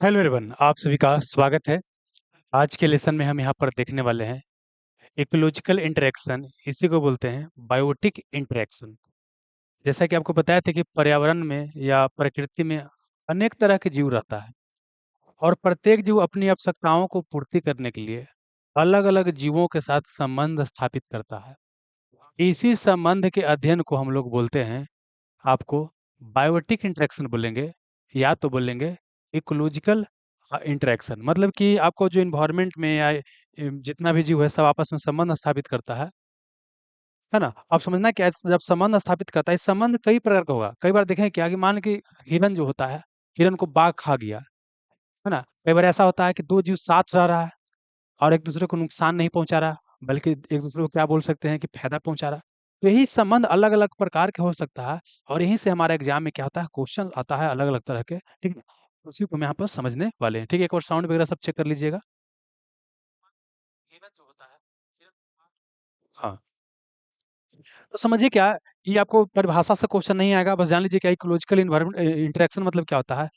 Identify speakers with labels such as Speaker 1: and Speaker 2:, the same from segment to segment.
Speaker 1: Hello everyone, आप सभी का स्वागत है। आज के लेसन में हम यहाँ पर देखने वाले हैं इकोलॉजिकल इंटरेक्शन। इसी को बोलते हैं बायोटिक इंटरेक्शन। जैसा कि आपको बताया था कि पर्यावरण में या प्रकृति में अनेक तरह के जीव रहता है और प्रत्येक जीव अपनी आवश्यकताओं को पूर्ति करने के लिए अलग-अलग जीवों के साथ संबंध स्थापित करता है। इसी संबंध के अध्ययन को हम लोग बोलते हैं, आपको बायोटिक इंटरेक्शन बोलेंगे या तो बोलेंगे इकोलॉजिकल इंटरेक्शन। मतलब कि आपको जो इन्वायरमेंट में या जितना भी जीव है सब आपस में संबंध स्थापित करता है ना। अब समझना क्या है, जब संबंध स्थापित करता है, इस संबंध कई प्रकार का होगा। कई बार देखें क्या कि मान कि हिरन जो होता है, हिरन को बाघ खा गया, है ना। कई बार ऐसा होता है कि दो जीव साथ रह रहा है और एक दूसरे को नुकसान नहीं पहुंचा रहा, बल्कि एक दूसरे को क्या बोल सकते हैं कि फायदा पहुंचा रहा। तो यही संबंध अलग अलग प्रकार के हो सकता है और यहीं से हमारे एग्जाम में क्या होता है, क्वेश्चन आता है अलग अलग तरह के। ठीक है, उसी को हम यहाँ पर समझने वाले हैं। ठीक है, एक बार साउंड वगैरह सब चेक कर लीजिएगा। जीवन जो होता है, हाँ, तो समझिए क्या, ये आपको परिभाषा से क्वेश्चन नहीं आएगा, बस जान लीजिए क्या इकोलॉजिकल इन्वायरमेंट इंटरेक्शन मतलब क्या होता है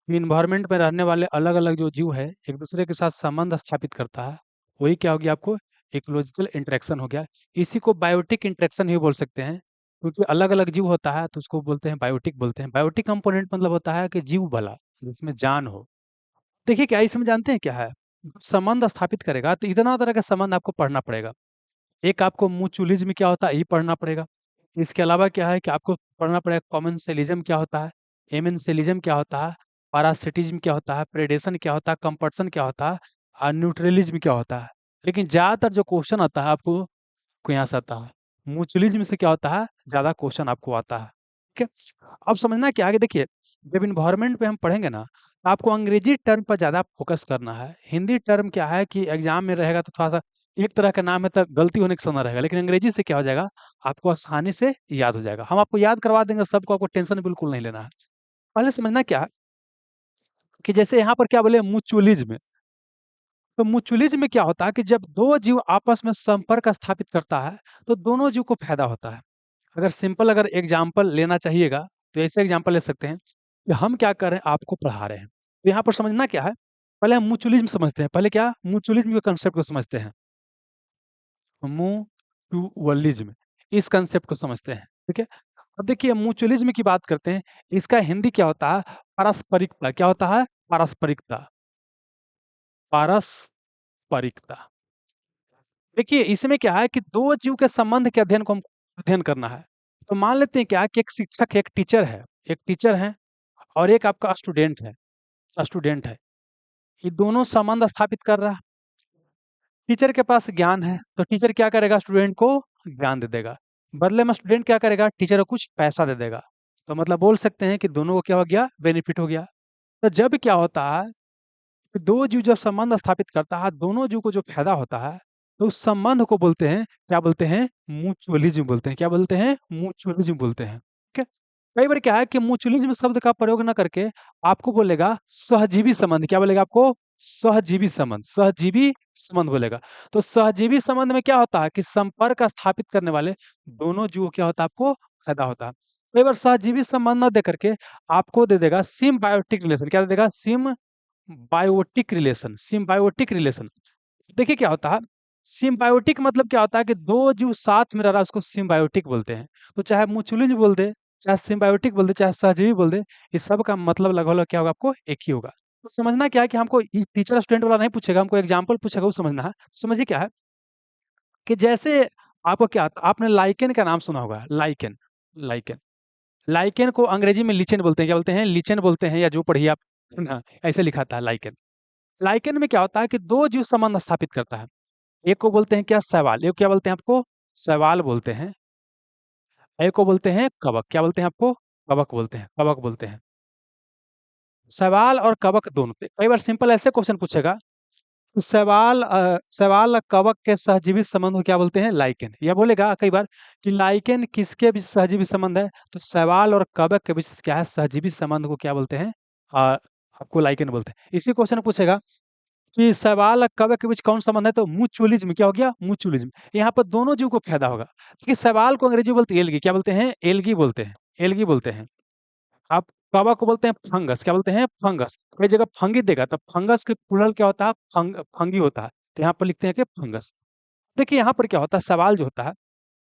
Speaker 1: कि इन्वायरमेंट में रहने वाले अलग अलग जो जीव है एक दूसरे के साथ संबंध स्थापित करता है। वही क्या हो गया आपको, इकोलॉजिकल इंटरेक्शन हो गया। इसी को बायोटिक इंटरेक्शन भी बोल सकते हैं, क्योंकि अलग अलग जीव होता है तो उसको बोलते हैं बायोटिक बोलते हैं। बायोटिक कंपोनेंट मतलब होता है कि जीव भला, जिसमें जान हो। देखिए क्या इसमें जानते हैं क्या है, संबंध स्थापित करेगा तो इतना तरह का संबंध आपको पढ़ना पड़ेगा। एक आपको म्यूचुअलिज्म क्या होता है ये पढ़ना पड़ेगा। इसके अलावा क्या है कि आपको पढ़ना पड़ेगा कॉमेंसलिज्म क्या होता है, एमेंसलिज्म क्या होता है, पैरासिटिज्म क्या होता है, प्रेडेशन क्या होता है, कंपल्सन क्या होता है और न्यूट्रलिज्म क्या होता है। लेकिन ज्यादातर जो क्वेश्चन आता है आपको को यहाँ से आता है, म्यूचुअलिज्म से क्या होता है, ज्यादा क्वेश्चन आपको आता है। ठीक है, अब समझना क्या आगे देखिए, जब इन्वायरमेंट पे हम पढ़ेंगे ना तो आपको अंग्रेजी टर्म पर ज्यादा फोकस करना है। हिंदी टर्म क्या है कि एग्जाम में रहेगा तो थोड़ा सा एक तरह का नाम है तो गलती होने का समय रहेगा, लेकिन अंग्रेजी से क्या हो जाएगा, आपको आसानी से याद हो जाएगा। हम आपको याद करवा देंगे सबको, आपको टेंशन बिल्कुल नहीं लेना है। पहले समझना क्या है कि जैसे यहाँ पर क्या बोले म्यूचुअलिज्म, तो म्यूचुअलिज्म में क्या होता है कि जब दो जीव आपस में संपर्क स्थापित करता है तो दोनों जीव को फायदा होता है। अगर सिंपल अगर एग्जाम्पल लेना चाहिएगा तो ऐसे एग्जाम्पल ले सकते हैं कि हम क्या कर रहे हैं, आपको पढ़ा रहे हैं। तो यहाँ पर समझना क्या है, पहले हम म्यूचुअलिज्म समझते हैं। पहले क्या म्यूचुअलिज्म के कंसेप्ट को समझते हैं, म्यूचुअलिज्म इस कंसेप्ट को समझते हैं। ठीक है, अब देखिए म्यूचुअलिज्म की बात करते हैं। इसका हिंदी क्या होता है, पारस्परिकता। क्या होता है, पारस्परिकता, पारस्परिकता। देखिए इसमें क्या है कि दो जीव के संबंध के अध्ययन को हम अध्ययन करना है। तो मान लेते हैं क्या कि एक शिक्षक है, एक टीचर है, एक टीचर है और एक आपका स्टूडेंट है। ये दोनों संबंध स्थापित कर रहा है। टीचर के पास ज्ञान है तो टीचर क्या करेगा, स्टूडेंट को ज्ञान दे देगा। बदले में स्टूडेंट क्या करेगा, टीचर को कुछ पैसा दे देगा। तो मतलब बोल सकते हैं कि दोनों को क्या हो गया, बेनिफिट हो गया। तो जब क्या होता है कि दो जीव जब संबंध स्थापित करता है, दोनों जीव को जो फायदा होता है तो उस संबंध को बोलते हैं, क्या बोलते हैं, म्यूचुअलिज्म बोलते हैं। क्या बोलते हैं, म्यूचुअलिज्म बोलते हैं। ठीक है, कई बार क्या है कि म्यूचुअलिज्म शब्द का प्रयोग ना करके आपको बोलेगा सहजीवी संबंध। क्या बोलेगा आपको, सहजीवी संबंध, सहजीवी संबंध बोलेगा। तो सहजीवी संबंध में क्या होता है कि संपर्क स्थापित करने वाले दोनों जीवों क्या होता है, आपको फायदा होता है। कई बार सहजीवी संबंध न दे करके आपको दे देगा सिम्बायोटिक रिलेशन। क्या दे देगा, सिम्बायोटिक रिलेशन। देखिए क्या होता है, सिम्बायोटिक मतलब क्या होता है कि दो जीव साथ में रह रहा है उसको सिम्बायोटिक बोलते हैं। तो चाहे म्यूचुअलिज्म बोल दे, चाहे सिम्बायोटिक बोल दे, चाहे सहजीवी बोल दे, इस सब का मतलब लगभग लगभग क्या होगा, आपको एक ही होगा। तो समझना क्या है कि हमको टीचर स्टूडेंट वाला नहीं पूछेगा, हमको एग्जाम्पल पूछेगा वो समझना है। समझिए क्या है कि जैसे आपको क्या आपने लाइकेन का नाम सुना होगा, लाइकेन। लाइकेन लाइकेन को अंग्रेजी में लीचेन बोलते हैं। क्या बोलते हैं, लीचेन बोलते हैं, या जो पढ़िए आप, हाँ, ऐसे लिखा था लाइकेन। लाइकेन में क्या होता है कि दो जीव संबंध स्थापित करता है। एक को बोलते हैं क्या, शैवाल। एक क्या बोलते हैं आपको, शैवाल बोलते हैं। एक को बोलते हैं कवक। क्या बोलते हैं आपको, कवक बोलते हैं, कवक बोलते हैं। शैवाल और कवक दोनों पे कई बार सिंपल ऐसे क्वेश्चन पूछेगा, तो शैवाल और कवक के सहजीवी संबंध को क्या बोलते हैं, लाइकेन। या बोलेगा कई बार कि लाइकेन किसके बीच सहजीवी संबंध है, तो शैवाल और कवक के बीच क्या है, सहजीवी संबंध को क्या बोलते हैं, आपको लाइकेन बोलते हैं। इसी क्वेश्चन पूछेगा कि शैवाल और कवक के बीच कौन संबंध है, तो म्यूचुअलिज्म। क्या हो गया, म्यूचुअलिज्म। यहाँ पर दोनों जीव को फायदा होगा। देखिए शैवाल को अंग्रेजी बोलते हैं एल्गी। क्या बोलते हैं, एल्गी बोलते हैं, एल्गी बोलते हैं। आप कवक को बोलते हैं फंगस। क्या बोलते हैं? फंगस। कई जगह फंगी देगा, तो फंगस के प्लूरल क्या होता है? फंगी होता है। तो यहाँ पर लिखते हैं कि फंगस। देखिए यहाँ पर क्या होता है, सवाल जो होता है,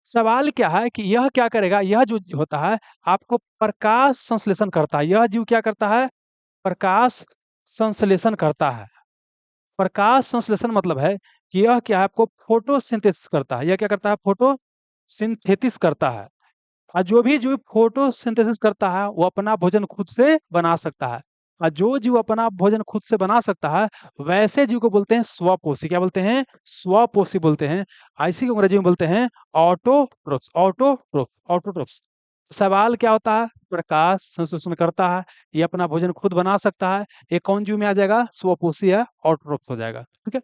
Speaker 1: सवाल क्या है कि यह क्या करेगा, यह जो होता है आपको प्रकाश संश्लेषण करता है। यह जीव क्या करता है? प्रकाश संश्लेषण करता है। प्रकाश संश्लेषण मतलब है कि यह क्या है, आपको फोटोसिंथेसिस करता है। यह क्या करता है? फोटोसिंथेसिस करता है। और जो भी जीव फोटोसिंथेसिस करता है वो अपना भोजन खुद से बना सकता है। और जो जीव अपना भोजन खुद से बना सकता है वैसे जीव को बोलते हैं स्वपोषी। क्या बोलते हैं? स्वपोषी बोलते हैं। इसी को अंग्रेजी में बोलते हैं ऑटोट्रोफ्स। ऑटोट्रोफ्स। सवाल क्या होता है? प्रकाश संश्लेषण करता है, ये अपना भोजन खुद बना सकता है। ये कौन जीव में आ जाएगा? स्वपोषी है, ऑटोट्रोफ्स हो जाएगा। ठीक है।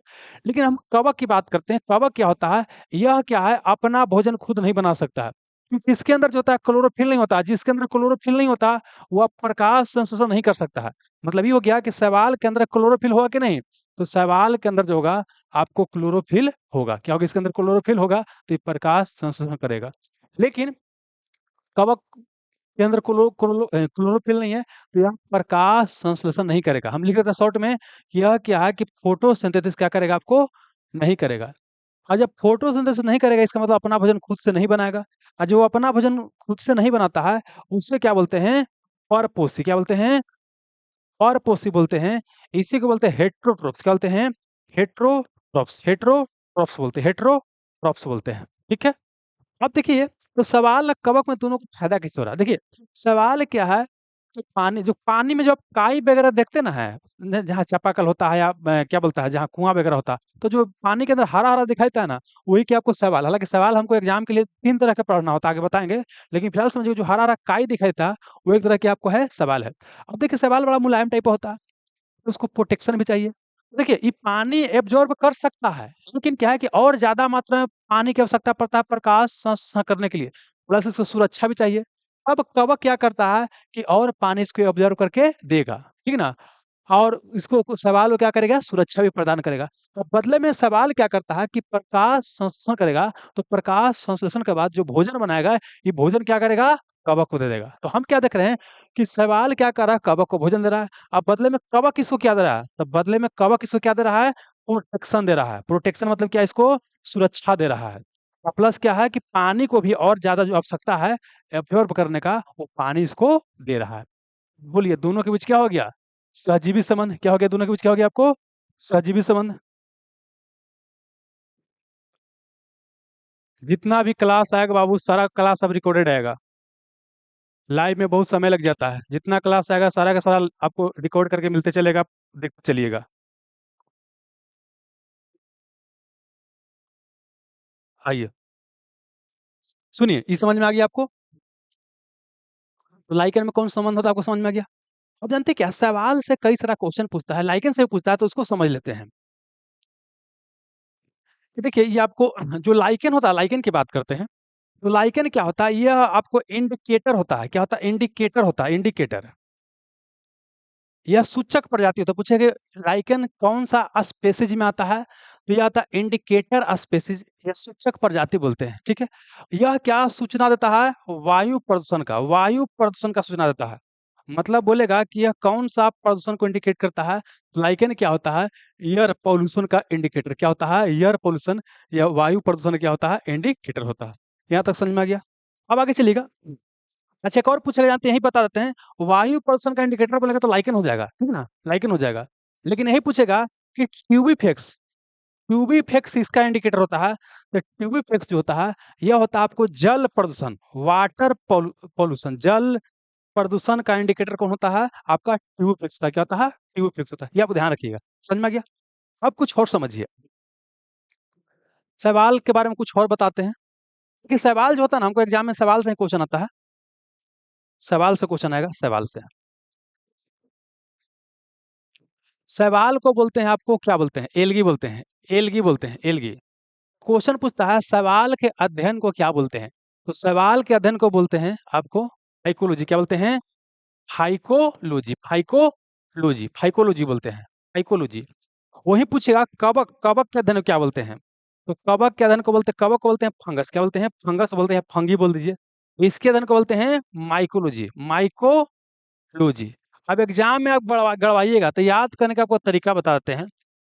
Speaker 1: लेकिन हम कवक की बात करते हैं। कवक क्या होता है? यह क्या है, अपना भोजन खुद नहीं बना सकता है। इसके अंदर जो होता है क्लोरोफिल नहीं होता। जिसके अंदर क्लोरोफिल नहीं होता वो प्रकाश संश्लेषण नहीं कर सकता है। मतलब ये हो गया कि शैवाल के अंदर क्लोरोफिल होगा कि नहीं? तो शैवाल के अंदर जो होगा आपको क्लोरोफिल होगा। क्या होगा? इसके अंदर क्लोरोफिल होगा तो ये प्रकाश संश्लेषण करेगा। लेकिन कवक के अंदर क्लोरोफिल नहीं है तो यह प्रकाश संश्लेषण नहीं करेगा। हम लिख देते हैं शॉर्ट में कि यह क्या है कि फोटोसिंथेसिस क्या करेगा? आपको नहीं करेगा। और जब फोटोसिंथेसिस नहीं करेगा इसका मतलब अपना भोजन खुद से नहीं बनाएगा। और जो अपना भोजन खुद से नहीं बनाता है उसे क्या बोलते हैं? परपोषी। क्या बोलते हैं? परपोषी बोलते हैं। इसी को बोलते हैं हेट्रोट्रोप्स। क्या बोलते हैं? हेट्रोट्रोप्स। हेट्रोट्रोप्स बोलते हैं। हेट्रोट्रोप्स बोलते हैं। ठीक है। अब देखिए, तो सवाल कवक में दोनों को फायदा किससे हो रहा है? देखिए, सवाल क्या है कि पानी में जो आप काई वगैरह देखते ना है, जहाँ चापाकल होता है या क्या बोलता है, जहाँ कुआं वगैरह होता है, तो जो पानी के अंदर हरा हरा दिखाई देता है ना, वही कि आपको सवाल। हालांकि सवाल हमको एग्जाम के लिए 3 तरह का पढ़ना होता है, आगे बताएंगे। लेकिन फिलहाल समझिए, जो हरा हरा काई दिखाई देता है वो एक तरह की आपको है सवाल है। अब देखिए, सवाल बड़ा मुलायम टाइप का होता है, तो उसको प्रोटेक्शन भी चाहिए। देखिए, ये पानी एब्जॉर्ब कर सकता है, लेकिन क्या है कि और ज्यादा मात्रा में पानी की आवश्यकता पड़ता है प्रकाश संश्लेषण करने के लिए, प्लस इसको सुरक्षा भी चाहिए। अब कवक क्या करता है कि और पानी इसको ऑब्जर्व करके देगा, ठीक है ना? और इसको सवाल वो क्या करेगा? सुरक्षा भी प्रदान करेगा। तो बदले में सवाल क्या करता है कि प्रकाश संश्लेषण करेगा। तो प्रकाश संश्लेषण के बाद जो भोजन बनाएगा, ये भोजन क्या करेगा? कवक को दे देगा। तो हम क्या देख रहे हैं कि सवाल क्या कर रहा है? कवक को भोजन दे रहा है। अब बदले में कवक किसको क्या दे रहा है? तो बदले में कवक किसको क्या दे रहा है? प्रोटेक्शन दे रहा है। प्रोटेक्शन मतलब क्या? इसको सुरक्षा दे रहा है। और प्लस क्या है कि पानी को भी और ज्यादा जो आवश्यकता है एब्जॉर्ब करने का, वो पानी इसको दे रहा है। बोलिए, दोनों के बीच क्या हो गया? सहजीवी संबंध। क्या हो गया? दोनों के बीच क्या हो गया आपको? सहजीवी संबंध। जितना भी क्लास आएगा बाबू, सारा क्लास अब रिकॉर्डेड आएगा। लाइव में बहुत समय लग जाता है। जितना क्लास आएगा सारा का सारा आपको रिकॉर्ड करके मिलते चलेगा, आप देखते चलिएगा। आइए, सुनिए, ये समझ में आ गया आपको? तो लाइकन में कौन संबंध होता है, आपको समझ में आ गया? अब जानते हैं क्या, सवाल से कई सारा क्वेश्चन पूछता है, लाइकन से भी पूछता है, तो उसको समझ लेते हैं। ये देखिए, ये आपको जो लाइकन होता है, लाइकन की बात करते हैं। तो लाइकन क्या होता है? यह आपको इंडिकेटर होता है। क्या होता है? इंडिकेटर होता है। इंडिकेटर, यह सूचक प्रजाति होता है। पूछे कि लाइकन कौन सा स्पेसीज में आता है, तो यह आता है इंडिकेटर स्पेसीज, या सूचक प्रजाति बोलते हैं। ठीक है। यह क्या सूचना देता है? वायु प्रदूषण का। वायु प्रदूषण का सूचना देता है। मतलब बोलेगा कि यह कौन सा प्रदूषण को इंडिकेट करता है। तो लाइकन क्या होता है? एयर पोल्यूशन का इंडिकेटर। क्या होता है? एयर पोल्यूशन या वायु प्रदूषण क्या होता है? इंडिकेटर होता है। यहाँ तक समझ में आ गया? अब आगे चलिएगा। अच्छा, एक और पूछेगा, जानते हैं, यही बता देते हैं। वायु प्रदूषण का इंडिकेटर बोलेगा तो लाइकन हो जाएगा, ठीक है ना? लाइकन हो जाएगा। लेकिन यही पूछेगा कि ट्यूबिफेक्स, ट्यूबिफेक्स इसका इंडिकेटर होता है। तो ट्यूबिफेक्स जो होता है, यह होता है आपको जल प्रदूषण, वाटर पॉल्यूशन, जल प्रदूषण का इंडिकेटर कौन होता है? आपका ट्यूबिफेक्स होता है। क्या होता है? ट्यूबिफेक्स होता है। ये आप ध्यान रखिएगा। समझ में आ गया? अब कुछ और समझिए, सवाल के बारे में कुछ और बताते हैं। कि सवाल जो होता है ना, हमको एग्जाम में सवाल से ही क्वेश्चन आता है। सवाल से क्वेश्चन आएगा, सवाल से। सवाल को बोलते हैं, आपको क्या बोलते हैं? एलगी बोलते हैं। एलगी बोलते हैं, एलगी। क्वेश्चन पूछता है सवाल के अध्ययन को क्या बोलते हैं? तो सवाल के अध्ययन को बोलते हैं आपको हाइकोलॉजी। क्या बोलते हैं? हाइकोलॉजी। हाइकोलॉजी, हाइकोलॉजी बोलते हैं। हाइकोलॉजी। वही पूछेगा कवक, कवक के अध्ययन को क्या बोलते हैं? तो कवक के अध्ययन को बोलते हैं, कवक को बोलते हैं फंगस। क्या बोलते हैं? फंगस बोलते हैं, फंगी बोल दीजिए। इसके अध्ययन को बोलते हैं माइकोलॉजी। माइकोलॉजी। लो जी। अब एग्जाम में आप गड़वाइएगा तो याद करने का आपको तरीका बता देते हैं।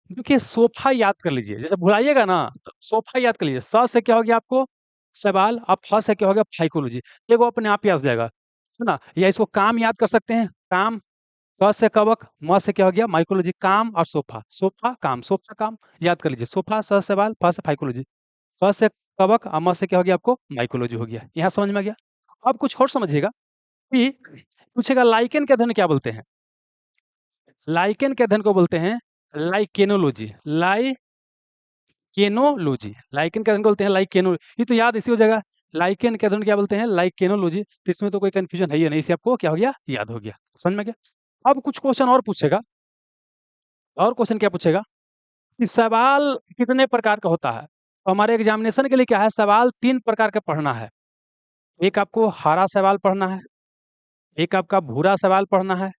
Speaker 1: देखिए सोफा याद कर लीजिए, जैसे भुलाइएगा ना तो सोफा याद कर लीजिए। स से क्या हो गया आपको सवाल, अब फ से क्या हो गया फाइकोलॉजी। ये वो अपने आप याद हो जाएगा, है ना। या इसको काम याद कर सकते हैं, काम। क से कवक, म से क्या हो गया माइकोलॉजी, काम और सोफा, सोफा काम, सोफा काम याद कर लीजिए। सोफा स सवाल, फ से फाइकोलॉजी, क से कवक और म से क्या हो गया आपको माइकोलॉजी हो गया। यहाँ समझ में आ गया। अब कुछ और समझिएगा कि पूछेगा लाइकेन के अध्ययन क्या बोलते हैं। लाइकेन के अध्ययन को बोलते हैं लाइकेनोलॉजी। लाइकेनोलॉजी, लाइकेन के अध्ययन को बोलते हैं लाइकेनो। ये तो याद इसी हो जाएगा। लाइकेन के अध्ययन क्या बोलते हैं लाइकेनोलॉजी। तो इसमें तो कोई कंफ्यूजन है ही नहीं, इसे आपको क्या हो गया याद हो गया। समझ में गया। अब कुछ क्वेश्चन और पूछेगा। और क्वेश्चन क्या पूछेगा कि सवाल कितने प्रकार का होता है। तो हमारे एग्जामिनेशन के लिए क्या है, सवाल 3 प्रकार का पढ़ना है। एक आपको हरा सवाल पढ़ना है, एक आपका भूरा सवाल पढ़ना है,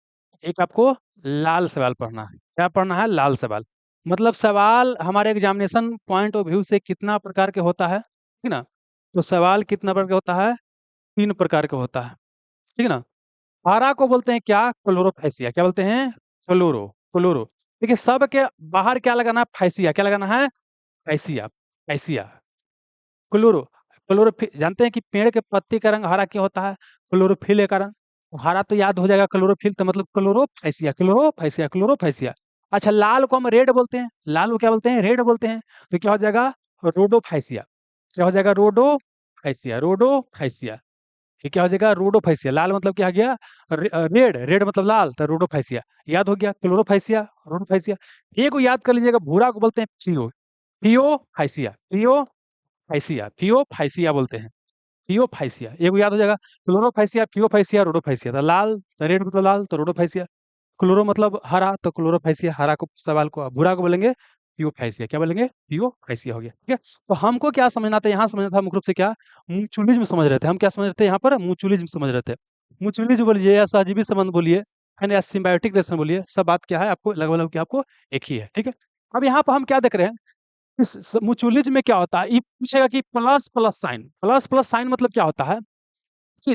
Speaker 1: एक आपको लाल सवाल पढ़ना है। क्या पढ़ना है, लाल सवाल। मतलब सवाल हमारे एग्जामिनेशन पॉइंट ऑफ व्यू से कितना प्रकार के होता है, ठीक ना। तो सवाल कितना प्रकार का होता है, 3 प्रकार का होता है, ठीक ना। हरा को बोलते हैं क्या, क्लोरोफैसिया। क्या बोलते हैं, क्लोरो, क्लोरो। देखिए सब के बाहर क्या लगाना है, फैसिया। क्या लगाना है, फैसिया, फैसिया। क्लोरो, क्लोरोफिल जानते हैं कि पेड़ के पत्ती का रंग हरा क्यों होता है, क्लोरोफिल का रंग। तो हरा तो याद हो जाएगा क्लोरोफिल, तो मतलब क्लोरोफैसिया, क्लोरोफैसिया, क्लोरोफैसिया। अच्छा लाल को हम रेड बोलते हैं, लाल को क्या बोलते हैं, रेड बोलते हैं। तो क्या हो जाएगा, रोडोफैसिया। क्या हो जाएगा, रोडोफैसिया, रोडोफैसिया। ये क्या हो जाएगा, रोडोफैसिया। लाल मतलब क्या आ गया, रेड, रेड मतलब लाल, तो रोडोफैसिया। याद हो गया, क्लोरोफैसिया, रोडोफैसिया। एक को याद कर लीजिएगा, भूरा को बोलते हैं फियो, फियोफैसिया, फियोफैसिया, फियोफैसिया बोलते हैं, फियोफैसिया। ये को याद हो जाएगा, क्लोरोफैसिया, फियोफैसिया, रोडोफैसिया। तो लाल, तो रेड मतलब लाल, तो रोडोफैसिया। क्लोरो मतलब हरा, तो क्लोरोफैसिया, हरा को सवाल को भूरा को बोलेंगे पियोफैसिया। क्या बोलेंगे, पियोफैसिया हो गया, ठीक है। तो हमको क्या समझना था, यहाँ समझना था मुख्य रूप से क्या, म्यूचुअलिज्म समझ रहे थे हम। क्या समझ रहे थे यहाँ पर, म्यूचुअलिज्म समझ रहे थे। म्यूचुअलिज्म बोलिए या सहजीवी संबंध बोलिए, है ना, या सिम्बायोटिक रिलेशन बोलिए, सब बात क्या है आपको लगभग लगभग क्या आपको एक ही है, ठीक है। अब यहाँ पर हम क्या देख रहे हैं, इस म्यूचुअलिज्म में क्या होता है, ये पूछेगा कि plus plus sign, plus plus sign मतलब क्या होता है कि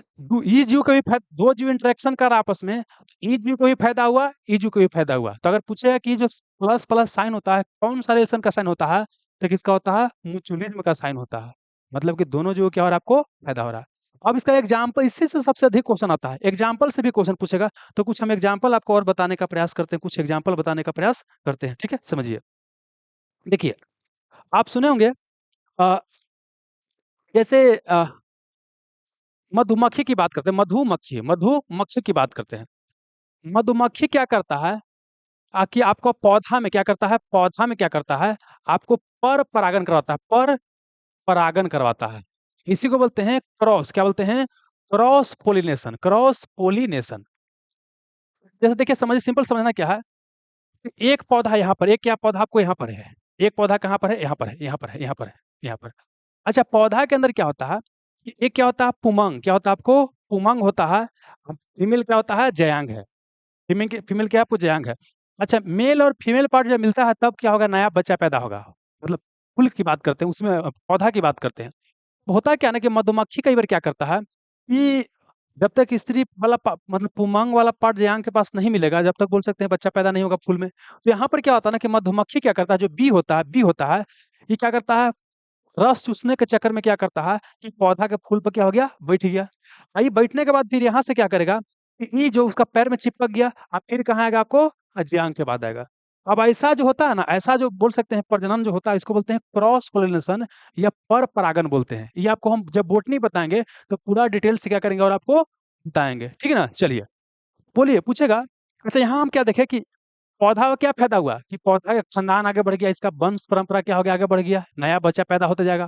Speaker 1: ई जीव का भी फायदा, दो जीव इंटरेक्शन कर आपस में, ई जीव को भी फायदा हुआ, ई जीव को भी फायदा हुआ। तो अगर पूछेगा कि जो प्लस प्लस साइन होता है कौन सा रिलेशन का साइन होता है, तो किसका होता है, म्यूचुअलिज्म का साइन होता है। मतलब कि दोनों जीव क्या हो रहा है, आपको फायदा हो रहा है। अब इसका एग्जाम्पल, इससे से सबसे अधिक क्वेश्चन आता है, एग्जाम्पल से भी क्वेश्चन पूछेगा। तो कुछ हम एग्जाम्पल आपको और बताने का प्रयास करते हैं, कुछ एग्जाम्पल बताने का प्रयास करते हैं, ठीक है। समझिए, देखिए आप सुने होंगे अ, जैसे मधुमक्खी की बात करते हैं, मधुमक्खी, मधुमक्खी की बात करते हैं। मधुमक्खी क्या करता है, कि आपको पौधा में क्या करता है, पौधा में क्या करता है, आपको पर परागन करवाता है, पर परागन करवाता है। इसी को बोलते हैं क्रॉस। क्या बोलते हैं, क्रॉस पोलिनेशन, क्रॉस पोलिनेशन। जैसे देखिए समझिए, सिंपल समझना क्या है कि एक पौधा यहाँ पर, एक क्या पौधा आपको यहाँ पर है, एक पौधा कहाँ पर है, यहाँ पर है, यहाँ पर है, यहाँ पर है, यहाँ पर। अच्छा पौधा के अंदर क्या होता है कि एक क्या होता है, पुमंग। क्या होता है आपको, पुमंग होता है। फीमेल क्या होता है, जयांग है। फीमेल क्या है, आपको जयांग है। अच्छा मेल और फीमेल पार्ट जब मिलता है तब क्या होगा, नया बच्चा पैदा होगा। मतलब फूल की बात करते हैं, उसमें पौधा की बात करते हैं। होता क्या है ना कि मधुमक्खी कई बार क्या करता है कि जब तक स्त्री वाला मतलब पुमांग वाला पार्ट जयांग के पास नहीं मिलेगा, जब तक बोल सकते हैं बच्चा पैदा नहीं होगा फूल में। तो यहाँ पर क्या होता है ना कि मधुमक्खी क्या करता है, जो बी होता है, ये क्या करता है, रस चूसने के चक्कर में क्या करता है कि पौधा के फूल पर क्या हो गया, बैठ गया। ये बैठने के बाद फिर यहाँ से क्या करेगा कि ये जो उसका पैर में चिपक गया, अब फिर कहाँ आएगा आपको, ज्यांग के बाद आएगा। अब ऐसा जो होता है ना, ऐसा जो बोल सकते हैं प्रजनन जो होता है, इसको बोलते हैं क्रॉस पोलिनेशन या पर परागन बोलते हैं। ये आपको हम जब बोटनी बताएंगे तो पूरा डिटेल से क्या करेंगे और आपको बताएंगे, ठीक है ना। चलिए बोलिए, पूछेगा। अच्छा यहाँ हम क्या देखें कि पौधा का क्या फायदा हुआ कि पौधा का खानदान आगे बढ़ गया, इसका वंश परंपरा क्या हो गया, आगे बढ़ गया, नया बच्चा पैदा होता जाएगा,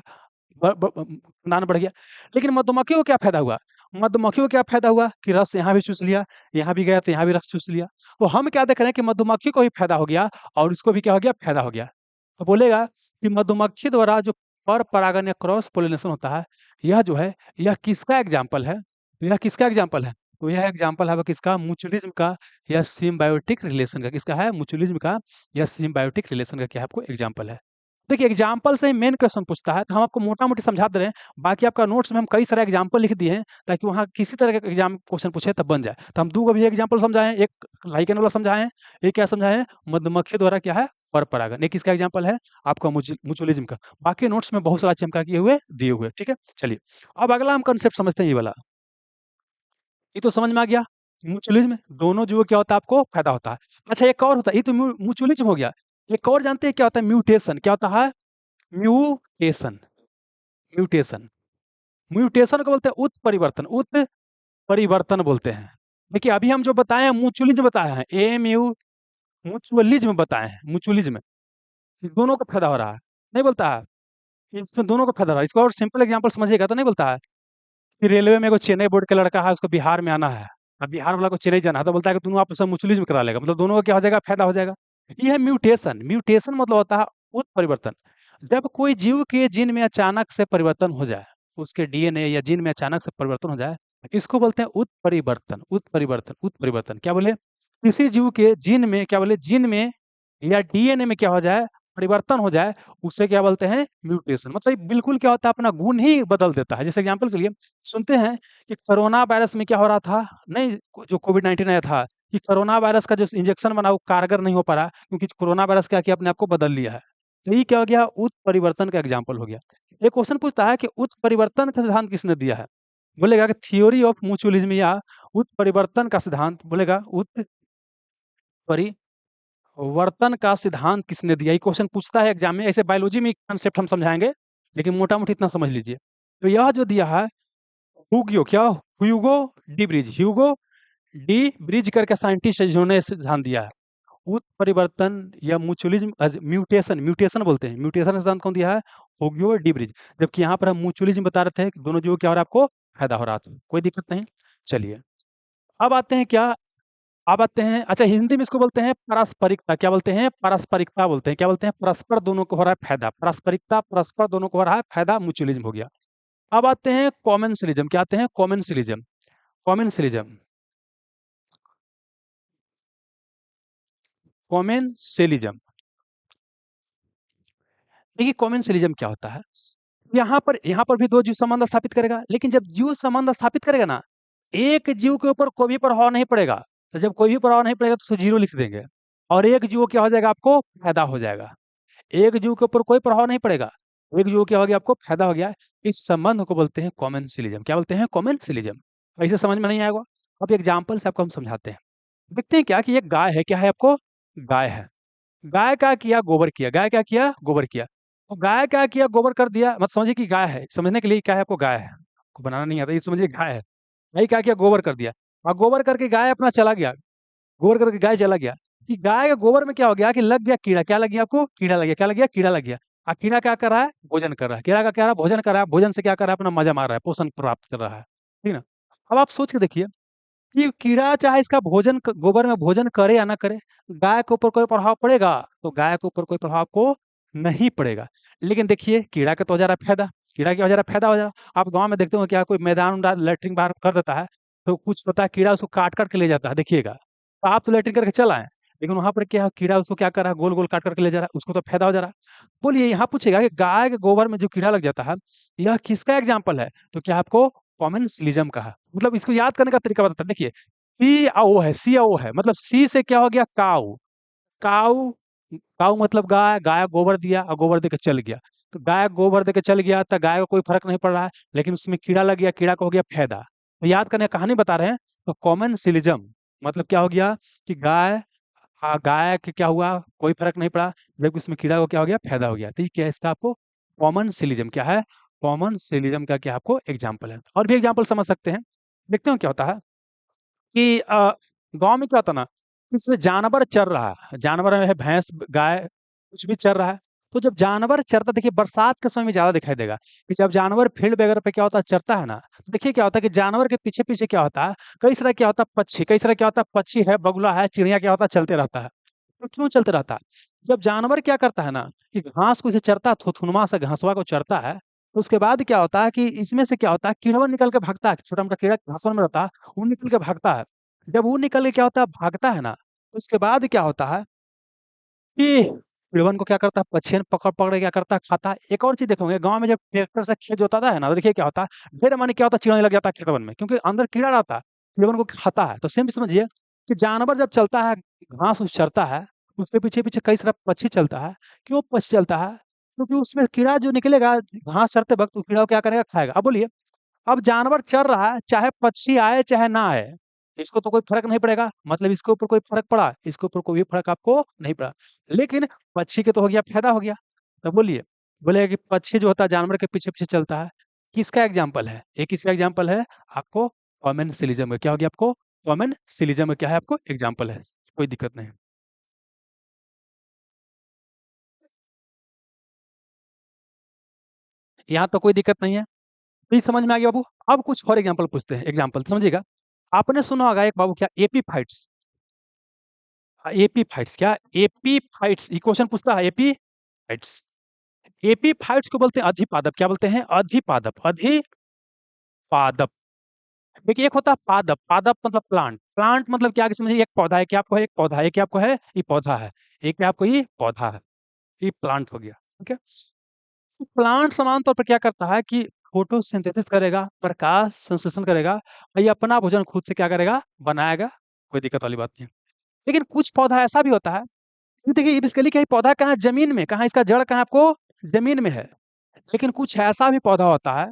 Speaker 1: खानदान बढ़ गया। लेकिन मधुमक्खी को क्या फायदा हुआ, मधुमक्खी को क्या फायदा हुआ कि रस यहाँ भी चूस लिया, यहाँ भी गया तो यहाँ भी रस चूस लिया। तो हम क्या देख रहे हैं कि मधुमक्खी को भी फायदा हो गया और इसको भी क्या हो गया, फायदा हो गया। तो बोलेगा कि मधुमक्खी द्वारा जो पर परागन या क्रॉस पोलिनेशन होता है, यह जो है, यह किसका एग्जाम्पल है, यह किसका एग्जाम्पल है, तो यह एग्जाम्पल है वो किसका, म्यूचुअलिज्म का या सिम्बायोटिक रिलेशन का। किसका है, म्यूचुअलिज्म का या सिम्बायोटिक रिलेशन का क्या है, आपको एग्जाम्पल है। देखिए एग्जाम्पल से ही मेन क्वेश्चन पूछता है, तो हम आपको मोटा-मोटी समझा दे रहे हैं, बाकी आपका नोट्स में हम कई सारे एग्जाम्पल लिख दिए हैं, ताकि वहाँ किसी तरह का एग्जाम क्वेश्चन पूछे तब बन जाए। तो हम 2 अभी एग्जाम्पल समझाए हैं, एक लाइकेन वाला समझाए हैं, एक क्या समझाए हैं, मधुमक्खी द्वारा क्या है, पर-परागन। एक किसका एग्जाम्पल है, आपका म्यूचुअलिज़्म का। बाकी नोट्स में बहुत सारा चमका किए हुए दिए हुए हैं, ठीक है? चलिए, अब अगला हम कॉन्सेप्ट समझते हैं ये वाला। ये तो समझ में आ गया, म्यूचुअलिज़्म दोनों जो क्या होता है आपको फ़ायदा होता है। अच्छा एक और होता है, ये तो म्यूचुअलिज़्म हो गया। एक और जानते हैं क्या होता है म्यूटेशन, क्या होता है? Mutation, mutation. म्यूटेशन को बोलते हैं उत्परिवर्तन, उत्परिवर्तन बोलते हैं। देखिए अभी हम जो बताए हैं म्यूचुअलिज़्म बताए हैं, एएमयू म्यूचुअलिज़्म बताए हैं, म्यूचुअलिज़्म। इस दोनों को फ़ायदा हो रहा है, नहीं बोलता है? इसमें दोनों को फ़ायदा हो रहा है। इसको और सिंपल एग्ज़ाम्पल समझिएगा तो नहीं बोलता है कि रेलवे में एगो चेन्नई बोर्ड का लड़का है, उसको बिहार में आना है। अब बिहार वाला को चेन्नई जाना है, तो बोलता है कि दोनों आपस में म्यूचुअलिज़्म करा लेगा, मतलब दोनों का क्या हो जाएगा, फ़ायदा हो जाएगा। ये है म्यूटेशन, म्यूटेशन मतलब होता है उत्परिवर्तन। जब कोई जीव के जीन में अचानक से परिवर्तन हो जाए, उसके डीएनए या जीन में अचानक से परिवर्तन हो जाए, इसको बोलते हैं उत्परिवर्तन, उत्परिवर्तन, उत्परिवर्तन। क्या बोले? किसी जीव के जीन में क्या बोले, जीन में या डीएनए में क्या हो जाए, परिवर्तन हो जाए, उसे क्या बोलते हैं, म्यूटेशन। मतलब बिल्कुल क्या होता है, अपना गुण ही बदल देता है। जैसे एग्जांपल के लिए सुनते हैं कि कोरोना वायरस में क्या हो रहा था, नहीं जो कोविड-19 आया था, कि कोरोना वायरस का जो इंजेक्शन बना वो कारगर नहीं हो पा रहा, क्योंकि कोरोना वायरस क्या किया, अपने आप को बदल लिया है। तो ये क्या हो गया, उत्परिवर्तन का एग्जाम्पल हो गया। एक क्वेश्चन पूछता है कि उत्परिवर्तन का सिद्धांत किसने दिया है? बोलेगा कि थ्योरी ऑफ म्यूचुअलिज्म, या उत्परिवर्तन का सिद्धांत, बोलेगा उत्परिवर्तन का सिद्धांत किसने दिया? ये क्वेश्चन पूछता है एग्जाम में। ऐसे बायोलॉजी में कंसेप्ट हम समझाएंगे, लेकिन मोटा-मोटी इतना समझ लीजिए। तो यह जो दिया है, हुगियो क्या, Hugo de bridge, Hugo de bridge करके साइंटिस्ट है जिन्होंने सिद्धांत दिया है। उत्परिवर्तन या म्यूचुअलिज्म म्यूटेशन, म्यूटेशन बोलते हैं। म्यूटेशन का सिद्धांत कौन दिया है? हुगियो डी ब्रिज। जबकि यहाँ पर हम म्यूचुअलिज्म बता रहे थे कि दोनों जो क्या हो रहा है, आपको फायदा हो रहा था। कोई दिक्कत नहीं। चलिए, अब आते हैं क्या, अब आते हैं, अच्छा हिंदी में इसको बोलते हैं पारस्परिकता। क्या बोलते हैं? पारस्परिकता बोलते हैं। क्या बोलते हैं? परस्पर दोनों को हो रहा है फायदा। पारस्परिकता, परस्पर दोनों को हो रहा है फायदा, म्यूचुअलिज्म हो गया। अब आते हैं कॉमेंसलिज्म। क्या आते हैं? Commensalism, commensalism, commensalism. देखिए कॉमेंसलिज्म क्या होता है, यहाँ पर भी 2 जीव संबंध स्थापित करेगा, लेकिन जब जीव संबंध स्थापित करेगा ना, एक जीव के ऊपर कोई भी प्रभाव नहीं पड़ेगा। तो जब कोई भी प्रभाव नहीं पड़ेगा तो उसे 0 लिख देंगे, और एक जीव क्या हो जाएगा, आपको फायदा हो जाएगा। एक जीव के ऊपर कोई प्रभाव नहीं पड़ेगा, एक जीव क्या हो गया, आपको फायदा हो गया। इस संबंध को बोलते हैं कॉमेंसलिज्म। क्या बोलते हैं? कॉमेंसलिज्म। ऐसे समझ में नहीं आएगा। अब एग्जाम्पल से आपको हम समझाते हैं। देखते हैं क्या कि एक गाय है, क्या है आपको? गाय है। गाय क्या किया, गोबर किया। गाय क्या किया, गोबर किया। तो गाय क्या किया, गोबर कर दिया, मत समझिए कि गाय है, समझने के लिए क्या है आपको, गाय है, आपको बनाना नहीं आता, ये समझिए गाय है। भाई क्या किया, गोबर कर दिया, और गोबर करके गाय अपना चला गया, गोबर करके गाय चला गया। कि गाय के गोबर में क्या हो गया कि लग गया कीड़ा। क्या लग गया आपको? कीड़ा लग गया। क्या लग गया? कीड़ा लग गया। और कीड़ा क्या कर रहा है? भोजन कर रहा है। कीड़ा का क्या रहा है? भोजन कर रहा है। भोजन से क्या कर रहा है? अपना मजा मार रहा है, पोषण प्राप्त कर रहा है, ठीक ना? अब आप सोच के देखिए कि कीड़ा चाहे इसका भोजन गोबर में भोजन करे या ना करे, गाय के ऊपर कोई प्रभाव पड़ेगा? तो गाय के ऊपर कोई प्रभाव को नहीं पड़ेगा। लेकिन देखिए कीड़ा का तो हो जा रहा है फायदा, कीड़ा क्या हो जा रहा है? फायदा हो जा रहा है। आप गांव में देखते हो क्या, कोई मैदान लेटरिन बाहर कर देता है, तो कुछ होता है कीड़ा उसको काट काट के ले जाता है, देखिएगा। तो आप तो लेटरिन करके चल आए, लेकिन वहां पर क्या है, कीड़ा उसको क्या कर रहा है, गोल गोल काट करके ले जा रहा है, उसको तो फायदा हो जा रहा है। बोलिए यहाँ पूछेगा कि गाय के गोबर में जो कीड़ा लग जाता है, यह किसका एग्जाम्पल है? तो क्या आपको कॉमेंसलिज्म का है। मतलब इसको याद करने का तरीका बताता है, देखिए सी आ ओ है, सी आ ओ है, मतलब सी से क्या हो गया, काऊ। काऊ, काऊ मतलब गाय, गाय गोबर दिया और गोबर देके चल गया। तो गाय गोबर देके चल गया तो गाय को कोई फर्क नहीं पड़ रहा है, लेकिन उसमें कीड़ा लग गया, कीड़ा को हो गया फायदा। तो याद करने का कहानी बता रहे हैं। तो कॉमन सिलिज्म मतलब क्या हो गया कि गाय के क्या हुआ, कोई फर्क नहीं पड़ा, जबकि उसमें कीड़ा को क्या हो गया, फायदा हो गया। तो ये क्या है इसका, आपको कॉमन सिलिज्म क्या है, कॉमन सिलिज्म का क्या आपको एग्जाम्पल है। और भी एग्जाम्पल समझ सकते हैं। देखते हो क्या होता है कि गाँव में क्या होता है ना, इसमें जानवर चर रहा है, जानवर है, भैंस, गाय, कुछ भी चर रहा है। तो जब जानवर चरता, देखिए बरसात के समय में ज़्यादा दिखाई देगा कि जब जानवर फील्ड वगैरह पे क्या होता है, चरता है ना, तो देखिए क्या होता है कि जानवर के पीछे-पीछे क्या होता है, कई सारा क्या होता है पक्षी, कई सारा क्या होता है पक्षी है, बगुला है, चिड़िया क्या होता है चलते रहता है। तो क्यों चलते रहता है? जब जानवर क्या करता है ना कि घास को इसे चरता है, थुथुनमा से घासवा को चरता है, तो उसके बाद क्या होता है कि इसमें से क्या होता है, कीड़वा निकल के भागता है, छोटा-मोटा कीड़ा घासवा में रहता है, वो निकल के भागता है। जब वो निकल के क्या होता है, भागता है ना, तो उसके बाद क्या होता है कि चिड़वन को क्या करता है, पक्षियन पकड़ पकड़ के क्या करता है, खाता है। एक और चीज देखोगे, गांव में जब ट्रैक्टर से खेत जोताता है ना, तो देखिए क्या होता है, ढेर माने क्या होता है, चिड़वन लग जाता है खेतवन में, क्योंकि अंदर कीड़ा रहता है, चिड़वन को खाता है। तो सेम समझिए कि जानवर जब चलता है, घास उस चरता है, उसके पीछे पीछे कई सारा पक्षी चलता है। क्यों पक्षी चलता है? क्योंकि उसमें कीड़ा जो निकलेगा घास चरते वक्त, वो कीड़ा को क्या करेगा, खाएगा। अब बोलिए, अब जानवर चर रहा है, चाहे पक्षी आए चाहे ना आए, इसको तो कोई फर्क नहीं पड़ेगा, मतलब इसके ऊपर कोई फर्क पड़ा, इसके ऊपर कोई भी फर्क आपको नहीं पड़ा। लेकिन पक्षी के तो हो गया, फायदा हो गया। तो बोलिए, बोलेगा कि पक्षी जो होता है जानवर के पीछे पीछे चलता है, किसका एग्जाम्पल है? एक किसका एग्जाम्पल है आपको? कॉमन सिलिज्म में क्या हो गया आपको? कॉमन सिलिज्म में क्या है आपको? एग्जाम्पल है। कोई दिक्कत नहीं। यहाँ तो कोई दिक्कत नहीं है। प्लीज समझ में आ गया बाबू। अब कुछ और एग्जाम्पल पूछते हैं, एग्जाम्पल समझिएगा। आपने सुना होगा एक बाबू, क्या एपीफाइट्स? एपीफाइट्स क्या? एपीफाइट्स, ये क्वेश्चन पूछता है, एपीफाइट्स। एपीफाइट्स को बोलते हैं अधिपादप। क्या बोलते हैं? अधिपादप, अधिपादप। देखिए, एक होता है पादप, पादप मतलब प्लांट, प्लांट मतलब क्या कि समझिए, एक पौधा है, क्या आपको है, एक पौधा है, क्या आपको है, ये पौधा है, एक क्या आपको, ये पौधा है, ये प्लांट हो गया। ठीक है। तो प्लांट समान तौर पर क्या करता है कि फोटोसिंथेसिस करेगा, प्रकाश संश्लेषण करेगा, और ये अपना भोजन खुद से क्या करेगा, बनाएगा। कोई दिक्कत वाली बात नहीं है। लेकिन कुछ पौधा ऐसा भी होता है, ये देखिए, ये बेसिकली क्या है, पौधा कहाँ है, जमीन में, कहाँ इसका जड़ कहाँ है आपको, जमीन में है। लेकिन कुछ ऐसा भी पौधा होता है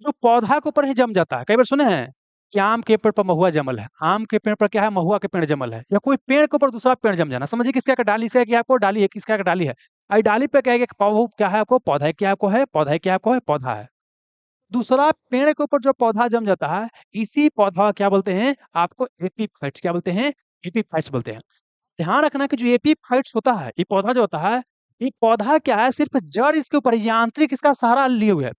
Speaker 1: जो पौधा के ऊपर ही जम जाता है। कई बार सुने हैं कि आम के पेड़ पर महुआ जमल है, आम के पेड़ पर क्या है, महुआ के पेड़ जमल है, या कोई पेड़ के ऊपर दूसरा पेड़ जम जाना। समझिए किसका का डाली, इसका क्या आपको डाली है, किसका का डाली है, आई डाली पे क्या है कि क्या है आपको, पौधा है, क्या आपको है, पौधा है, क्या आपको है, पौधा है। दूसरा पेड़ के ऊपर जो पौधा जम जाता है, इसी पौधा क्या बोलते हैं आपको, एपीफाइट्स। क्या बोलते हैं? एपीफाइट्स बोलते हैं। ध्यान रखना कि जो एपीफाइट्स होता है, ये पौधा जो होता है, ये पौधा क्या है, सिर्फ जड़ इसके ऊपर यांत्रिक इसका सहारा लिए हुए है।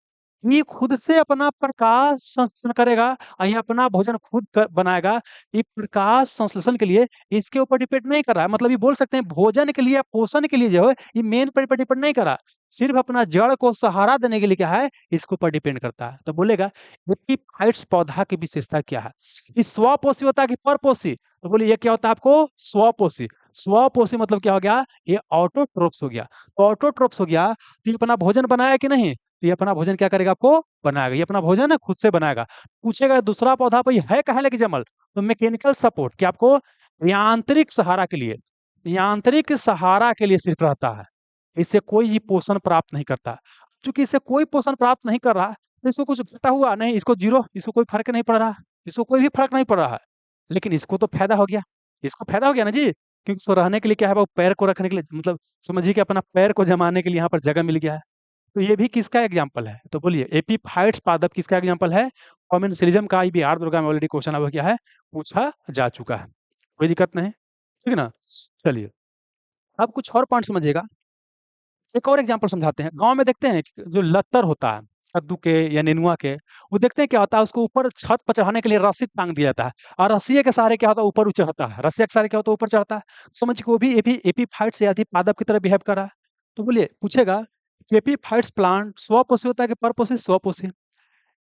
Speaker 1: ये खुद से अपना प्रकाश संश्लेषण करेगा, और ये अपना भोजन खुद बनाएगा। ये प्रकाश संश्लेषण के लिए इसके ऊपर डिपेंड नहीं कर रहा है, मतलब ये बोल सकते हैं भोजन के लिए, पोषण के लिए जो है, ये मेन पर डिपेंड नहीं कर रहा, सिर्फ अपना जड़ को सहारा देने के लिए क्या है, इसके ऊपर डिपेंड करता है। तो बोलेगा एपीफाइट्स पौधा की विशेषता क्या है? ये स्वपोषी होता है कि परपोषी? तो बोलिए, ये क्या होता है आपको, स्वपोषी। स्वपोषी मतलब क्या हो गया, ये ऑटोट्रोप्स हो गया। तो ऑटोट्रोप्स हो गया, तो ये अपना भोजन बनाया कि नहीं? तो ये अपना भोजन क्या करेगा, आपको बनाएगा, ये अपना भोजन है खुद से बनाएगा। पूछेगा दूसरा पौधा पर है कहाँ लेके जमल, तो मैकेनिकल सपोर्ट, क्या आपको, यांत्रिक सहारा के लिए, यांत्रिक सहारा के लिए सिर्फ रहता है, इससे कोई ही पोषण प्राप्त नहीं करता। क्योंकि इससे कोई पोषण प्राप्त नहीं कर रहा, तो इसको कुछ घटा हुआ नहीं, इसको जीरो, इसको कोई फर्क नहीं पड़ रहा, इसको कोई भी फर्क नहीं पड़ रहा है। लेकिन इसको तो फायदा हो गया, इसको फायदा हो गया ना जी, क्योंकि इसको रहने के लिए क्या है, वो पैर को रखने के लिए, मतलब समझिए कि अपना पैर को जमाने के लिए यहाँ पर जगह मिल गया है। तो ये भी किसका एग्जाम्पल है? तो बोलिए, एपीफाइट्स पादप किसका एग्जाम्पल है? कॉमेंसलिज्म का। बिहार दुर्गा में ऑलरेडी क्वेश्चन अब क्या है, पूछा जा चुका है। कोई दिक्कत नहीं, ठीक है ना। चलिए, अब कुछ और पॉइंट समझिएगा। एक और एग्जांपल समझाते हैं। गांव में देखते हैं कि जो लत्तर होता है कद्दू के या नेनुआ के, वो देखते हैं क्या होता है, उसको ऊपर छत पर चढ़ाने के लिए रस्सी टांग दिया जाता है, और रस्सी के सहारे क्या होता है, ऊपर चढ़ता है, रस्सी के सहारे क्या होता है, ऊपर चढ़ता है। समझ को भी एपीफाइट्स या पादप की तरह बिहेव कर रहा है। तो बोलिए, पूछेगा कि एपीफाइट्स प्लांट स्वपोषी होता है कि परपोषी? स्वपोषी।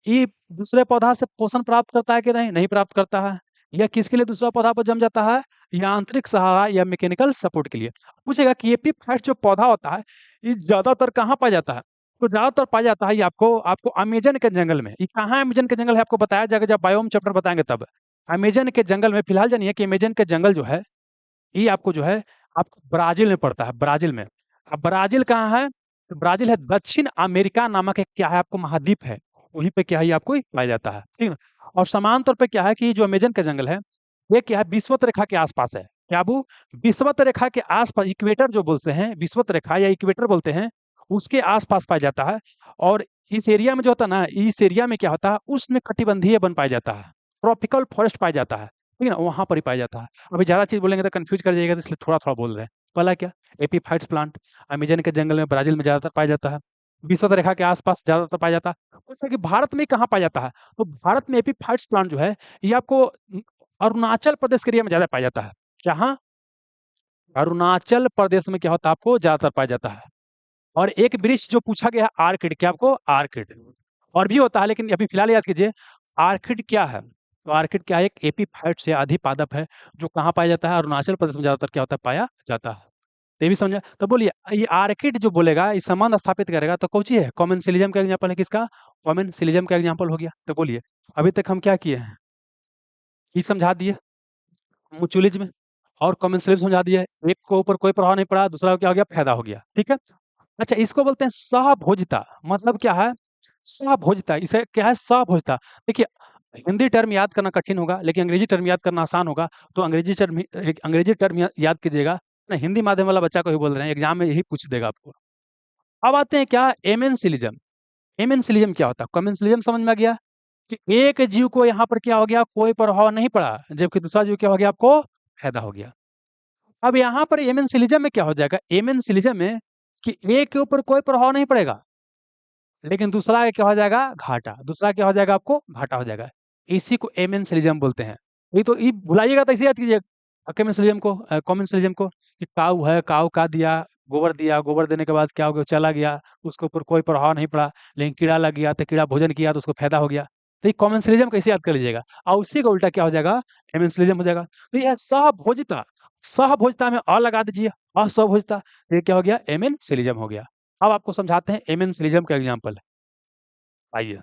Speaker 1: ये दूसरे पौधा से पोषण प्राप्त करता है कि नहीं? नहीं प्राप्त करता है। यह किसके लिए दूसरा पौधा पर जम जाता है? यांत्रिक सहारा या मैकेनिकल सपोर्ट के लिए। पूछेगा कि एपीफाइट जो पौधा होता है, ये ज्यादातर कहाँ पाया जाता है? तो ज्यादातर पाया जाता है ये आपको आपको अमेजन के जंगल में। ये कहाँ अमेजन के जंगल है आपको बताया जाएगा जब बायोम चैप्टर बताएंगे तब। अमेजन के जंगल में, फिलहाल जानिए कि अमेजन के जंगल जो है, ये आपको जो है, आपको ब्राजील में पड़ता है, ब्राजील में। अब ब्राजील कहाँ है? तो ब्राजील है दक्षिण अमेरिका नामक एक क्या है आपको, महाद्वीप है, वहीं पे क्या है ये आपको पाया जाता है, ठीक है। और समान तौर पे क्या है कि ये जो अमेजन का जंगल है, ये क्या है, विषुवत रेखा के आसपास है। क्या वो विषुवत रेखा के आसपास, इक्वेटर जो बोलते हैं, विषुवत रेखा या इक्वेटर बोलते हैं, उसके आसपास पाया जाता है। और इस एरिया में जो होता है ना, इस एरिया में क्या होता है, उष्ण कटिबंधीय वन पाया जाता है, ट्रॉपिकल फॉरेस्ट पाया जाता है, ठीक है ना, वहां पर ही पाया जाता है। अभी ज्यादा चीज बोलेंगे तो कंफ्यूज कर जाएगा, तो इसलिए थोड़ा थोड़ा बोल रहे हैं। पहला क्या, एपीफाइट्स प्लांट अमेजन के जंगल में, ब्राजील में ज्यादातर पाया जाता है, विषुवत रेखा के आसपास ज्यादातर पाया जाता है। जैसे कि भारत में कहाँ पाया जाता है, तो भारत में एपीफाइट्स प्लांट जो है, ये आपको अरुणाचल प्रदेश के एरिया में ज्यादा पाया जाता है। जहाँ अरुणाचल प्रदेश में क्या होता है, आपको ज्यादातर पाया जाता है। और एक वृक्ष जो पूछा गया है, आर्किड, क्या आपको, आर्किड। और भी होता है, लेकिन अभी फिलहाल याद कीजिए, आर्किड क्या है। तो आर्किड क्या है, एक एपीफाइट से अधिपादप है, जो कहाँ पाया जाता है, अरुणाचल प्रदेश में ज्यादातर क्या होता है, पाया जाता है। ये भी समझा? तो बोलिए ये आर्किड जो बोलेगा, ये संबंध स्थापित करेगा तो कौन सी है? कॉमेंसिलिज्म का एग्जांपल है किसका? कॉमेंसिलिज्म का एग्जांपल हो गया। तो बोलिए अभी तक हम क्या किए हैं? ये समझा दिए म्यूचुअलिज्म और कॉमेंसिलिज्म समझा दिए। एक के ऊपर कोई प्रभाव नहीं पड़ा, दूसरा को क्या हो गया? फायदा हो गया। ठीक है। अच्छा, इसको बोलते हैं सहभोजिता। मतलब क्या है? सहभोजिता। इसे क्या है? सहभोजिता। देखिए, हिंदी टर्म याद करना कठिन होगा, लेकिन अंग्रेजी टर्म याद करना आसान होगा। तो अंग्रेजी टर्म याद कीजिएगा ना। हिंदी माध्यम वाला बच्चा को ही बोल रहे हैं, एग्जाम में यही पूछ देगा आपको। अब आते हैं क्या? एमेंसिलिज्म। एमेंसिलिज्म क्या होता है? कमेंसिलिज्म समझ में आ गया कि एक जीव को यहाँ पर क्या हो गया? कोई प्रभाव नहीं पड़ा, जबकि दूसरा जीव क्या हो गया? आपको फायदा हो गया। अब यहाँ पर एमेंसिलिज्म में क्या हो जाएगा? एमेंसिलिज्म में कि एक के ऊपर कोई प्रभाव नहीं पड़ेगा, लेकिन दूसरा क्या हो जाएगा? घाटा। दूसरा क्या हो जाएगा? आपको घाटा हो जाएगा। इसी को एमेंसिलिज्म बोलते हैं। ये भुलाइएगा तो इसे याद कीजिएगा, कमेंसिलिज्म को, कॉमेंसिलिज्म को, कि काऊ है, काऊ का दिया, गोबर देने के बाद क्या हो गया? चला गया, उसके ऊपर कोई प्रभाव नहीं पड़ा, लेकिन कीड़ा लग गया तो कीड़ा भोजन किया तो उसको फायदा हो गया। तो ये कॉमेंसिलिज्म कैसे याद कर लीजिएगा, और उसी का उल्टा क्या हो जाएगा? एमेंसिलिज्म हो जाएगा। तो ये है सहभोजिता। सहभोजिता में अ लगा दीजिए, असहभोजिता, ये क्या हो गया? एमेंसिलिज्म हो गया। अब आपको समझाते हैं एमेंसिलिज्म का एग्जाम्पल। आइए,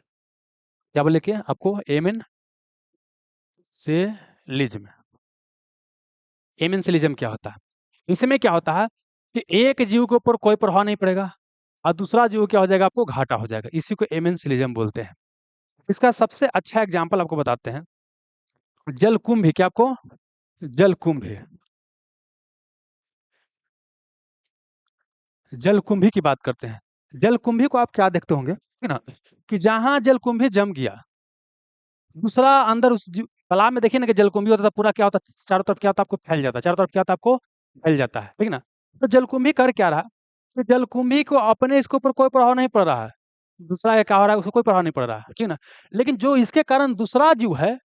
Speaker 1: क्या बोले कि आपको एमेंसिलिज्म। एमेंसिलिज्म क्या होता है? इसमें क्या होता है कि एक जीव के ऊपर कोई प्रभाव नहीं पड़ेगा, और दूसरा जीव क्या हो जाएगा? आपको घाटा हो जाएगा। इसी को एमेंसिलिज्म बोलते हैं। इसका सबसे अच्छा एग्जाम्पल आपको बताते हैं। जलकुंभी, क्या आपको? जलकुंभी। जलकुंभी की बात करते हैं। जलकुंभी को आप क्या देखते होंगे, ठीक है ना, कि जहां जलकुंभी जम गया, दूसरा अंदर उस तालाब में देखिए ना कि जलकुंभी होता था, पूरा क्या होता? चारों तरफ क्या होता? आपको फैल जाता। चारों तरफ क्या होता? आपको फैल जाता है, ठीक है ना। तो जलकुंभी कर क्या रहा? तो जलकुंभी को अपने इसके ऊपर कोई प्रभाव नहीं पड़ रहा है, दूसरा क्या हो रहा है? उसको कोई प्रभाव नहीं पड़ रहा है, ठीक है ना। लेकिन जो इसके कारण दूसरा जीव है,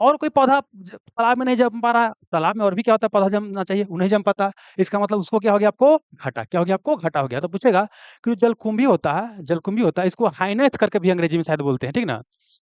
Speaker 1: और कोई पौधा तालाब में नहीं जम पा रहा है, तालाब में और भी क्या होता है? पौधा जमना चाहिए, वो नहीं जम पाता। इसका मतलब उसको क्या हो गया? आपको घाटा। क्या हो गया? आपको घाटा हो गया। तो पूछेगा कि जो जलकुंभी होता है, जलकुंभी होता है, इसको हाइनेथ करके भी अंग्रेजी में शायद बोलते हैं, ठीक ना।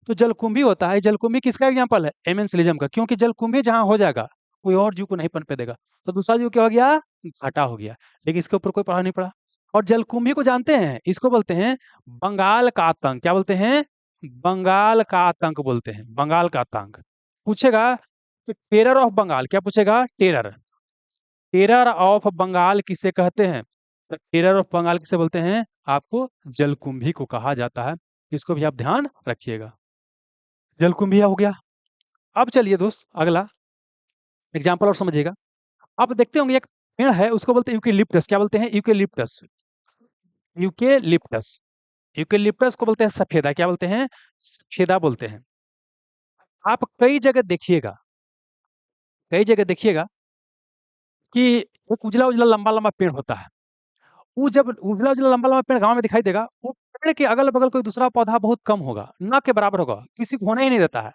Speaker 1: तो जलकुंभी होता है, जलकुंभी किसका एग्जाम्पल है? एमेंसिलिज्म का। क्योंकि जलकुंभी जहां हो जाएगा, कोई और जीव को नहीं पनपे देगा, तो दूसरा जीव क्या हो गया? घाटा हो गया। लेकिन इसके ऊपर कोई प्रभाव नहीं पड़ा। और जलकुंभी को जानते हैं, इसको बोलते हैं बंगाल का आतंक। क्या बोलते हैं? बंगाल का आतंक बोलते हैं, बंगाल का आतंक। पूछेगा कि टेरर ऑफ बंगाल, क्या पूछेगा? टेरर। टेरर ऑफ बंगाल किसे कहते हैं? तो टेरर ऑफ बंगाल किसे बोलते हैं? आपको जलकुंभी को कहा जाता है। इसको भी आप ध्यान रखिएगा। जलकुंभी हो गया। अब चलिए दोस्त, अगला एग्जाम्पल और समझिएगा। आप देखते होंगे एक पेड़ है, उसको बोलते हैं यूकेलिप्टस। क्या बोलते हैं? यूकेलिप्टस। यूकेलिप्टस। यूकेलिप्टस को बोलते हैं सफेदा। क्या बोलते हैं? सफेदा बोलते हैं। आप कई जगह देखिएगा कि एक उजला उजला लंबा लंबा पेड़ होता है। वो जब उजला उजला लंबा लंबा पेड़ गांव में दिखाई देगा, वो पेड़ के अगल बगल कोई दूसरा पौधा बहुत कम होगा, ना के बराबर होगा, किसी को होने ही नहीं देता है।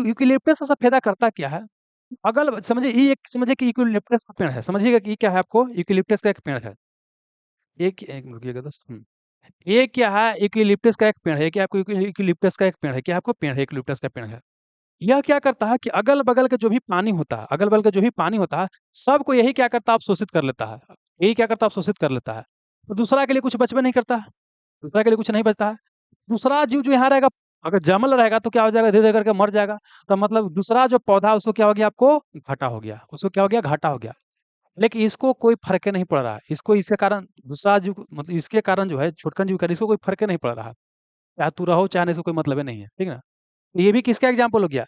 Speaker 1: यूकेलिप्टस का सफेदा करता क्या है? अगल समझिए, ये एक समझिए कि यूकेलिप्टस का पेड़ है। समझिएगा कि ये क्या है? आपको यूकेलिप्टस का एक पेड़ है। एक एक रुकिएगा दोस्त। ये क्या है? यूकेलिप्टस का एक पेड़ है। क्या आपको यूकेलिप्टस का एक पेड़ है? क्या आपको पेड़ है? यूकेलिप्टस का पेड़ है। यह क्या करता है कि अगल-बगल का जो भी पानी होता है, अगल-बगल का जो भी पानी होता है, सबको यही क्या करता है? अवशोषित कर लेता है। यही क्या करता है? अवशोषित कर लेता है। तो दूसरा के लिए कुछ बचबे नहीं करता है, दूसरा के लिए कुछ नहीं बचता है। दूसरा जीव जो यहाँ रहेगा, अगर जमल रहेगा तो क्या हो जाएगा? धीरे-धीरे करके मर जाएगा। तो मतलब दूसरा जो पौधा है उसको क्या हो गया? आपको घाटा हो गया। उसको क्या हो गया? घाटा हो गया। लेकिन इसको कोई फ़र्क नहीं पड़ रहा है। इसको इसके कारण दूसरा जीव मतलब इसके कारण जो है छोटकन जीव के कारण इसको कोई फ़र्क नहीं पड़ रहा है। चाहे तू रहो चाहे नहीं, इसको कोई मतलब ही नहीं है। ठीक है ना? ये भी किसका एग्ज़ाम्पल हो गया?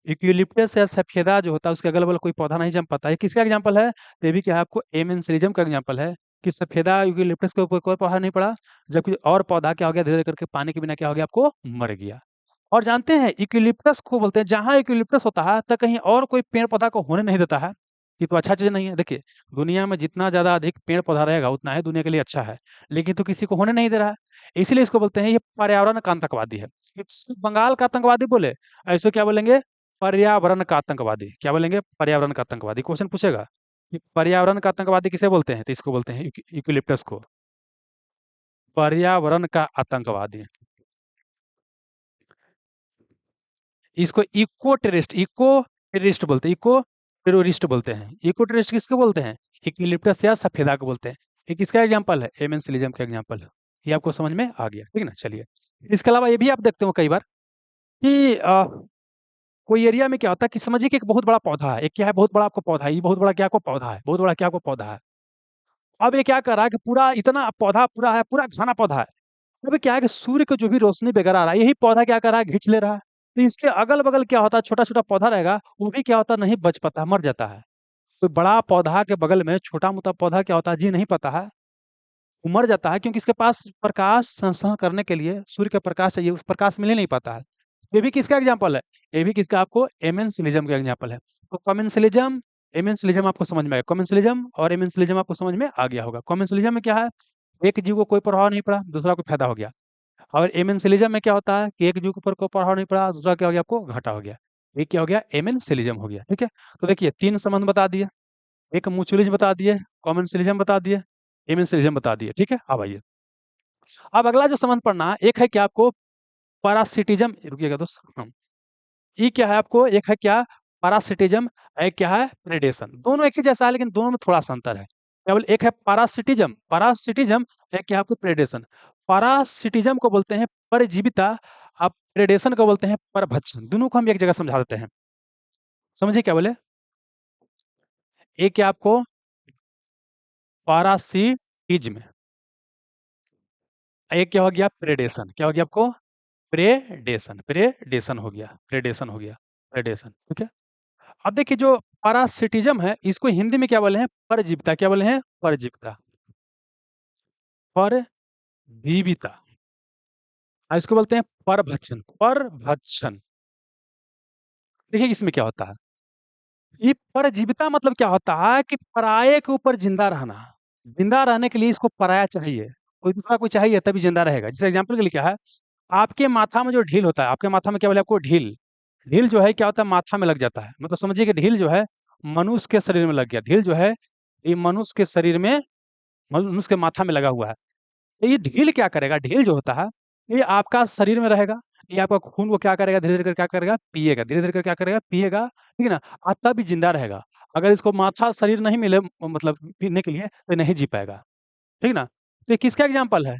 Speaker 1: यूकेलिप्टस या सफेदा जो होता है उसके अगल-बगल कोई पौधा नहीं जम पाता है। ये किसका एग्ज़ाम्पल है? तो ये भी क्या है? आपको एमेंसिलिज्म का एग्ज़ाम्पल है कि सफेदा यूकेलिप्टस के ऊपर कोई पौधा नहीं पड़ा, जबकि और पौधा क्या हो गया? धीरे-धीरे करके पानी के बिना क्या हो गया? आपको मर गया। और जानते हैं यूकेलिप्टस को बोलते हैं, जहाँ यूकेलिप्टस होता है तो कहीं और कोई पेड़-पौधा को होने नहीं देता है। ये तो अच्छा चीज़ नहीं है। देखिए, दुनिया में जितना ज़्यादा अधिक पेड़-पौधा रहेगा उतना ही दुनिया के लिए अच्छा है, लेकिन तो किसी को होने नहीं दे रहा है। इसीलिए इसको बोलते हैं ये पर्यावरण का आतंकवादी है। इसको बंगाल का आतंकवादी बोले, ऐसे क्या बोलेंगे? पर्यावरण का आतंकवादी। क्या बोलेंगे? पर्यावरण का आतंकवादी। क्वेश्चन पूछेगा कि पर्यावरण का आतंकवादी किसे बोलते हैं? तो इसको बोलते हैं यूकेलिप्टस को पर्यावरण का आतंकवादी। इसको इको टेररिस्ट बोलते हैं। इको टेररिस्ट बोलते हैं। इको टेररिस्ट किसको बोलते हैं? इक्लिप्टस या सफेदा को बोलते हैं। ये किसका एग्जाम्पल है? एमेंसिलिज्म का एग्जाम्पल है। ये आपको समझ में आ गया, ठीक है ना? चलिए, इसके अलावा ये भी आप देखते हो कई बार कि कोई एरिया में क्या होता है कि समझिए कि एक बहुत बड़ा पौधा है, एक क्या है, बहुत बड़ा आपको पौधा है, ये बहुत बड़ा क्या आपको पौधा है, बहुत बड़ा क्या आपको पौधा है। अब ये क्या कर रहा है कि पूरा इतना पौधा पूरा है, पूरा घना पौधा है। अब क्या है कि सूर्य को जो भी रोशनी वगैरह आ रहा है, यही पौधा क्या कर रहा है, खींच ले रहा है। तो इसके अगल-बगल क्या होता है, छोटा-छोटा पौधा रहेगा, वो भी क्या होता है, नहीं बच पाता है, मर जाता है। कोई बड़ा पौधा के बगल में छोटा-मोटा पौधा क्या होता है, जी नहीं पता है, वो मर जाता है, क्योंकि इसके पास प्रकाश संश्लेषण करने के लिए सूर्य का प्रकाश चाहिए, उस प्रकाश मिल ही नहीं पाता है। ये भी किसका एग्जाम्पल है? ये भी किसका, आपको एमेंसिलिज्म का एग्जाम्पल है। तो कमेंसिलिज्म, एमेंसिलिज्म आपको समझ में आया। कमेंसिलिज्म और एमेंसिलिज्म आपको समझ में आ गया होगा। कमेंसिलिज्म में क्या है, एक जीव को कोई प्रभाव नहीं पड़ा, दूसरा को फायदा हो गया। और एमेंसिलिज्म में क्या होता है कि एक जीव के ऊपर कोई प्रभाव नहीं पड़ा, दूसरा क्या हो गया, आपको घाटा हो गया। ये क्या हो गया, एमेंसिलिज्म हो गया, ठीक है। तो देखिए, तीन संबंध बता दिए, एक म्यूचुअलिज्म बता दिए, कमेंसिलिज्म बता दिए, एमेंसिलिज्म बता दिए, ठीक है। अब आइए, अब अगला जो संबंध पढ़ना है, एक है क्या आपको पैरासिटिज्म, रुकिएगा दोस्त, ये क्या है आपको, एक है क्या पैरासिटिज्म, एक क्या है प्रेडेशन। दोनों एक ही जैसा है, लेकिन दोनों में थोड़ा सा अंतर है। केवल एक है पैरासिटिज्म, पैरासिटिज्म, एक क्या है आपको प्रेडेशन। पैरासिटिज्म को बोलते हैं परजीविता, आप प्रेडेशन को बोलते हैं परभक्षण। दोनों को हम एक जगह समझा देते हैं, समझिए क्या बोले। एक क्या आपको पैरासिटिज्म, एक क्या हो गया प्रेडेशन, क्या हो गया आपको प्रेडेशन, प्रेडेशन हो गया, प्रेडेशन हो गया, प्रेडेशन, ठीक है। अब देखिए, जो पैरासिटिज्म है, इसको हिंदी में क्या बोले हैं, परजीविता, क्या बोले हैं, परजीविता, परजीविता। इसको बोलते हैं परभक्षण, परभक्षण। देखिए इसमें क्या होता है, ये परजीविता मतलब क्या होता है कि पराये के ऊपर जिंदा रहना। जिंदा रहने के लिए इसको पराया चाहिए, कोई दूसरा कोई चाहिए तभी जिंदा रहेगा। जैसे एग्जाम्पल के लिए क्या है, आपके माथा में जो ढील होता है, आपके माथा में क्या बोले आपको, ढील। ढील जो है क्या होता है, माथा में लग जाता है। मतलब समझिए कि ढील जो है मनुष्य के शरीर में लग गया, ढील जो है ये मनुष्य के शरीर में, मनुष्य के माथा में लगा हुआ है। तो ये ढील क्या करेगा, ढील जो होता है, ये आपका शरीर में रहेगा, ये आपका खून को क्या करेगा, धीरे धीरे करके क्या करेगा, पिएगा, धीरे धीरे करके क्या करेगा, पिएगा, ठीक है ना। तब भी जिंदा रहेगा। अगर इसको माथा शरीर नहीं मिले, मतलब पीने के लिए, तो नहीं जी पाएगा, ठीक ना। तो ये किसका एग्जाम्पल है,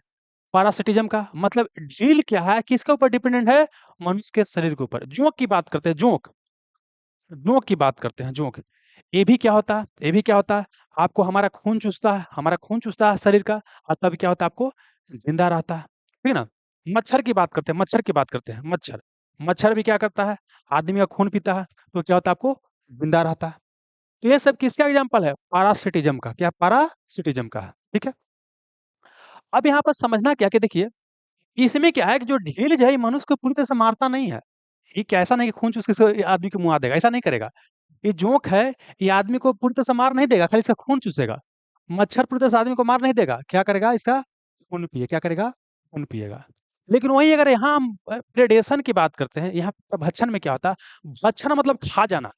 Speaker 1: पैरासिटिज्म का। मतलब ढील क्या है, किसके ऊपर डिपेंडेंट है, मनुष्य के शरीर के ऊपर। जोंक की बात करते हैं, जोंक, जोंक की बात करते हैं, जोंक। ये भी क्या होता है, ये भी क्या होता है, आपको हमारा खून चूसता है, हमारा खून चूसता है शरीर का, और तब क्या होता है, आपको जिंदा रहता है, ठीक है ना। मच्छर की बात करते हैं, मच्छर की बात करते हैं, मच्छर, मच्छर भी क्या करता है, आदमी का खून पीता है, तो क्या होता है, आपको जिंदा रहता है। तो ये सब किसका एग्जाम्पल है, पैरासिटिज्म का, क्या पैरासिटिज्म का है, ठीक है। अब यहाँ पर समझना क्या कि देखिए, इसमें क्या है कि जो ढील जो है, ये मनुष्य को पूरी तरह से मारता नहीं है। ये क्या, ऐसा नहीं कि खून चूस के आदमी को मुआ देगा, ऐसा नहीं करेगा। ये जोंक है, ये आदमी को पूरी तरह से मार नहीं देगा, खाली इसका खून चूसेगा। मच्छर पूरी तरह से आदमी को मार नहीं देगा, क्या करेगा, इसका खून पिए, क्या करेगा, खून पिएगा। लेकिन वहीं अगर यहाँ हम प्रेडेशन की बात करते हैं, यहाँ पर भक्षण में क्या होता है, भक्षण मतलब खा जाना।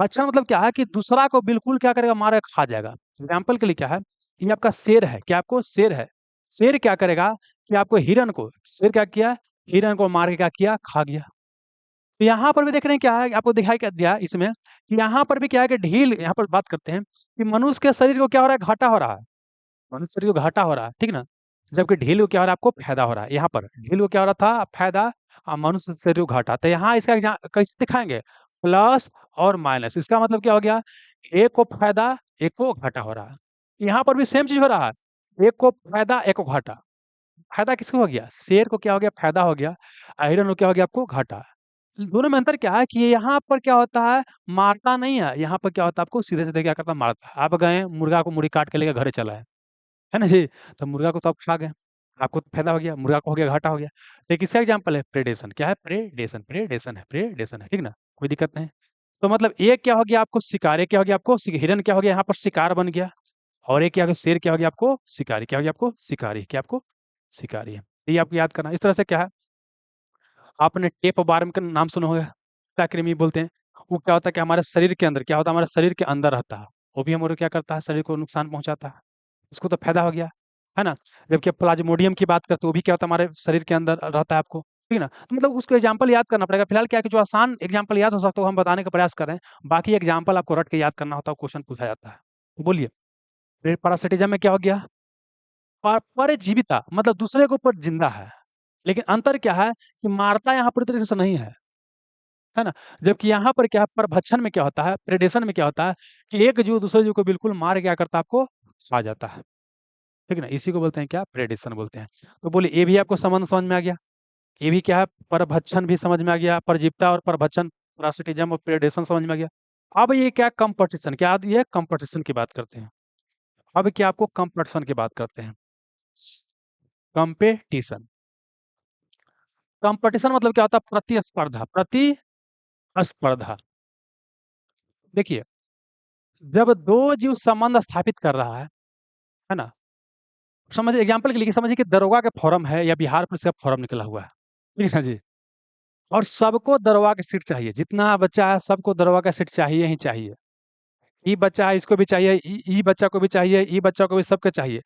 Speaker 1: भक्षण मतलब क्या है कि दूसरा को बिल्कुल क्या करेगा, मारेगा, खा जाएगा। एग्जाम्पल के लिए क्या है, ये आपका शेर है, क्या आपको शेर है, शेर क्या करेगा कि आपको हिरन को, शेर क्या किया, हिरन को मार के क्या किया, खा गया। तो यहाँ पर भी देख रहे हैं क्या है, आपको दिखाई क्या दिया इसमें, कि यहाँ पर भी क्या है कि ढील, यहाँ पर बात करते हैं कि मनुष्य के शरीर को क्या हो रहा है, घाटा हो रहा है, मनुष्य शरीर को घाटा हो रहा है, ठीक ना। जबकि ढील को क्या हो रहा है, आपको फायदा हो रहा है। यहाँ पर ढील को क्या हो रहा था, फायदा, और मनुष्य शरीर को घाटा। तो यहाँ इसका कैसे दिखाएंगे, प्लस और माइनस। इसका मतलब क्या हो गया, एक को फायदा, एक को घाटा हो रहा है। यहाँ पर भी सेम चीज हो रहा है, एक को फायदा, एक को घाटा। फायदा किसको हो गया, शेर को क्या हो गया, फायदा हो गया, आयरन को क्या हो गया, आपको घाटा। दोनों में अंतर क्या है कि यहाँ पर क्या होता है, मारता नहीं है, यहाँ पर क्या होता है, आपको सीधे-सीधे क्या करता है, मारता है। आप गए मुर्गा को मुड़ी काट के लेके घरे चला है ना जी? तो मुर्गा को तो आप खा गए, आपको तो फायदा हो गया, मुर्गा को हो गया घाटा हो गया। तो ये किसका एग्जाम्पल है, प्रेडेशन, क्या है, प्रेडेशन, प्रेडेशन है, प्रेडेशन है, ठीक ना? कोई दिक्कत नहीं। तो मतलब एक क्या हो गया आपको शिकार, एक क्या हो गया आपको हिरन, क्या हो गया यहाँ पर शिकार बन गया। और एक क्या हो गया, शेर क्या हो गया आपको शिकारी, क्या हो गया आपको शिकारी, क्या आपको शिकारी है। ये आपको याद करना। इस तरह से क्या है, आपने टेप बार्म का नाम सुना होगा, कृमि बोलते हैं। वो क्या होता है कि हमारे शरीर के अंदर, क्या होता है, हमारे शरीर के अंदर रहता है। वो भी हमारे क्या करता है, शरीर को नुकसान पहुंचाता है। उसको तो फायदा हो गया, है ना। जबकि प्लाज्मोडियम की बात करते हैं, वो भी क्या होता है, हमारे शरीर के अंदर रहता है आपको। ठीक है ना? तो मतलब उसको एग्ज़ाम्पल याद करना पड़ेगा। फिलहाल क्या है कि जो आसान एग्ज़ाम्पल याद हो सकता है, वो हम बताने का प्रयास कर रहे हैं। बाकी एग्ज़ाम्पल आपको रट के याद करना होता है, क्वेश्चन पूछा जाता है। तो बोलिए, फिर पैरासिटिज़म में क्या हो गया? परजीविता मतलब दूसरे के ऊपर ज़िंदा है। लेकिन अंतर क्या है कि मारता यहाँ पूरी तरीके से नहीं है ना? जबकि यहाँ पर क्या है, परभक्षण में क्या होता है, प्रेडेशन में क्या होता है कि एक जीव दूसरे जीव को बिल्कुल मार के क्या करता है, आपको खा जाता है। ठीक है ना? इसी को बोलते हैं क्या? प्रेडेशन बोलते हैं। तो बोलिए, ये भी आपको संबंध समझ में आ गया? ये भी क्या है, परभक्षण भी समझ में आ गया, परजीविता और परभक्षण, पैरासिटिज़म और प्रेडेशन समझ में आ गया। अब ये क्या, कॉम्पिटिशन, क्या ये कॉम्पिटिशन की बात करते हैं। अब क्या, आपको कॉम्पिटिशन की बात करते हैं। कॉम्पिटिशन, कॉम्पिटिशन मतलब क्या होता है? प्रतिस्पर्धा, प्रतिस्पर्धा। देखिए, जब 2 जीव संबंध स्थापित कर रहा है ना? समझिए एग्ज़ाम्पल के लिए समझिए कि दरोगा का फॉर्म है या बिहार पुलिस का फॉर्म निकला हुआ है। ठीक है ना जी? और सबको दरोगा की सीट चाहिए, जितना बच्चा है सबको दरोगा का सीट चाहिए ही चाहिए। ई बच्चा है इसको भी चाहिए, ई बच्चा को भी चाहिए, ई बच्चा को भी, सबको चाहिए।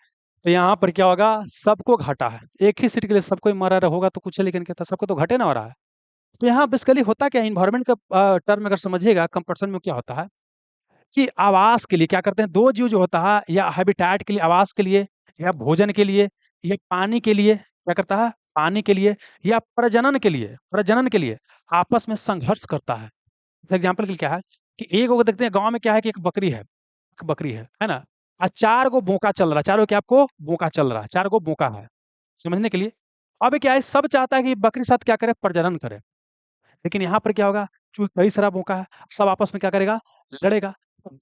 Speaker 1: तो यहाँ पर क्या होगा, सबको घाटा है। एक ही सीट के लिए सब कोई मर रहा होगा तो कुछ है, लेकिन क्या था, सबको तो घाटे ना हो रहा है। तो यहाँ बेसिकली होता क्या है, एनवायरनमेंट का टर्म अगर समझिएगा, कंपटीशन में क्या होता है कि आवास के लिए क्या करते हैं, 2 जीव जो होता है या हैबिटेट के लिए, आवास के लिए या भोजन के लिए या पानी के लिए क्या करता है, पानी के लिए या प्रजनन के लिए आपस में संघर्ष करता है। जैसे एग्जाम्पल के लिए क्या है कि एक को देखते हैं गाँव में क्या है कि एक बकरी है ना? 4 गो बोका चल रहा है, चारों क्या आपको बोका चल रहा है, 4 गो बोका है, समझने के लिए। अब क्या है, सब चाहता है कि बकरी साथ क्या करे, प्रजनन करे। लेकिन यहाँ पर क्या होगा, चूँकि कई सारा मौका है, सब आपस में क्या करेगा, लड़ेगा।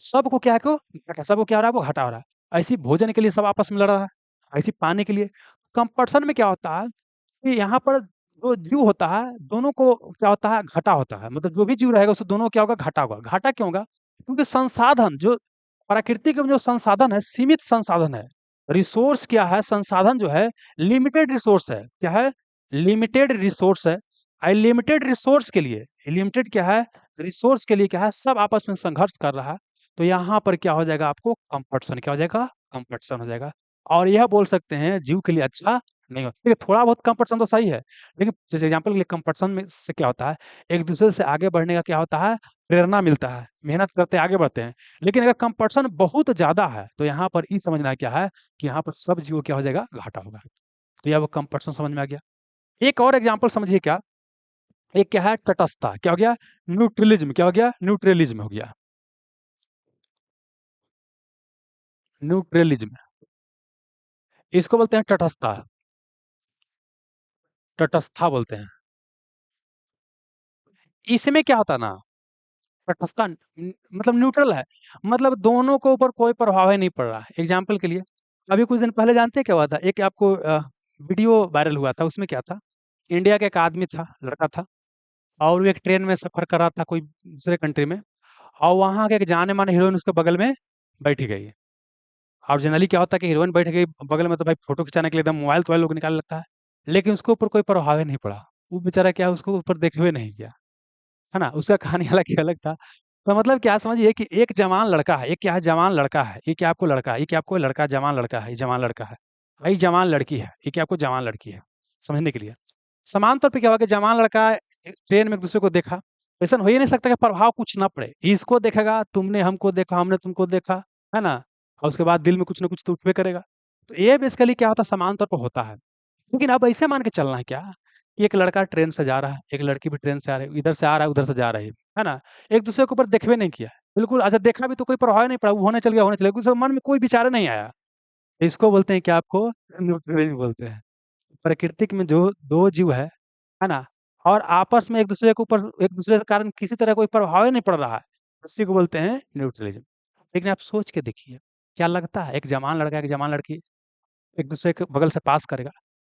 Speaker 1: सबको क्या है को घाटा, सबको क्या हो रहा है, वो घाटा हो रहा है। ऐसे ही भोजन के लिए सब आपस में लड़ रहा है, ऐसे ही पानी के लिए। कंपटीशन में क्या होता है कि यहाँ पर जो जीव होता है, दोनों को क्या होता है, घाटा होता है। मतलब जो भी जीव रहेगा, उसको दोनों को क्या होगा, घाटा होगा। घाटा क्यों होगा? क्योंकि संसाधन जो प्राकृतिक में जो संसाधन है, सीमित संसाधन है। रिसोर्स क्या है, संसाधन जो है लिमिटेड रिसोर्स है। क्या है? लिमिटेड रिसोर्स है। लिमिटेड रिसोर्स के लिए, लिमिटेड क्या है, रिसोर्स के लिए क्या है, सब आपस में संघर्ष कर रहा है। तो यहाँ पर क्या हो जाएगा, आपको कंपटीशन, क्या हो जाएगा, कंपटीशन हो जाएगा। और यह बोल सकते हैं जीव के लिए अच्छा नहीं होता। देखिए, थोड़ा बहुत कंपटीशन तो सही है, लेकिन जैसे एग्जाम्पल के लिए कंपटीशन में से क्या होता है, एक दूसरे से आगे बढ़ने का क्या होता है, प्रेरणा मिलता है, मेहनत करते हैं, आगे बढ़ते हैं। लेकिन अगर कंपटीशन बहुत ज्यादा है, तो यहाँ पर ये समझना क्या है कि यहाँ पर सब जीवों क्या हो जाएगा, घाटा होगा। तो यह वो कंपटीशन समझ में आ गया। एक और एग्जाम्पल समझिए क्या, एक क्या है, तटस्थता, क्या हो गया, न्यूट्रलिज्म, क्या हो गया, न्यूट्रलिज्म हो गया, न्यूट्रलिज्म। इसको बोलते हैं तटस्थता, तटस्था बोलते हैं। इसमें क्या होता है ना, तटस्थता मतलब न्यूट्रल है, मतलब दोनों के ऊपर कोई प्रभाव ही नहीं पड़ रहा है। एग्जाम्पल के लिए, अभी कुछ दिन पहले जानते हैं क्या हुआ था, एक आपको वीडियो वायरल हुआ था। उसमें क्या था, इंडिया का एक आदमी था, लड़का था, और वो एक ट्रेन में सफर कर रहा था कोई दूसरे कंट्री में, और वहां के एक जाने माने हीरोइन उसके बगल में बैठी गई। और जनरली क्या होता है कि हीरोइन बैठ गई बगल में, तो भाई फोटो खिंचाने के लिए एकदम मोबाइल तोबाइल लोग निकालने लगता है। लेकिन उसके ऊपर कोई प्रभाव ही नहीं पड़ा। वो बेचारा क्या, उसको ऊपर देखे हुए नहीं गया, है ना? उसका कहानी हालांकि अलग था। तो मतलब क्या समझिए कि एक जवान लड़का है, एक क्या है, जवान लड़का है, ये क्या आपको लड़का है, ये क्या आपको लड़का, जवान लड़का है, ये जवान लड़का है, ये जवान लड़की है, ये क्या आपको जवान लड़की है, समझने के लिए। समान तौर पे क्या हुआ कि जवान लड़का ट्रेन में एक दूसरे को देखा। ऐसा हो ही नहीं सकता कि प्रभाव कुछ ना पड़े। इसको देखेगा, तुमने हमको देखा, हमने तुमको देखा, है ना? और उसके बाद दिल में कुछ ना कुछ तो उठबे करेगा। तो ये बेसिकली क्या होता है, समान तौर पर होता है। लेकिन अब ऐसे मान के चलना है क्या, कि एक लड़का ट्रेन से जा रहा है, एक लड़की भी ट्रेन से आ रही है, इधर से आ रहा है, उधर से जा रही है ना? एक दूसरे के ऊपर देखबे नहीं किया, बिल्कुल। अच्छा, देखा भी तो कोई प्रभाव नहीं पड़ा, वो होने चल गया, होने चल गया, उसके मन में कोई विचार नहीं आया। इसको बोलते हैं क्या, आपको न्यूट्रलिज्म बोलते हैं। प्रकृति में जो 2 जीव है ना? और आपस में एक-दूसरे के ऊपर, एक-दूसरे के कारण किसी तरह कोई प्रभाव ही नहीं पड़ रहा है, उसी को बोलते हैं न्यूट्रलिज्म। लेकिन आप सोच के देखिए, क्या लगता है, एक जवान लड़का, एक जवान लड़की एक-दूसरे के बगल से पास करेगा,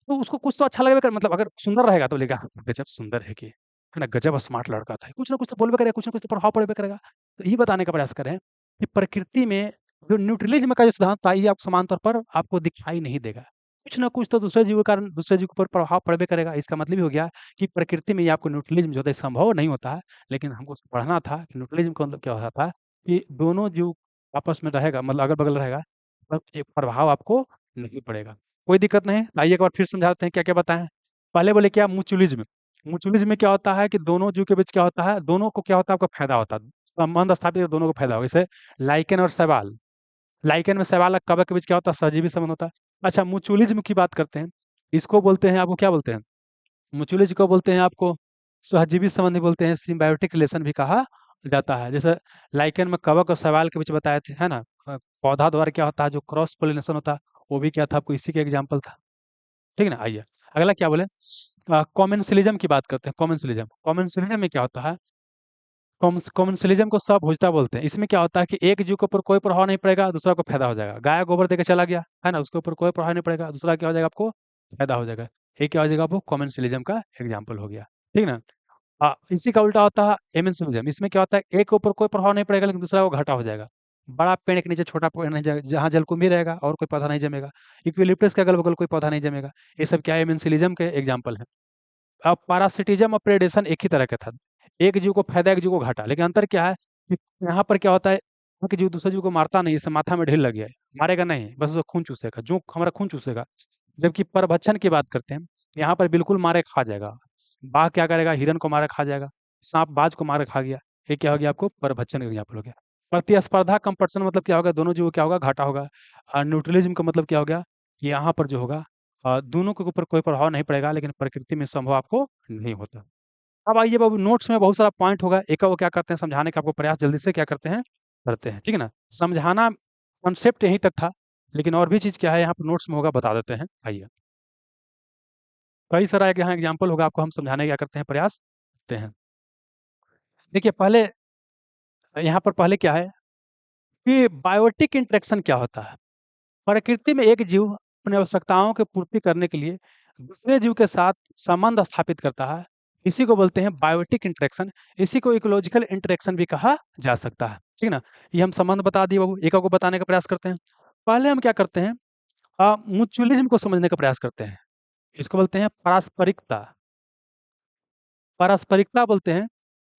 Speaker 1: तो उसको कुछ तो अच्छा लगेगा मतलब अगर सुंदर रहेगा तो बोलेगा, "गज़ब सुंदर है कि" है ना? "गज़ब स्मार्ट लड़का था।" कुछ ना कुछ तो बोलबे करेगा, कुछ ना कुछ तो प्रभाव पड़बे करेगा। तो ये बताने का प्रयास कर रहे हैं कि प्रकृति में जो न्यूट्रलिज्म का जो सिद्धांत था, ये आपको समान तौर पर आपको दिखाई नहीं देगा। कुछ ना कुछ तो दूसरे जीव के कारण दूसरे जीव के ऊपर प्रभाव पड़बे करेगा। इसका मतलब ये हो गया कि प्रकृति में ये आपको न्यूट्रलिज्म जो होता है संभव नहीं होता है, लेकिन हमको उसको पढ़ना था कि न्यूट्रलिज्म का मतलब क्या होता था कि दोनों जीव आपस में रहेगा, मतलब अगल-बगल रहेगा, तब एक प्रभाव आपको नहीं पड़ेगा। कोई दिक्कत नहीं, आइए एक बार फिर समझाते हैं क्या-क्या बताएँ? पहले बोले क्या, म्यूचुअलिज्म। म्यूचुअलिज्म में क्या होता है कि दोनों जीव के बीच क्या होता है, दोनों को क्या होता है, आपका फायदा होता है, संबंध स्थापित है, दोनों को फायदा होगा। जैसे लाइकेन और शैवाल, लाइकेन में शैवाल और कवक के बीच क्या होता है, सहजीवी संबंध होता है। अच्छा, म्यूचुअलिज्म की बात करते हैं, इसको बोलते हैं, आपको क्या बोलते हैं, म्यूचुअलिज्म को बोलते हैं आपको सहजीवी संबंध भी बोलते हैं, सिम्बायोटिक रिलेशन भी कहा जाता है। जैसे लाइकेन में कवक और शैवाल के बीच बताए थे, है ना, पौधा द्वारा क्या होता है, जो क्रॉस पोलिनेशन होता है, वो भी क्या था, आपको इसी का एग्जाम्पल था। ठीक है ना। आइए अगला क्या बोले, कॉमेंसलिज्म की बात करते हैं। कॉमेंसलिज्म, कॉमेंसलिज्म में क्या होता है, कॉमेंसलिज्म को सहभोजता बोलते हैं। इसमें क्या होता है कि एक जीव के ऊपर कोई प्रभाव नहीं पड़ेगा, दूसरा को फायदा हो जाएगा। गाय गोबर देकर चला गया, है ना, उसके ऊपर कोई प्रभाव नहीं पड़ेगा, दूसरा क्या हो जाएगा, आपको फायदा हो जाएगा। ये क्या हो जाएगा, आपको कॉमेंसलिज्म का एग्जाम्पल हो गया। ठीक ना। इसी का उल्टा होता है एमेंसलिज्म। इसमें क्या होता है, एक के ऊपर कोई प्रभाव नहीं पड़ेगा, लेकिन दूसरा को घाटा हो जाएगा। बड़ा पेड़ के नीचे छोटा पेड़ नहीं जाएगा, जहाँ जलकुंभी रहेगा और कोई पौधा नहीं जमेगा, इक्विलिप्टस के अगल बगल कोई पौधा नहीं जमेगा। ये सब क्या है, एमेंसलिज्म के एग्जाम्पल है। अब पैरासिटिज्म और प्रेडेशन एक ही तरह का था, एक जीव को फायदा, एक जीव को घाटा, लेकिन अंतर क्या है कि यहाँ पर क्या होता है, एक जीव दूसरे जीव को मारता नहीं, इससे माथा में ढील लग गया है, मारेगा नहीं, बस उसका खून चूसेगा, जो हमारा खून चूसेगा। जबकि परभक्षण की बात करते हैं, यहाँ पर बिल्कुल मारे खा जाएगा। बाघ क्या करेगा, हिरन को मारे खा जाएगा, सांप बाज को मारे खा गया। ये क्या हो गया, आपको परभक्षण का एग्जाम्पल हो गया। प्रतिस्पर्धा कंपटीशन मतलब क्या होगा, दोनों जीवों को क्या होगा, घाटा होगा। न्यूट्रलिज्म का मतलब क्या हो गया कि यहाँ पर जो होगा, दोनों के ऊपर कोई प्रभाव नहीं पड़ेगा, लेकिन प्रकृति में संभव आपको नहीं होता। अब आइए बाबू, नोट्स में बहुत सारा पॉइंट होगा, एक वो क्या करते हैं, समझाने का आपको प्रयास जल्दी से क्या करते हैं, करते हैं। ठीक है ना। समझाना कॉन्सेप्ट यहीं तक था, लेकिन और भी चीज़ क्या है यहाँ पर नोट्स में होगा, बता देते हैं। आइए, कई सारा एक यहाँ एग्जाम्पल होगा, आपको हम समझाने का क्या करते हैं, प्रयास करते हैं। देखिए पहले, यहाँ पर पहले क्या है कि बायोटिक इंटरेक्शन क्या होता है। प्रकृति में एक जीव अपनी आवश्यकताओं की पूर्ति करने के लिए दूसरे जीव के साथ संबंध स्थापित करता है, इसी को बोलते हैं बायोटिक इंटरेक्शन। इसी को इकोलॉजिकल इंटरेक्शन भी कहा जा सकता है। ठीक है ना। ये हम संबंध बता दिए बाबू, एक को बताने का प्रयास करते हैं। पहले हम क्या करते हैं, म्यूचुअलिज्म को समझने का प्रयास करते हैं। इसको बोलते हैं पारस्परिकता, पारस्परिकता बोलते हैं,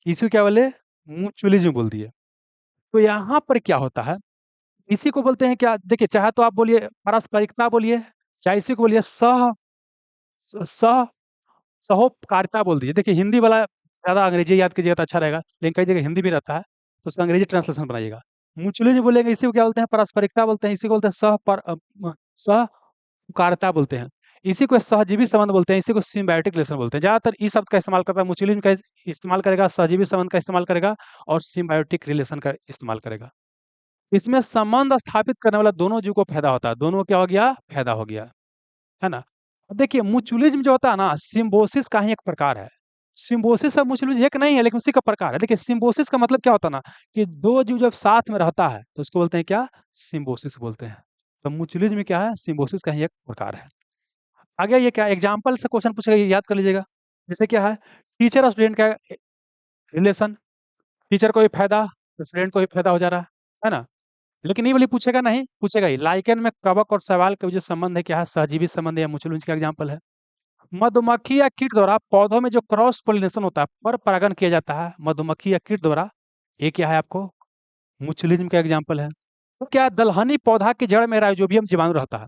Speaker 1: इसी को क्या बोले, म्यूचुअलिज्म बोल दिए। तो यहाँ पर क्या होता है, इसी को बोलते हैं क्या, देखिए चाहे तो आप बोलिए पारस्परिकता बोलिए, चाहे इसी को बोलिए सह सहोपकारिता बोल दीजिए। देखिए हिंदी वाला ज़्यादा अंग्रेजी याद कीजिएगा तो अच्छा रहेगा, लेकिन कई जगह हिंदी भी रहता है, तो उसका अंग्रेजी ट्रांसलेशन बनाइएगा। म्यूचुअली जो बोलेंगे, इसी को क्या बोलते हैं, पारस्परिकता बोलते हैं, इसी को बोलते हैं सहोपकारिता बोलते हैं, इसी को सहजीवी संबंध बोलते हैं, इसी को सिम्बायोटिक रिलेशन बोलते हैं। ज़्यादातर इस शब्द का इस्तेमाल करता है, म्यूचुअलिज्म का इस्तेमाल करेगा, सहजीवी संबंध का इस्तेमाल करेगा, और सिम्बायोटिक रिलेशन का इस्तेमाल करेगा। इसमें संबंध स्थापित करने वाला दोनों जीव को फायदा होता है, दोनों को क्या हो गया, फायदा हो गया, है ना। अब देखिए म्यूचुअलिज्म जो होता है ना, सिम्बोसिस का ही एक प्रकार है। सिम्बोसिस और म्यूचुअलिज्म एक नहीं है, लेकिन उसी का प्रकार है। देखिए सिम्बोसिस का मतलब क्या होता है ना, कि दो जीव जब साथ में रहता है तो उसको बोलते हैं क्या, सिम्बोसिस बोलते हैं। तो म्यूचुअलिज्म क्या है, सिम्बोसिस का ही एक प्रकार है। आगे ये क्या एग्जाम्पल से क्वेश्चन पूछेगा, ये याद कर लीजिएगा। जैसे क्या है, टीचर और स्टूडेंट का रिलेशन, टीचर को भी फायदा, तो स्टूडेंट को भी फायदा हो जा रहा है ना। लेकिन ये वाली पूछेगा नहीं, पूछेगा ही लाइकेन में कवक और शैवाल के जो संबंध है, क्या है, सहजीवी संबंध या म्यूचुअलिज्म का एग्जाम्पल है। मधुमक्खी या कीट द्वारा पौधों में जो क्रॉस पोलिनेशन होता है, पर परागण किया जाता है मधुमक्खी या कीट द्वारा, ये क्या है, आपको म्यूचुअलिज्म का एग्जाम्पल है। तो क्या दलहनी पौधा की जड़ में राइजोबियम जीवाणु रहता है।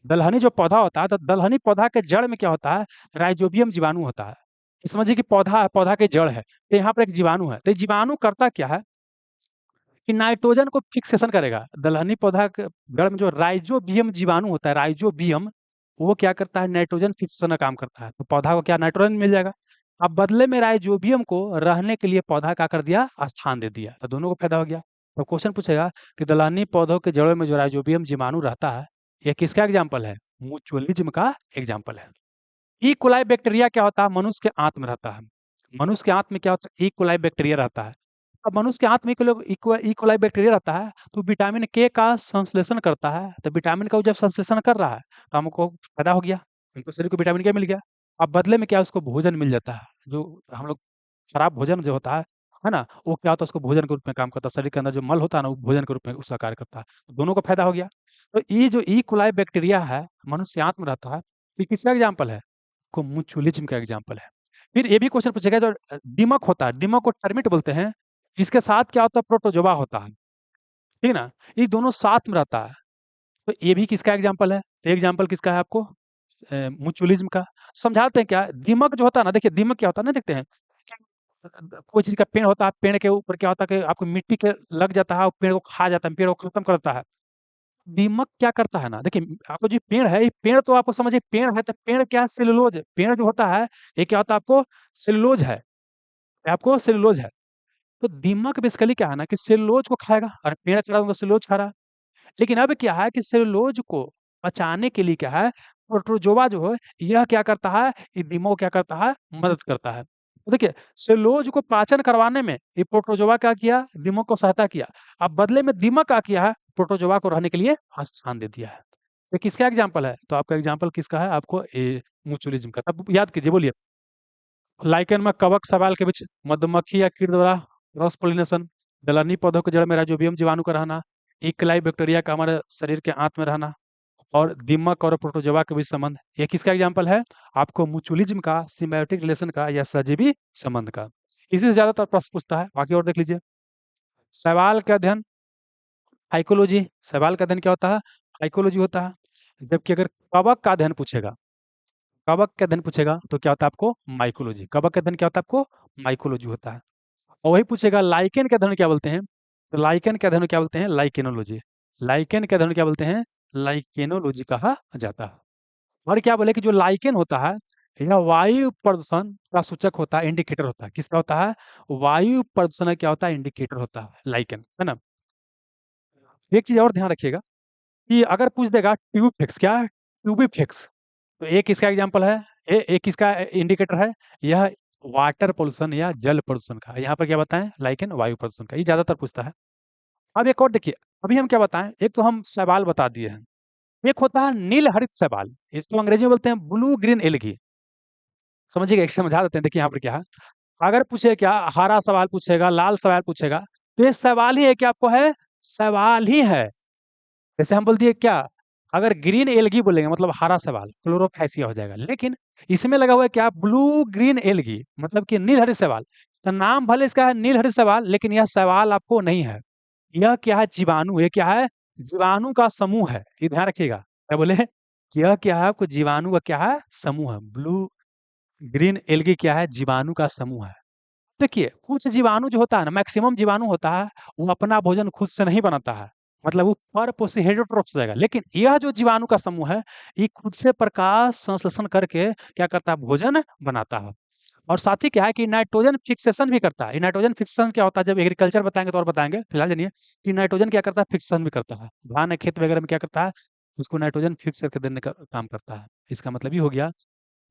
Speaker 1: दलहनी जो पौधा होता है, तो दलहनी पौधा के जड़ में क्या होता है, राइजोबियम जीवाणु होता है। समझिए कि पौधा है, पौधा की जड़ है, तो यहाँ पर एक जीवाणु है, तो ये जीवाणु करता क्या है कि नाइट्रोजन को फिक्सेशन करेगा। दलहनी पौधा के जड़ में जो राइजोबियम जीवाणु होता है, राइजोबियम, वो क्या करता है, नाइट्रोजन फिक्सेशन का काम करता है, तो पौधा को क्या, नाइट्रोजन मिल जाएगा। अब बदले में राइजोबियम को रहने के लिए पौधा क्या कर दिया, स्थान दे दिया, तो दोनों को फायदा हो गया। तो क्वेश्चन पूछेगा कि दलहनी पौधों के जड़ों में जो राइजोबियम जीवाणु रहता है, ये किसका एग्जाम्पल है, म्यूचुअलिज्म का एग्जाम्पल है। ई कोलाई बैक्टीरिया क्या होता है, मनुष्य के आंत में रहता है। मनुष्य के आंत में क्या होता है, ई कोलाई बैक्टीरिया रहता है। अब मनुष्य के आंत में ई कोलाई बैक्टीरिया रहता है, तो विटामिन के का संश्लेषण करता है, तो विटामिन का वो जब संश्लेषण कर रहा है, तो हमको फायदा हो गया, हमको शरीर को विटामिन के मिल गया। अब बदले में क्या, उसको भोजन मिल जाता है, जो हम लोग खराब भोजन जो होता है ना, वो क्या होता है, उसको भोजन के रूप में काम करता है, शरीर के अंदर जो मल होता है ना, वो भोजन के रूप में उसका कार्य करता है, तो दोनों को फायदा हो गया। तो ये जो ई कोलाई बैक्टीरिया है, मनुष्य के आंत में रहता है, ये किसका एग्जाम्पल है, को म्यूचुअलिज्म का एग्जाम्पल है। फिर ये भी क्वेश्चन पूछेगा, जो दीमक होता है, दीमक को टर्मिट बोलते हैं, इसके साथ क्या होता है, प्रोटोजोआ होता है, ठीक है ना, ये दोनों साथ में रहता है, तो ये भी किसका एग्जाम्पल है, तो एग्जाम्पल किसका है आपको, म्यूचुअलिज्म का। समझाते हैं क्या, दीमक जो होता है ना, देखिए दीमक क्या होता है ना, देखते हैं कोई चीज का पेड़ होता है, पेड़ के ऊपर क्या होता है कि आपको मिट्टी के लग जाता है और पेड़ को खा जाता है, पेड़ को खत्म करता है। दीमक क्या करता है ना, देखिए आपको जो पेड़ है, ये पेड़ तो आपको समझिए पेड़ है, तो पेड़ क्या है, सेलुलोज है। पेड़ जो होता है ये क्या होता है आपको, सेलुलोज है, ये आपको सेलुलोज है। तो दीमक बेसिकली क्या है ना कि सेलुलोज को खाएगा, और पेड़ खा रहा है तो सेलुलोज खा रहा है। लेकिन अब क्या है कि सेलुलोज को पचाने के लिए क्या है, प्रोटोजोआ जो है यह क्या करता है, ये दीमक को क्या करता है, मदद करता है। तो देखिए सेलुलोज को पाचन करवाने में ये प्रोटोजोआ क्या किया, दीमक को सहायता किया। अब बदले में दीमक क्या किया है, प्रोटोजोआ को रहने के लिए स्थान दे दिया है। ये किसका एग्जाम्पल है, तो आपका एग्जाम्पल किसका है, आपको म्यूचुअलिज्म का। तब याद कीजिए, बोलिए। लाइकेन में कवक सवाल के बीच मधुमक्खी या कीट द्वारा क्रॉस पोलिनेशन, दलहनी पौधों के जड़ में राइजोबियम जीवाणु का रहना, इकलाई बैक्टीरिया का हमारे शरीर के आंत में रहना, और दीमक और प्रोटोजोआ के बीच संबंध, ये किसका एग्जाम्पल है, आपको म्यूचुअलिज्म का, सिम्बायोटिक रिलेशन का, या सहजीवी संबंध का। इसी से ज्यादातर प्रश्न पूछता है। बाकी और देख लीजिए। सवाल का अध्ययन साइकोलॉजी, सवाल का अध्ययन क्या होता है, साइकोलॉजी होता है। जबकि अगर कवक का अध्ययन पूछेगा, कवक का अध्ययन पूछेगा तो क्या होता है आपको, माइकोलॉजी। कवक का अध्ययन क्या होता है आपको, माइकोलॉजी होता है। और वही पूछेगा लाइकेन के अध्ययन क्या बोलते हैं, तो लाइकेन के अध्ययन क्या बोलते हैं, लाइकेनोलॉजी। लाइकेन के अध्ययन क्या बोलते हैं, लाइकेनोलॉजी कहा जाता है। और क्या बोले कि जो लाइकेन होता है यह वायु प्रदूषण का सूचक होता है, इंडिकेटर होता है। किसका होता है, वायु प्रदूषण का क्या होता है, इंडिकेटर होता है लाइकेन, है ना। एक चीज और ध्यान रखिएगा कि अगर पूछ देगा ट्यूबिफिक्स, क्या है ट्यूबिफिक्स, तो एक इसका एग्जाम्पल है, एक इसका इंडिकेटर है, यह वाटर पोल्यूशन या जल प्रदूषण का। यहाँ पर क्या बताएं, लाइकेन वायु प्रदूषण का, ये ज्यादातर पूछता है। अब एक और देखिए, अभी हम क्या बताएं, एक तो हम सवाल बता दिए हैं, एक होता है नील हरित सवाल, इसको अंग्रेजी में बोलते हैं ब्लू ग्रीन एल्गी। समझिएगा, एक समझा देते हैं। देखिए यहाँ पर क्या है, अगर पूछे क्या हरा सवाल पूछेगा, लाल सवाल पूछेगा, तो ये सवाल ही है कि आपको है, सवाल ही है। जैसे हम बोल दिए क्या, अगर ग्रीन एल्गी बोलेंगे मतलब हरा सवाल, क्लोरोफैसिया हो जाएगा। लेकिन इसमें लगा हुआ है क्या, ब्लू ग्रीन एल्गी, मतलब कि नील हरित सवाल। तो नाम भले इसका है नील हरित सवाल, लेकिन यह सवाल आपको नहीं है। यह क्या है, जीवाणु। ये क्या है, जीवाणु का समूह है। ये ध्यान रखिएगा, क्या बोले, कि यह क्या है, आपको जीवाणु का क्या है, समूह है। ब्लू ग्रीन एल्गी क्या है, जीवाणु का समूह है। देखिए कुछ जीवाणु जो होता है ना, मैक्सिमम जीवाणु होता है, वो अपना भोजन खुद से नहीं बनाता है, मतलब वो परपोषी हेटेरोट्रोफ हो जाएगा। लेकिन यह जो जीवाणु का समूह है, ये खुद से प्रकाश संश्लेषण करके क्या करता है, भोजन बनाता है। और साथ ही क्या है कि नाइट्रोजन फिक्सेशन भी करता है। ये नाइट्रोजन फिक्सेशन क्या होता है, जब एग्रीकल्चर बताएंगे तो और बताएंगे, फिलहाल जानिए कि नाइट्रोजन क्या करता है, फिक्सेशन भी करता है। धान है खेत वगैरह में क्या करता है, उसको नाइट्रोजन फिक्स करके देने का काम करता है। इसका मतलब ये हो गया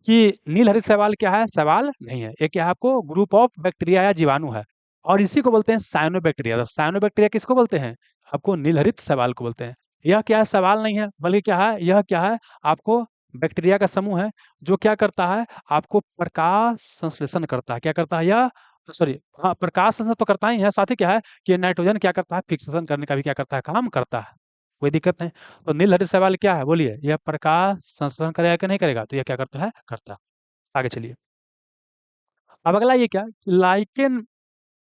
Speaker 1: कि नील हरित शैवाल क्या है, शैवाल नहीं है। ये क्या है, आपको ग्रुप ऑफ बैक्टीरिया या जीवाणु है, और इसी को बोलते हैं साइनोबैक्टीरिया। तो साइनोबैक्टीरिया किसको बोलते हैं, आपको नील हरित शैवाल को बोलते हैं। यह क्या है, सवाल नहीं है, बल्कि क्या है, यह क्या है, आपको बैक्टीरिया का समूह है, जो क्या करता है, आपको प्रकाश संश्लेषण करता है। क्या करता है यह, सॉरी, हाँ, प्रकाश संश्लेषण तो करता ही है, साथ ही क्या है कि नाइट्रोजन क्या करता है, फिक्सेशन करने का भी क्या करता है, काम करता है। कोई दिक्कत नहीं। तो नील हरित सवाल क्या है, बोलिए, यह प्रकाश संश्लेषण करेगा कि नहीं करेगा, तो यह क्या करता है, करता है। आगे चलिए। अब अगला ये क्या, लाइकेन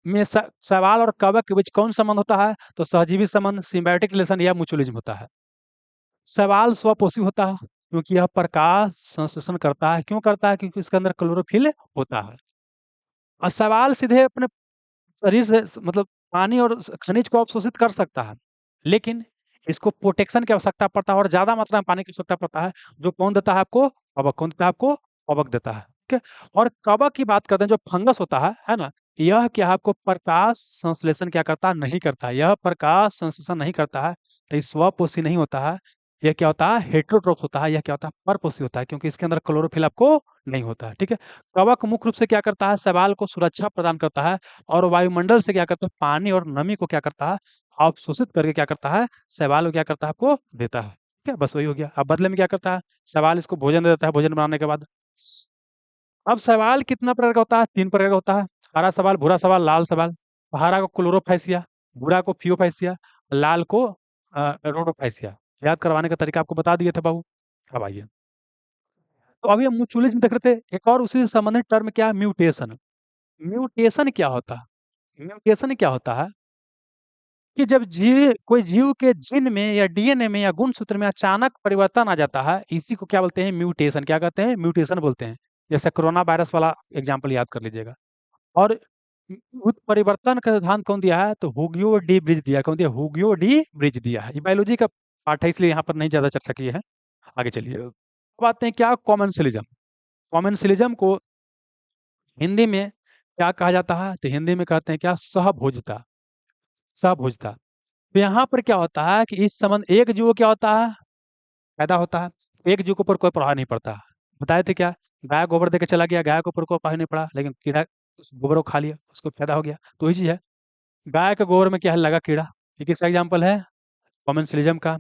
Speaker 1: में सवाल और कवक के बीच कौन संबंध होता है, तो सहजीवी संबंध, सिम्बायोटिक रिलेशन, या म्यूचुअलिज्म होता है। सवाल स्वपोषी होता है, क्योंकि यह प्रकाश संश्लेषण करता है। क्यों करता है, क्योंकि इसके अंदर क्लोरोफिल होता है। और सवाल सीधे अपने शरीर से मतलब पानी और खनिज को अवशोषित कर सकता है, लेकिन इसको प्रोटेक्शन की आवश्यकता पड़ता है, और ज्यादा मात्रा में पानी की आवश्यकता पड़ता है। जो कौन देता है आपको, कवक। कौन देता है आपको, कवक देता है। ठीक है। और कवक की बात करते हैं, जो फंगस होता है ना, यह क्या है, आपको प्रकाश संश्लेषण क्या करता है, नहीं करता है। यह प्रकाश संश्लेषण नहीं करता है, तो ये स्वपोषी नहीं होता है। यह क्या होता है, हेटेरोट्रोफ होता है। यह क्या होता है, परपोषी होता है, क्योंकि इसके अंदर क्लोरोफिल आपको नहीं होता है। ठीक है। कवक मुख्य रूप से क्या करता है, शैवाल को सुरक्षा प्रदान करता है, और वायुमंडल से क्या करता है, पानी और नमी को क्या करता है, अवशोषित करके क्या करता है, शैवाल को क्या करता है, आपको देता है। ठीक है, बस वही हो गया। अब बदले में क्या करता है, शैवाल इसको भोजन दे देता है, भोजन बनाने के बाद। अब शैवाल कितना प्रकार का होता है, 3 प्रकार का होता है। हरा शैवाल, भूरा शैवाल, लाल शैवाल। हरा को क्लोरोफाइसिया, भूरा को फियोफाइसिया, लाल को रोडोफाइसिया। याद करवाने का तरीका आपको बता दिए थे बाबू। अब आइए, तो अभी हम म्यूचुअलिज्म देख रहे थे। एक और उसी से संबंधित टर्म क्या है, म्यूटेशन। म्यूटेशन क्या होता है, म्यूटेशन क्या होता है, कि जब कोई जीव के जीन में या डीएनए में या गुणसूत्र में अचानक परिवर्तन आ जाता है, इसी को क्या बोलते हैं? म्यूटेशन। क्या कहते हैं? म्यूटेशन बोलते हैं। जैसे कोरोना वायरस वाला एग्जाम्पल याद कर लीजिएगा। और उस परिवर्तन का सिद्धांत कौन दिया है? तो हुगियो डी ब्रिज दिया है। कौन दिया? हुगियो डी ब्रिज दिया है। ये बायोलॉजी का पार्ट है, इसलिए यहाँ पर नहीं ज्यादा चर्चा की है। आगे चलिए। अब आते हैं क्या? कॉमेंसलिज्म। कॉमेंसलिज्म को हिंदी में क्या कहा जाता है? तो हिंदी में कहते हैं क्या? सहभोजता। सहभोजता। तो यहाँ पर क्या होता है कि इस संबंध एक जीव को क्या होता है? पैदा होता है। एक जीव के ऊपर कोई प्रभाव नहीं पड़ता। बताए थे क्या? गाय गोबर देके चला गया, गाय के ऊपर कोई प्रभाव नहीं पड़ा, लेकिन कीड़ा उस गोबर को खा लिया, उसको पैदा हो गया। तो वही चीज है, गाय के गोबर में क्या है? लगा कीड़ा। ये किसका एग्जाम्पल है? कॉमेंसलिज्म का।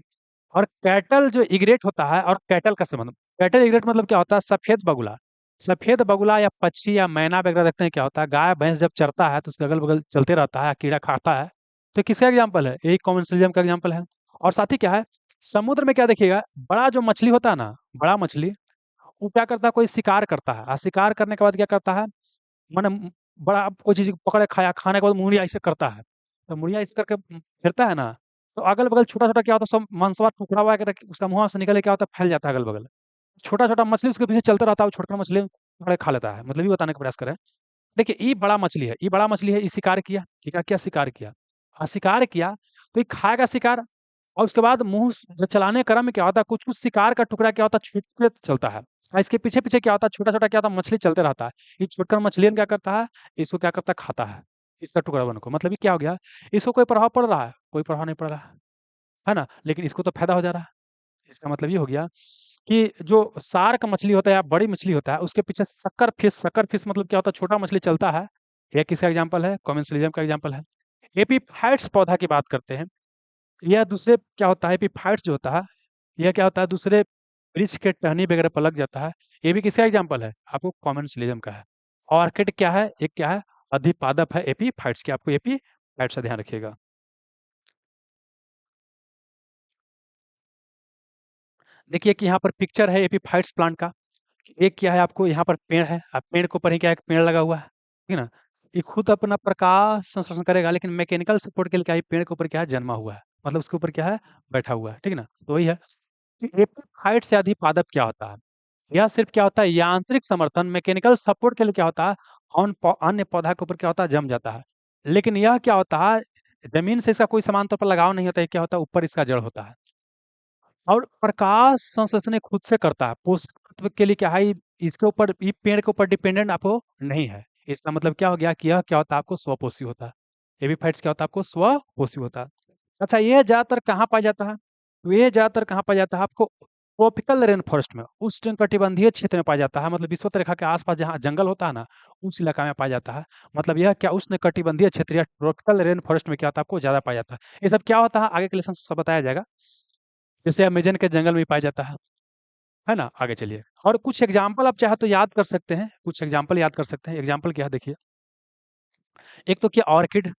Speaker 1: और कैटल जो इग्रेट होता है, और कैटल का संबंध, कैटल इग्रेट मतलब क्या होता है? सफेद बगुला। सफेद बगुला या पक्षी या मैना वगैरह देखते हैं क्या होता है? गाय भैंस जब चरता है तो उसके अगल बगल चलते रहता है, कीड़ा खाता है। तो किसका एग्जाम्पल है? यही कॉमेंसलिज्म का एग्जाम्पल है। और साथ ही क्या है, समुद्र में क्या देखिएगा, बड़ा जो मछली होता है ना, बड़ा मछली, वो क्या करता है? कोई शिकार करता है, और शिकार करने के बाद क्या करता है? मैंने बड़ा कोई चीज पकड़े खाया, खाने के बाद मुड़िया ऐसे करता है। तो मुड़िया ऐसे करके फिरता है ना, तो अगल बगल छोटा छोटा क्या होता है? सब मांसवा टुकड़ा हुआ उसका मुंह से निकल के क्या होता है? फैल जाता है अगल बगल। छोटा छोटा मछली उसके पीछे चलता रहता है, वो छोटा मछली पकड़े खा लेता है। मतलब ये बताने का प्रयास करें। देखिए, ये बड़ा मछली है, ये बड़ा मछली है, ये शिकार किया। ये क्या शिकार किया? हाँ, शिकार किया। तो ये खाएगा शिकार, और उसके बाद मुंह जब चलाने क्रम में क्या होता है? कुछ कुछ शिकार का टुकड़ा क्या होता है? छूट चलता है। और इसके पीछे पीछे क्या होता है? छोटा छोटा क्या होता है? मछली चलते रहता है। ये छोटकर मछलियन क्या करता है? इसको क्या करता है? खाता है, इसका टुकड़ा बन को। मतलब ये क्या हो गया? इसको कोई प्रभाव पड़ रहा है? कोई प्रभाव नहीं पड़ रहा है ना, लेकिन इसको तो फायदा हो जा रहा है। इसका मतलब ये हो गया कि जो शार्क मछली होता है या बड़ी मछली होता है, उसके पीछे शक्कर फिश मतलब क्या होता है? छोटा मछली चलता है। यह किसका एग्जाम्पल है? कॉमेंसलिज्म का एग्जाम्पल है। एपीफाइट्स पौधा की बात करते हैं। यह दूसरे क्या होता है? एपीफाइट्स जो होता है, यह क्या होता है? दूसरे वृक्ष के टहनी वगैरह पर लग जाता है। ये भी किसका एग्जाम्पल है? आपको कॉमेंसलिज्म का है। ऑर्किड क्या है? एक क्या है? अधिपादप है एपीफाइट्स की। आपको एपीफाइट्स का ध्यान रखिएगा। देखिए कि यहाँ पर पिक्चर है एपीफाइट्स प्लांट का। एक क्या है? आपको यहाँ पर पेड़ है, अब पेड़ के ऊपर ही क्या है? एक पेड़ लगा हुआ है, ठीक है ना। ये खुद अपना प्रकाश संश्लेषण करेगा, लेकिन मैकेनिकल सपोर्ट के लिए क्या है? पेड़ के ऊपर क्या है? जन्मा हुआ है, मतलब उसके ऊपर क्या है? बैठा हुआ है, ठीक है ना। तो वही है कि एपीफाइट से अधिपादप क्या होता है? यह सिर्फ क्या होता है? यांत्रिक समर्थन, मैकेनिकल सपोर्ट के लिए क्या होता है? अन्य पौधा के ऊपर क्या होता है? जम जाता है। लेकिन यह क्या होता है? जमीन से इसका कोई समान तौर पर लगाव नहीं होता है। क्या होता है? ऊपर इसका जड़ होता है। और प्रकाश संश्लेषण ये खुद से करता है। पोषक तत्व के लिए क्या है? इसके ऊपर, ये पेड़ के ऊपर डिपेंडेंट आपको नहीं है। इसका मतलब क्या हो गया कि यह क्या होता है? आपको स्वपोषी होता है। एपीफाइट्स क्या होता है? आपको स्वपोषी होता है। अच्छा, ये ज्यादातर कहाँ पाया जाता है? तो ये ज्यादातर कहाँ पाया जाता है? आपको ट्रॉपिकल रेन फॉरेस्ट में, उष्णकटिबंधीय क्षेत्र में पाया जाता है। मतलब विषुवत रेखा के आसपास जहाँ जंगल होता है ना, उस इलाका में पाया जाता है। मतलब यह क्या? उष्णकटिबंधीय क्षेत्र या ट्रॉपिकल रेन फॉरेस्ट में क्या होता है? आपको ज्यादा पाया जाता है। ये सब क्या होता है? आगे के लेसन सब बताया जाएगा। जैसे अमेजन के जंगल में पाया जाता है ना। आगे चलिए, और कुछ एग्जाम्पल आप चाहे तो याद कर सकते हैं। कुछ एग्जाम्पल याद कर सकते हैं। एग्जाम्पल क्या है? देखिए, एक तो क्या? ऑर्किड।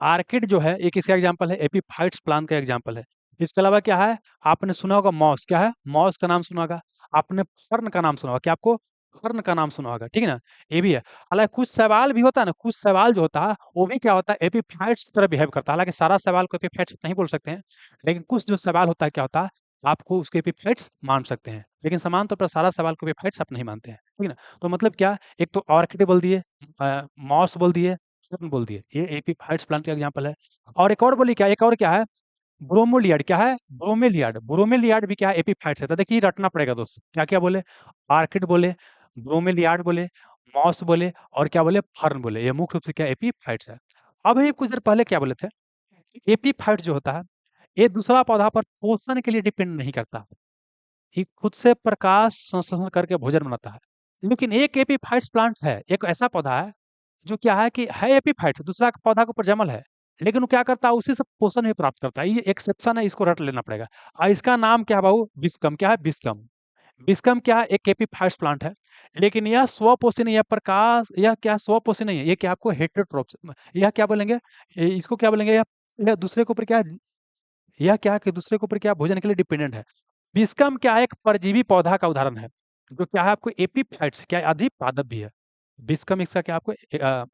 Speaker 1: आर्किड जो है, एक इसका एग्जाम्पल है। एपीफाइट्स प्लांट का एग्जाम्पल है। इसके अलावा क्या है? आपने सुना होगा मॉस। क्या है? मॉस का नाम सुना होगा। आपने फर्न का नाम सुना होगा। क्या आपको फर्न का नाम सुना होगा? ठीक है ना। ये भी है। हालांकि कुछ सवाल भी होता है ना, कुछ सवाल जो होता है वो भी क्या होता है? एपीफाइट्स की तरह बिहेव करता है। हालांकि सारा सवाल को एपीफाइट्स नहीं बोल सकते हैं, लेकिन कुछ जो सवाल होता है क्या होता है? आपको उसके एपीफाइट्स मान सकते हैं, लेकिन समान तौर पर सारा सवाल को एपीफाइट्स आप नहीं मानते हैं, ठीक है ना। तो मतलब क्या? एक तो ऑर्किड बोल दिए, मॉस बोल दिए, फर्न बोल दिए, ये एपीफाइट्स प्लांट का एग्जाम्पल है। और एक और बोली क्या? एक और क्या है? ब्रोमोलियाड। क्या है? ब्रोमेलियाड। ब्रोमेलियाड भी क्या है? एपीफाइट्स है। तो देखिए, रटना पड़ेगा दोस्त। क्या क्या बोले? आर्किड बोले, ब्रोमेलियाड बोले, मॉस बोले, और क्या बोले? फर्न बोले। ये मुख्य रूप से क्या? एपीफाइट्स है। अब ये कुछ देर पहले क्या बोले थे? एपीफाइट जो होता है, ये दूसरा पौधा पर पोषण के लिए डिपेंड नहीं करता। ये खुद से प्रकाश संश्लेषण करके भोजन बनाता है। लेकिन एक एपीफाइट्स प्लांट है, एक ऐसा पौधा है जो क्या है कि है एपीफाइट्स, दूसरा पौधा के ऊपर जमल है, लेकिन वो क्या करता है? उसी से पोषण भी प्राप्त करता है। ये एक्सेप्शन है, इसको रट लेना पड़ेगा। इसका नाम क्या है बाबू? बिस्कम। क्या है? बिस्कम। बिस्कम क्या है? एक एपीफाइट्स प्लांट है, लेकिन यह स्वपोषी नहीं है। प्रकाश, यह क्या? स्वपोषी नहीं है। ये क्या? आपको हेटेरोट्रोप्स, यह क्या बोलेंगे? इसको क्या बोलेंगे? यह दूसरे के ऊपर क्या है? यह क्या है कि दूसरे के ऊपर क्या? भोजन के लिए डिपेंडेंट है। बिस्कम क्या है? एक परजीवी पौधा का उदाहरण है, जो क्या है? आपको एपीफाइट्स क्या है? अधिपादप भी है। बिस्कम इसका क्या? आपको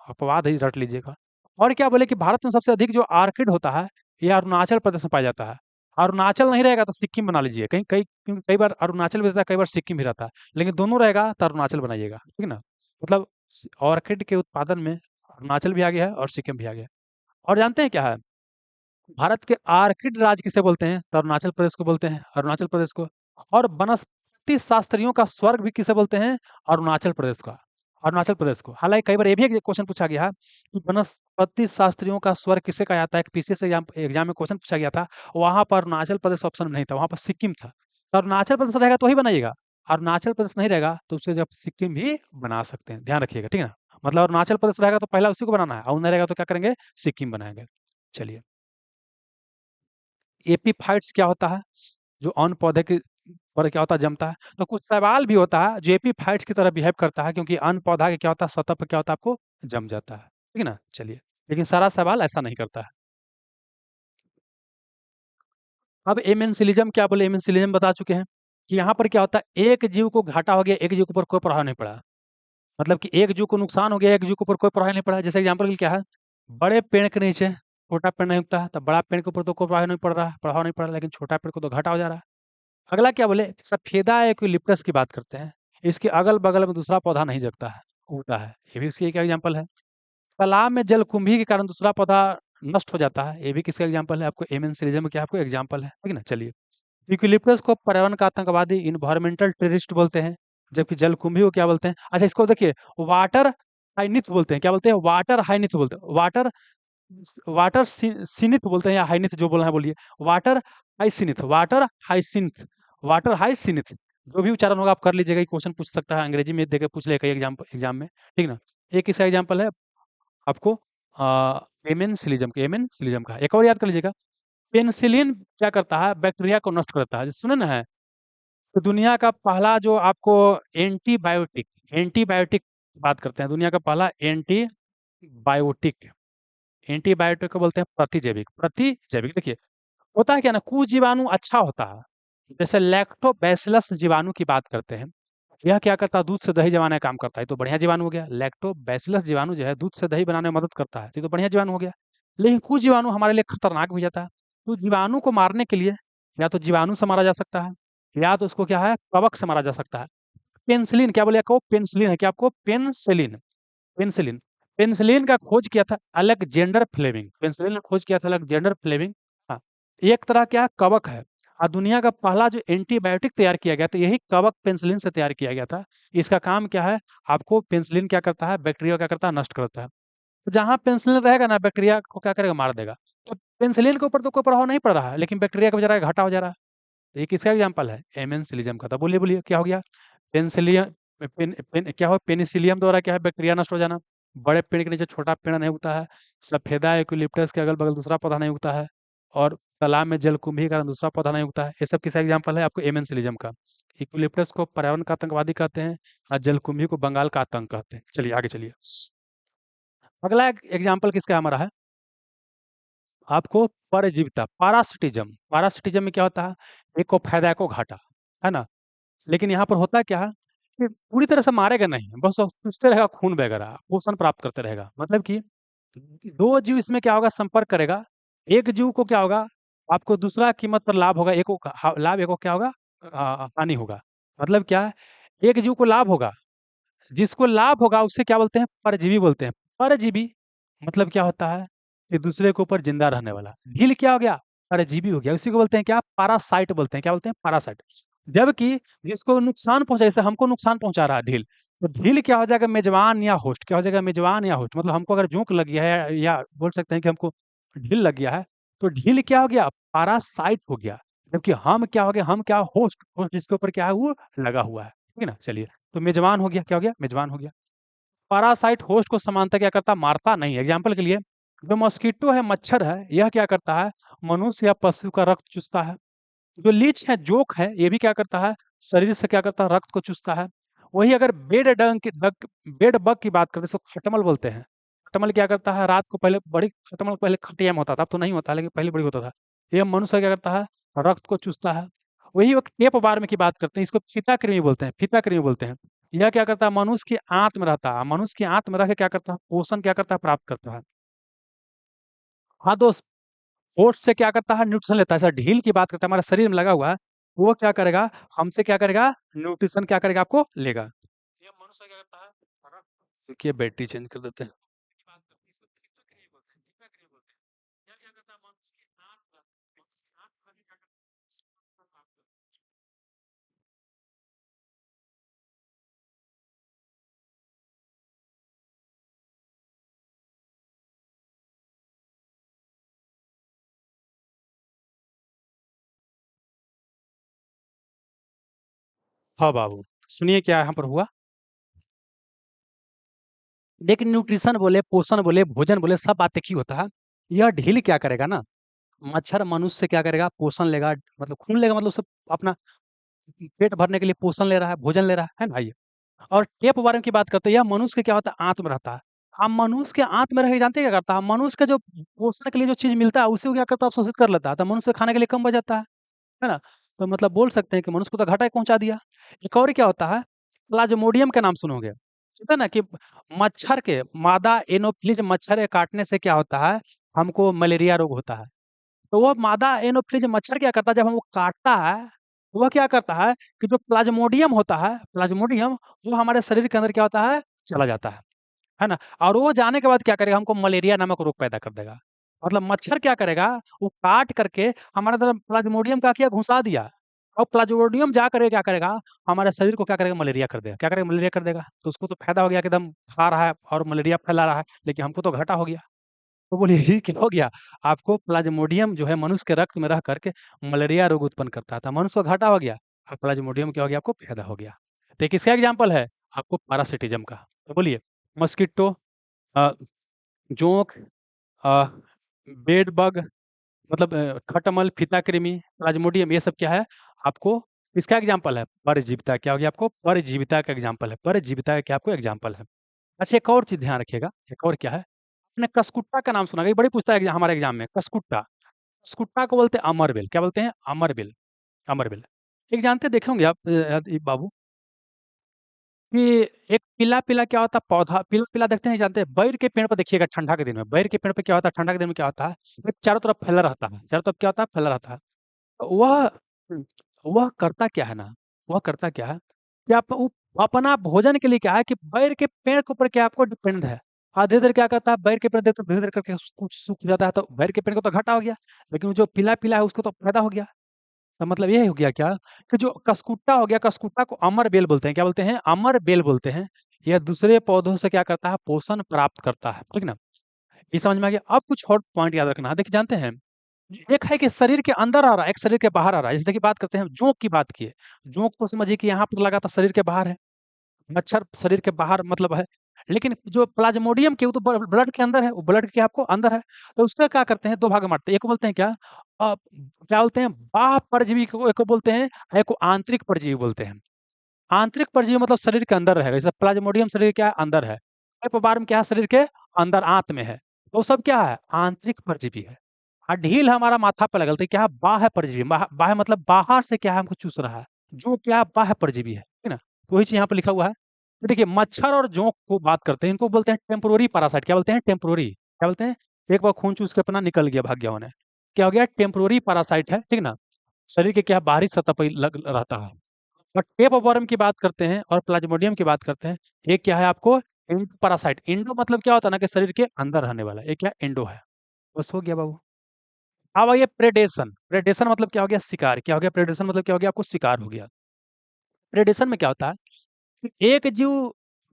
Speaker 1: अपवाद ही रट लीजिएगा। और क्या बोले कि भारत में सबसे अधिक जो ऑर्किड होता है ये अरुणाचल प्रदेश में पाया जाता है। अरुणाचल नहीं रहेगा तो सिक्किम बना लीजिए, कहीं कहीं क्योंकि कई बार अरुणाचल भी रहता है, कई बार सिक्किम भी रहता है, लेकिन दोनों रहेगा तो अरुणाचल बनाइएगा, ठीक है ना। मतलब ऑर्किड के उत्पादन में अरुणाचल भी आ गया है और सिक्किम भी आ गया है। और जानते हैं क्या है, भारत के आर्किड राज्य किसे बोलते हैं, तो अरुणाचल प्रदेश को बोलते हैं, अरुणाचल प्रदेश को। और वनस्पति शास्त्रियों का स्वर्ग भी किसे बोलते हैं, अरुणाचल प्रदेश का, अरुणाचल प्रदेश को। हालांकि कई बार ये भी एक क्वेश्चन पूछा गया है कि वनस्पति शास्त्रियों का स्वर्ग किसे कहा जाता है, कि पीसीएस एग्जाम एग्जाम में क्वेश्चन पूछा गया था, वहां पर अरुणाचल प्रदेश ऑप्शन में नहीं था, वहां पर सिक्किम था। तो अरुणाचल प्रदेश रहेगा तो ही बनाइएगा, अरुणाचल प्रदेश नहीं रहेगा तो उससे जब सिक्किम भी बना सकते हैं, ध्यान रखिएगा, ठीक है ना। मतलब अरुणाचल प्रदेश रहेगा तो पहला उसी को बनाना है, और नहीं रहेगा तो क्या करेंगे, सिक्किम बनाएंगे। चलिए, एपीफाइट्स क्या होता है, जो अन्य पौधे के पर क्या होता है, जमता है। तो कुछ सवाल भी होता है जो एपीफाइट्स की तरह बिहेव करता है, क्योंकि अन्य पौधा के क्या होता है, सतह पर क्या होता है, आपको जम जाता है, ठीक है ना। चलिए, लेकिन सारा सवाल ऐसा नहीं करता है। अब एमेंसिलिज्म क्या बोले, एमेंसिलिज्म बता चुके हैं कि यहाँ पर क्या होता है, एक जीव को घाटा हो गया, एक जीव के ऊपर कोई प्रभाव नहीं पड़ा। मतलब कि एक जीव को नुकसान हो गया, एक जीव के ऊपर कोई प्रभाव नहीं पड़ा। जैसे एग्जाम्पल क्या है, बड़े पेड़ के नीचे छोटा पेड़ नहीं उगता है, तब बड़ा पेड़ के ऊपर तो कोई प्रभाव नहीं पड़ रहा, लेकिन छोटा पेड़ को तो घाटा हो जा रहा है। अगला क्या बोले, सफेदा यूकेलिप्टस की बात करते हैं। इसके अगल बगल में दूसरा पौधा नहीं जगता है, उगता है, ये भी इसकी एक एग्जाम्पल है। तालाब में जलकुंभी के कारण दूसरा पौधा नष्ट हो जाता है, ये भी किसका एग्जाम्पल है, आपको एमेंसिलिज्म क्या आपको एग्जाम्पल है, ठीक है ना। चलिए, यूकेलिप्टस को पर्यावरण का आतंकवादी इन्वायरमेंटल टेररिस्ट बोलते हैं, जबकि जलकुंभी को क्या बोलते हैं, अच्छा इसको देखिए, वाटर हाइनिथ बोलते हैं, क्या बोलते हैं, वाटर हाइनिथ बोलते हैं, वाटर वाटर सिनिथ बोलते हैं, या हाइनिथ जो बोलना है बोलिए, वाटर हाइसिनिथ, वाटर हाइसिंथ, वाटर हाइसिनिथ, जो भी उच्चारण होगा आप कर लीजिएगा, क्वेश्चन पूछ सकता है, अंग्रेजी में देकर पूछ लेगा एग्जाम एग्जाम में, ठीक ना। एक इसका एग्जाम्पल है आपको एमेन सिलिजम का। एक और याद कर लीजिएगा, पेनिसिलिन क्या करता है, बैक्टीरिया को नष्ट करता है, जैसे सुने ना है। तो दुनिया का पहला जो आपको एंटीबायोटिक, एंटीबायोटिक बात करते हैं, दुनिया का पहला एंटीबायोटिक, एंटीबायोटिक को बोलते हैं प्रतिजैविक, प्रतिजैविक। देखिए, होता है क्या ना, कुछ जीवाणु अच्छा होता है, जैसे लैक्टोबैसिलस जीवाणु की बात करते हैं, यह क्या करता है, दूध से दही जमाने का काम करता है, तो बढ़िया जीवाणु हो गया। लैक्टोबैसिलस जीवाणु जो है दूध से दही बनाने में मदद करता है, तो बढ़िया जीवाणु हो गया। लेकिन कुछ जीवाणु हमारे लिए खतरनाक भी जाता है, तो जीवाणु को मारने के लिए या तो जीवाणु से मारा जा सकता है, या तो उसको क्या है, कवक से मारा जा सकता है। पेनिसिलिन क्या बोले आपको, पेनिसिलिन है क्या आपको, पेनिसिलिन, पेनिसिलिन, पेनिसिलिन का खोज किया था अलेक्जेंडर फ्लेमिंग, पेनिसिलिन का खोज किया था अलेक्जेंडर फ्लेमिंग। हाँ, एक तरह क्या कवक है, और दुनिया का पहला जो एंटीबायोटिक तैयार किया गया था, यही कवक पेनिसिलिन से तैयार किया गया था। इसका काम क्या है, आपको पेनिसिलिन क्या करता है, बैक्टीरिया क्या करता है, नष्ट करता है। तो जहाँ पेनिसिलिन रहेगा ना, बैक्टीरिया को क्या करेगा, मार देगा। तो पेनिसिलिन के ऊपर तो कोई प्रभाव नहीं पड़ रहा है, लेकिन बैक्टीरिया का बेचारा घाटा हो जा रहा है। तो ये किसका एग्जाम्पल है, एमेंसिलिज्म का। तो बोलिए बोलिए क्या हो गया, पेनिसिलियम, क्या हो, पेनिसिलियम द्वारा क्या है, बैक्टीरिया नष्ट हो जाना। बड़े पेड़ के नीचे छोटा पेड़ नहीं उगता है, सफेदा यूकेलिप्टस के अगल बगल दूसरा पौधा नहीं उगता है, और तालाब में जलकुंभी के कारण दूसरा पौधा नहीं उगता है। ये सब किसका एग्जाम्पल है, आपको एमेंसिलिज्म का। यूकेलिप्टस को पर्यावरण का आतंकवादी कहते हैं, और जलकुंभी को बंगाल का आतंक कहते हैं। चलिए आगे चलिए, अगला एग्जाम्पल किसका है हमारा है, आपको परजीविता, पारासिटिज्म। पारासिटिज्म में क्या होता है, एक को फायदा एक को घाटा, है ना। लेकिन यहाँ पर होता क्या है कि पूरी तरह से मारेगा नहीं, बस वो चूसते रहेगा, खून बहेगा, पोषण प्राप्त करते रहेगा। मतलब कि दो जीव इसमें क्या होगा, संपर्क करेगा, एक जीव को क्या होगा, आपको दूसरा कीमत पर लाभ होगा, एक को लाभ, एक को क्या होगा, हानि होगा। मतलब क्या है, एक जीव को लाभ होगा, जिसको लाभ होगा उसे क्या बोलते हैं, परजीवी बोलते हैं। परजीवी मतलब क्या होता है, एक दूसरे के ऊपर जिंदा रहने वाला। ढील क्या हो गया, परजीवी हो गया, उसी को बोलते हैं क्या, पारासाइट बोलते हैं, क्या बोलते हैं, पारासाइट। जबकि जिसको नुकसान पहुंचा, जैसे हमको नुकसान पहुंचा रहा है ढील, तो ढील क्या हो जाएगा, मेजबान या होस्ट, क्या हो जाएगा, मेजबान या होस्ट। मतलब हमको अगर जोंक लग गया है, या बोल सकते हैं कि हमको ढील लग गया है, तो ढील क्या हो गया, पारासाइट हो गया। जबकि हम क्या हो गया, हम क्या, होस्ट, होस्ट जिसके ऊपर क्या है, वो लगा हुआ है, ठीक है ना। चलिए, तो मेजबान हो गया, क्या हो गया, मेजबान हो गया। पैरासाइट होस्ट को समानता क्या करता, मारता नहीं। एग्जाम्पल के लिए, जो मॉस्किटो है, मच्छर है, यह क्या करता है, मनुष्य या पशु का रक्त चूसता है। जो लीच है, जोक है, ये भी क्या करता है, शरीर से क्या करता है, रक्त को चूसता है। वही अगर बेड बग की बात करते हैं, इसको खटमल बोलते हैं। खटमल क्या करता है, रात को पहले बड़ी, खटमल पहले खटिया में होता था, अब तो नहीं होता, लेकिन पहले बड़ी होता था। ये मनुष्य क्या करता है, रक्त को चूसता है। वही एक टेप बार में की बात करते हैं, इसको फीता कृमि बोलते हैं, फीता कृमि बोलते हैं। यह क्या करता है, मनुष्य की आंत में रहता है, मनुष्य की आंत में रह के क्या करता है, पोषण क्या करता है, प्राप्त करता है। हाँ दोस्त, फोर्स से क्या करता है, न्यूट्रिशन लेता है। ऐसा ढील की बात करता है, हमारे शरीर में लगा हुआ है, वो क्या करेगा, हमसे क्या करेगा, न्यूट्रिशन क्या करेगा, आपको लेगा। ये मनुष्य क्या करता है, देखिए बैटरी चेंज कर देते हैं। बात करते हैं, इसको feedback क्रिया बोलते हैं, feedback क्रिया बोलते हैं। यह क्या करता है, मनुष्य की आंत में क्या करता है, हाँ बाबू, सुनिए क्या यहाँ पर हुआ। लेकिन न्यूट्रिशन बोले, पोषण बोले, भोजन बोले, सब बात एक ही होता है। यह ढील क्या करेगा ना, मच्छर मनुष्य से क्या करेगा, पोषण लेगा, मतलब खून लेगा, मतलब सब अपना पेट भरने के लिए पोषण ले रहा है, भोजन ले रहा है ना भाई। और टेप वर्म की बात करते हैं, यह मनुष्य के क्या होता है, आंत में रहता है। हम मनुष्य के आंत में रह के जानते हैं क्या करता है, मनुष्य का जो पोषण के लिए जो चीज मिलता है उसे वो क्या करता है, अवशोषित कर लेता है, तो मनुष्य खाने के लिए कम बच जाता है ना। तो मतलब बोल सकते हैं कि मनुष्य को तो घाटा ही पहुंचा दिया। एक और क्या होता है, प्लाज्मोडियम का नाम सुनोगे, ठीक है ना, कि मच्छर के मादा एनोफ्लिज मच्छर के काटने से क्या होता है, हमको मलेरिया रोग होता है। तो वो मादा एनोफ्लिज मच्छर क्या करता है, जब हम वो काटता है, वह क्या करता है कि जो प्लाज्मोडियम होता है, प्लाज्मोडियम, वो हमारे शरीर के अंदर क्या होता है, चला जाता है ना। और वो जाने के बाद क्या करेगा, हमको मलेरिया नामक रोग पैदा कर देगा। मतलब मच्छर क्या करेगा, वो काट करके हमारे अंदर प्लाज्मोडियम का किया, घुसा दिया। और प्लाज्मोडियम जा करके क्या करेगा, हमारे शरीर को क्या करेगा, मलेरिया कर देगा। क्या करेगा, मलेरिया कर देगा। तो उसको तो फायदा हो गया कि एकदम खा रहा है और मलेरिया फैला रहा है, लेकिन हमको तो घाटा हो गया। तो बोलिए ये क्या हो गया, आपको प्लाज्मोडियम जो है मनुष्य के रक्त में रह करके मलेरिया रोग उत्पन्न करता था, मनुष्य को घाटा हो गया, और प्लाज्मोडियम क्या हो गया, आपको फायदा हो गया। तो ये किसका एग्जाम्पल है, आपको पैरासिटिज्म का। तो बोलिए, मस्किटो, जोंक, अ, बेड बग, मतलब खटमल, फीता कृमि, प्लाज्मोडियम, ये सब क्या है, आपको इसका एग्जाम्पल है, परजीविता। क्या हो गया, आपको परजीविता का एग्जाम्पल है, परजीविता का क्या आपको एग्जाम्पल है। अच्छा, एक और चीज ध्यान रखिएगा, एक और क्या है, आपने कसकुट्टा का नाम सुना होगा, ये बड़ी पूछता है हमारे एग्जाम में, कसकुट्टा। कसकुट्टा को बोलते हैं अमरबेल। क्या बोलते हैं, अमरबेल, अमरबेल। एक जानते देखे होंगे आप, बाबू, कि एक पीला पीला क्या होता है पौधा, पीला पीला देखते हैं, जानते हैं, बैर के पेड़ पर देखिएगा, ठंडा के दिन में बैर के पेड़ पे क्या होता है, ठंडा के दिन में क्या होता है, एक चारों तरफ फैला रहता है, चारों तरफ क्या होता है, फैला रहता है। तो वह करता क्या है ना, वह करता क्या है कि आप अपना भोजन के लिए क्या है, कि बैर के पेड़ के ऊपर क्या आपको डिपेंड है। धीरे धीरे क्या करता है, बैर के पेड़ देते धीरे धीरे करके कुछ सूख जाता है, तो बैर के पेड़ को तो घाटा हो गया, लेकिन वो जो पीला पीला है उसको तो फायदा हो गया। तो मतलब ये हो गया क्या, कि जो कसकुट्टा हो गया, कसकुट्टा को अमर बेल बोलते हैं। क्या बोलते हैं, अमर बेल बोलते हैं। यह दूसरे पौधों से क्या करता है, पोषण प्राप्त करता है, ठीक ना। ये समझ में आ गया। अब कुछ और पॉइंट याद रखना है, देखिए जानते हैं, एक है कि शरीर के अंदर आ रहा है, एक शरीर के बाहर आ रहा है। जैसे देखिए बात करते हैं, जोंक की बात की है, जोंक को समझिए कि यहाँ पर लगा था, शरीर के बाहर है। मच्छर शरीर के बाहर मतलब है, लेकिन जो प्लाज्मोडियम के वो तो ब्लड के अंदर है, वो ब्लड के आपको अंदर है। तो उसका क्या करते हैं, दो भाग में बांटते हैं, एक को बोलते हैं क्या, क्या बोलते हैं, बाह्य परजीवी को, एक को बोलते हैं, एक को आंतरिक परजीवी बोलते हैं। आंतरिक परजीवी मतलब शरीर के अंदर रहेगा, जैसे प्लाज्मोडियम शरीर क्या है, अंदर है। एपोबार्म क्या है, शरीर के अंदर आंत में है। तो सब क्या है, आंतरिक परजीवी है। ढील हमारा माथा पे लगल, तो क्या है, बाह्य परजीवी। बाह्य मतलब बाहर से क्या है, हमको चूस रहा है, जो क्या है, बाह्य परजीवी है, ठीक ना। तो वही चीज यहाँ पे लिखा हुआ है। तो देखिए, मच्छर और जोंक को बात करते हैं, इनको बोलते हैं टेम्पोररी पैरासाइट। क्या बोलते हैं, टेम्पोररी। क्या बोलते हैं, एक बार खून चूस के अपना निकल गया, भाग गया होने, क्या हो गया, टेम्पोररी पैरासाइट है, ठीक ना। शरीर के क्या बाहरी सतह पर लग रहता है। और टेप वर्म की बात करते हैं और प्लाज्मोडियम की बात करते हैं, एक क्या है आपको, इंडो पैरासाइट। इंडो मतलब क्या होता है ना, कि शरीर के अंदर रहने वाला, एक क्या इंडो है। बस हो गया बाबू। अब आइए प्रेडेशन। प्रेडेशन मतलब क्या हो गया, शिकार। क्या हो गया, प्रेडेशन मतलब क्या हो गया, आपको शिकार हो गया। प्रेडेशन में क्या होता है कि एक जीव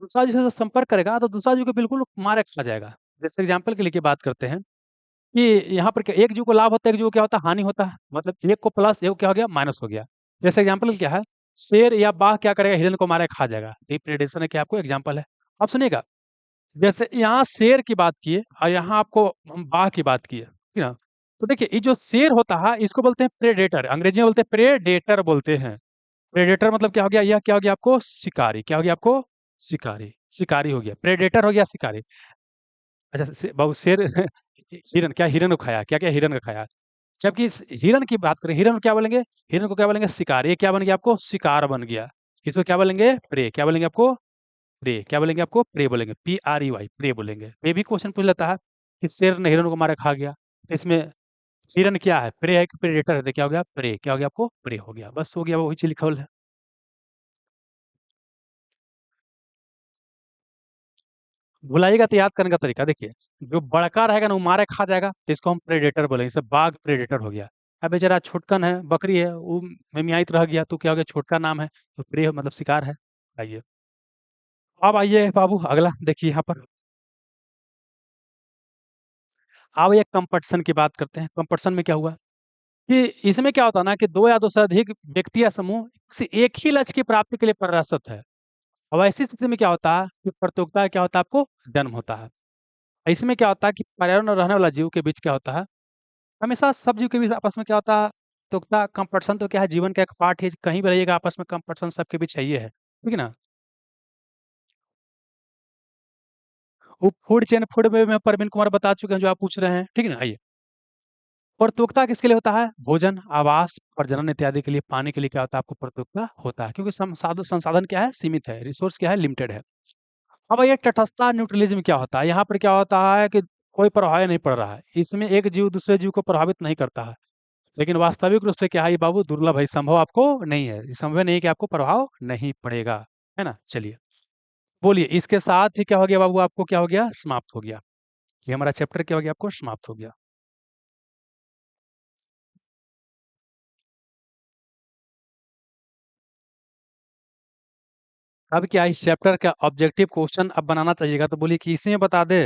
Speaker 1: दूसरा जीव से संपर्क करेगा, तो दूसरा जीव को बिल्कुल मार खा जाएगा। जैसे एग्जाम्पल के लिए बात करते हैं, कि यहाँ पर क्या, एक जीव को लाभ होता है, एक जीव को क्या होता है, हानि होता है। मतलब एक को प्लस, एक को क्या हो गया, माइनस हो गया। जैसे एग्जाम्पल क्या है, शेर या बाघ क्या करेगा, हिरन को मारे खा जाएगा। ये प्रेडेशन है, क्या आपको एग्जाम्पल है। अब सुनिएगा, जैसे यहाँ शेर की बात किए और यहाँ आपको हम बाघ की बात किए, ठीक ना। तो देखिए, ये जो शेर होता है इसको बोलते हैं प्रेडेटर, अंग्रेजी में बोलते हैं प्रेडेटर बोलते हैं। प्रेडेटर मतलब क्या हो गया, यह क्या हो गया आपको, शिकारी। क्या हो गया आपको, शिकारी। शिकारी हो गया, प्रेडेटर हो गया, शिकारी। अच्छा बाबू, शेर हिरन, क्या हिरन को खाया, क्या क्या हिरन का खाया। जबकि इस हिरन की बात करें, हिरन को क्या बोलेंगे, हिरन को क्या बोलेंगे, शिकार। ये क्या बन गया आपको, शिकार बन गया। इसको क्या बोलेंगे, प्रे। क्या बोलेंगे आपको, प्रे। क्या बोलेंगे आपको, प्रे बोलेंगे, PREY, प्रे बोलेंगे। ये भी क्वेश्चन पूछ लेता है कि शेर ने हिरन को मारा खा गया, इसमें हिरन क्या है? प्रे है कि प्रेडेटर है? तो क्या हो गया? प्रे। क्या हो गया आपको? प्रे हो गया। बस हो गया, वही चीज़ लिखा हुआ है। भुलाइएगा तो याद करने का तरीका देखिए, जो बड़का रहेगा ना वो मारे खा जाएगा, तो इसको हम प्रेडेटर बोलेंगे। जैसे बाघ प्रेडेटर हो गया। अब बेचारा छुटकन है, बकरी है, वो मिमियाइत रह गया, तो क्या हो गया? छोटका नाम है, तो प्रे मतलब शिकार है। आइए, अब आइए बाबू, अगला देखिए यहाँ पर। अब ये कंपटीशन की बात करते हैं। कंपटीशन में क्या हुआ कि इसमें क्या होता है ना कि दो या दो से अधिक व्यक्ति या समूह किसी एक ही लक्ष्य की प्राप्ति के लिए प्रयासरत है। अब ऐसी स्थिति में क्या होता है कि प्रतियोगिता क्या होता है? आपको जन्म होता है। इसमें क्या होता है कि पर्यावरण में रहने वाला जीव के बीच क्या होता है, हमेशा सब जीव के बीच आपस में क्या होता है? प्रतियोगिता, कंपटीशन तो क्या है, जीवन का एक पार्ट है। कहीं भी रहिएगा आपस में कंपटीशन सबके बीच है, ये है, ठीक है ना? वो फूड चेन, फूड में मैं प्रवीण कुमार बता चुके हैं जो आप पूछ रहे हैं, ठीक है ना? आइए, प्रतियोगिता किसके लिए होता है? भोजन, आवास, प्रजनन इत्यादि के लिए। पानी के लिए क्या होता है? आपको प्रतियोगिता होता है, क्योंकि संसाधन संसाधन क्या है? सीमित है, रिसोर्स क्या है? लिमिटेड है। अब ये तटस्थता, न्यूट्रलिज्म क्या होता है? यहाँ पर क्या होता है कि कोई प्रभाव नहीं पड़ रहा है, इसमें एक जीव दूसरे जीव को प्रभावित नहीं करता है। लेकिन वास्तविक रूप से क्या है ये बाबू? दुर्लभ है, संभव आपको नहीं है, ये संभव नहीं है कि आपको प्रभाव नहीं पड़ेगा, है ना? चलिए, बोलिए, इसके साथ ही क्या हो गया बाबू? आपको क्या हो गया? समाप्त हो गया। ये हमारा चैप्टर क्या हो गया? आपको समाप्त हो गया। अब क्या इस चैप्टर का ऑब्जेक्टिव क्वेश्चन अब बनाना चाहिएगा, तो बोलिए कि इसी में बता दे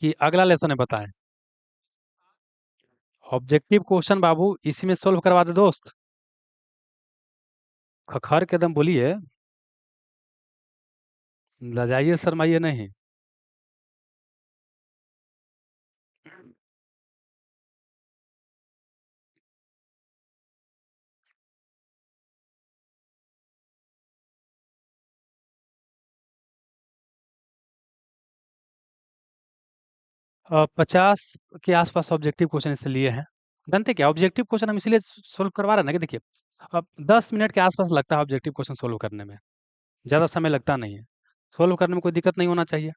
Speaker 1: कि अगला लेसन में बताएं। ऑब्जेक्टिव क्वेश्चन बाबू इसी में सोल्व करवा दे दोस्त। खखर के दम बोलिए, लजाइए शर्माइए नहीं। 50 के आसपास ऑब्जेक्टिव क्वेश्चन इससे लिए हैं। जानते क्या, ऑब्जेक्टिव क्वेश्चन हम इसलिए सोल्व करवा रहे हैं ना कि देखिए, अब 10 मिनट के आसपास लगता है ऑब्जेक्टिव क्वेश्चन सोल्व करने में, ज़्यादा समय लगता नहीं है। सोल्व करने में कोई दिक्कत नहीं होना चाहिए।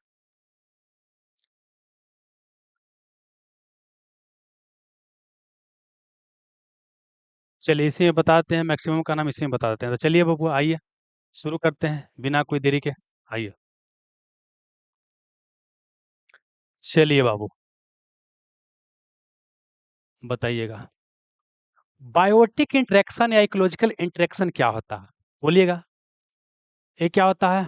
Speaker 1: चलिए, इसी में बताते हैं, मैक्सिमम का नाम इसी में बता देते हैं। तो चलिए बबू, आइए शुरू करते हैं बिना कोई देरी के। आइए, चलिए बाबू, बताइएगा। बायोटिक इंटरेक्शन या इकोलॉजिकल इंटरेक्शन क्या होता है? बोलिएगा, ये क्या होता है?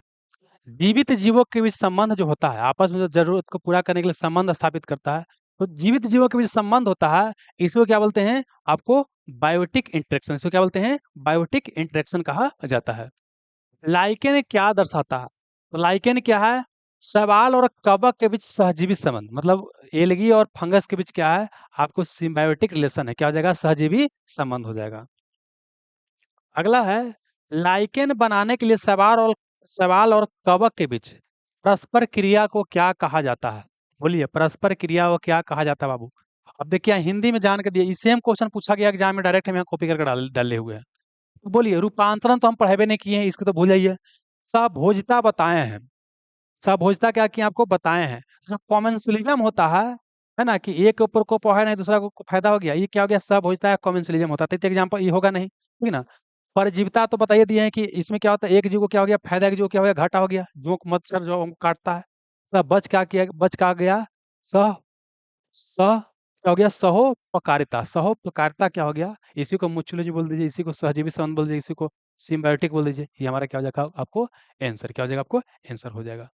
Speaker 1: जीवित जीवों के बीच संबंध जो होता है, आपस में जो जरूरत को पूरा करने के लिए संबंध स्थापित करता है, तो जीवित जीवों के बीच संबंध होता है, इसको क्या बोलते हैं? आपको बायोटिक इंटरेक्शन। इसको क्या बोलते हैं? बायोटिक इंटरेक्शन कहा जाता है। लाइकेन क्या दर्शाता है? तो लाइकेन क्या है? शैवाल और कवक के बीच सहजीवी संबंध, मतलब एलगी और फंगस के बीच क्या है? आपको सिम्बायोटिक रिलेशन है, क्या हो जाएगा? सहजीवी संबंध हो जाएगा। अगला है, लाइकेन बनाने के लिए शैवाल और कवक के बीच परस्पर क्रिया को क्या कहा जाता है? बोलिए, परस्पर क्रिया को क्या कहा जाता है बाबू? अब देखिए, हिंदी में जान के दिए, इसे हम क्वेश्चन पूछा गया एग्जाम में, डायरेक्ट हम यहाँ कॉपी करके डाले हुए हैं। तो बोलिए, रूपांतरण तो हम पढ़े नहीं किए हैं, इसको तो भूल जाइए। साभोजता बताए हैं। साभोजता क्या किए आपको बताए हैं। जो कॉमेंसुलिज्म होता है ना, कि एक के ऊपर को है नहीं, दूसरा को फायदा हो गया, ये क्या हो गया? साभोजता या कॉमेंसुलिज्म होता है। तो एग्जाम्पल ये होगा नहीं, ठीक है ना? परजीविता तो बताइए दिए हैं कि इसमें क्या होता है, एक जीव को क्या हो गया फायदा, एक जीव को क्या हो गया घाटा हो गया, जोंक मच्छर जो हमको काटता है। तो बच क्या गया? सह सह क्या हो गया? सहोपकारिता। सहोपकारिता क्या हो गया? इसी को मुच्युलॉजी बोल दीजिए, इसी को सहजीवी संबंध बोल दीजिए, इसी को सिम्बायोटिक बोल दीजिए। ये हमारा क्या हो जाएगा? आपको आंसर क्या हो जाएगा? आपको आंसर हो जाएगा।